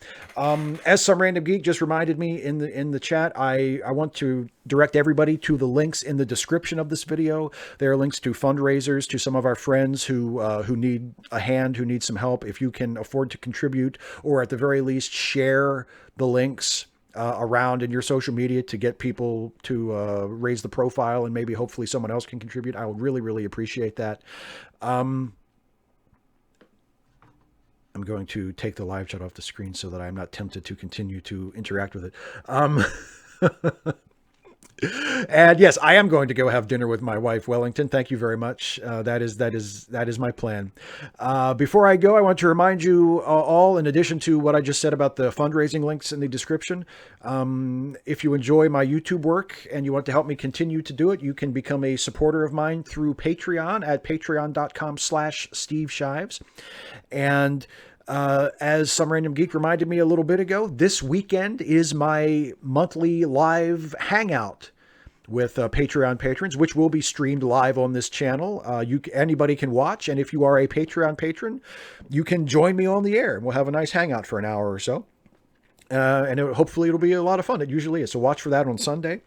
As some random geek just reminded me in the chat, I want to direct everybody to the links in the description of this video. There are links to fundraisers, to some of our friends who need a hand, who need some help. If you can afford to contribute, or at the very least share the links around in your social media to get people to raise the profile, and maybe hopefully someone else can contribute, I would really, really appreciate that. I'm going to take the live chat off the screen so that I'm not tempted to continue to interact with it. And yes, I am going to go have dinner with my wife, Wellington. Thank you very much. That is my plan. Before I go, I want to remind you all, in addition to what I just said about the fundraising links in the description, if you enjoy my YouTube work and you want to help me continue to do it, you can become a supporter of mine through Patreon at patreon.com/Steve Shives. And as some random geek reminded me a little bit ago, this weekend is my monthly live hangout with Patreon patrons, which will be streamed live on this channel. Anybody can watch, and if you are a Patreon patron, you can join me on the air, and we'll have a nice hangout for an hour or so. Hopefully it'll be a lot of fun. It usually is. So watch for that on Sunday.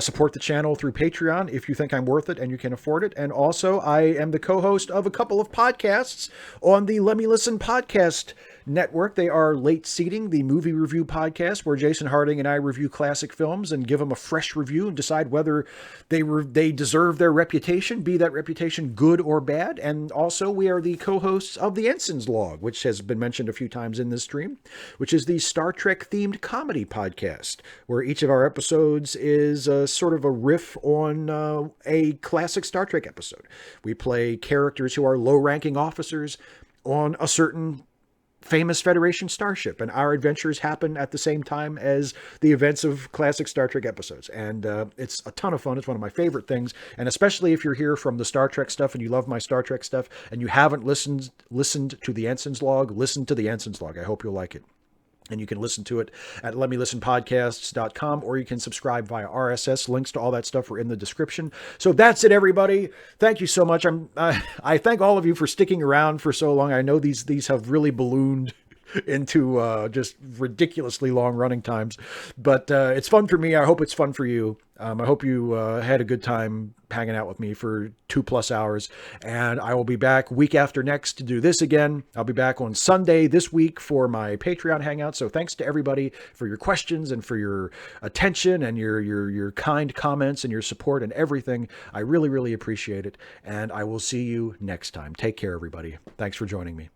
Support the channel through Patreon if you think I'm worth it and you can afford it. And also, I am the co-host of a couple of podcasts on the Let Me Listen podcast network. They are Late Seating, the movie review podcast, where Jason Harding and I review classic films and give them a fresh review and decide whether they deserve their reputation, be that reputation good or bad. And also, we are the co-hosts of the Ensign's Log, which has been mentioned a few times in this stream, which is the Star Trek themed comedy podcast, where each of our episodes is sort of a riff on a classic Star Trek episode. We play characters who are low-ranking officers on a certain famous Federation starship, and our adventures happen at the same time as the events of classic Star Trek episodes. And it's a ton of fun. It's one of my favorite things. And especially if you're here from the Star Trek stuff and you love my Star Trek stuff and you haven't listened to the Ensign's Log, listen to the Ensign's Log. I hope you'll like it. And you can listen to it at letmelistenpodcasts.com, or you can subscribe via RSS. Links to all that stuff are in the description. So that's it, everybody. Thank you so much. I thank all of you for sticking around for so long. I know these have really ballooned into just ridiculously long running times, but it's fun for me. I hope it's fun for you. I hope you had a good time hanging out with me for 2+ hours, and I will be back week after next to do this again. I'll be back on Sunday this week for my Patreon hangout. So thanks to everybody for your questions and for your attention and your kind comments and your support and everything. I really, really appreciate it. And I will see you next time. Take care, everybody. Thanks for joining me.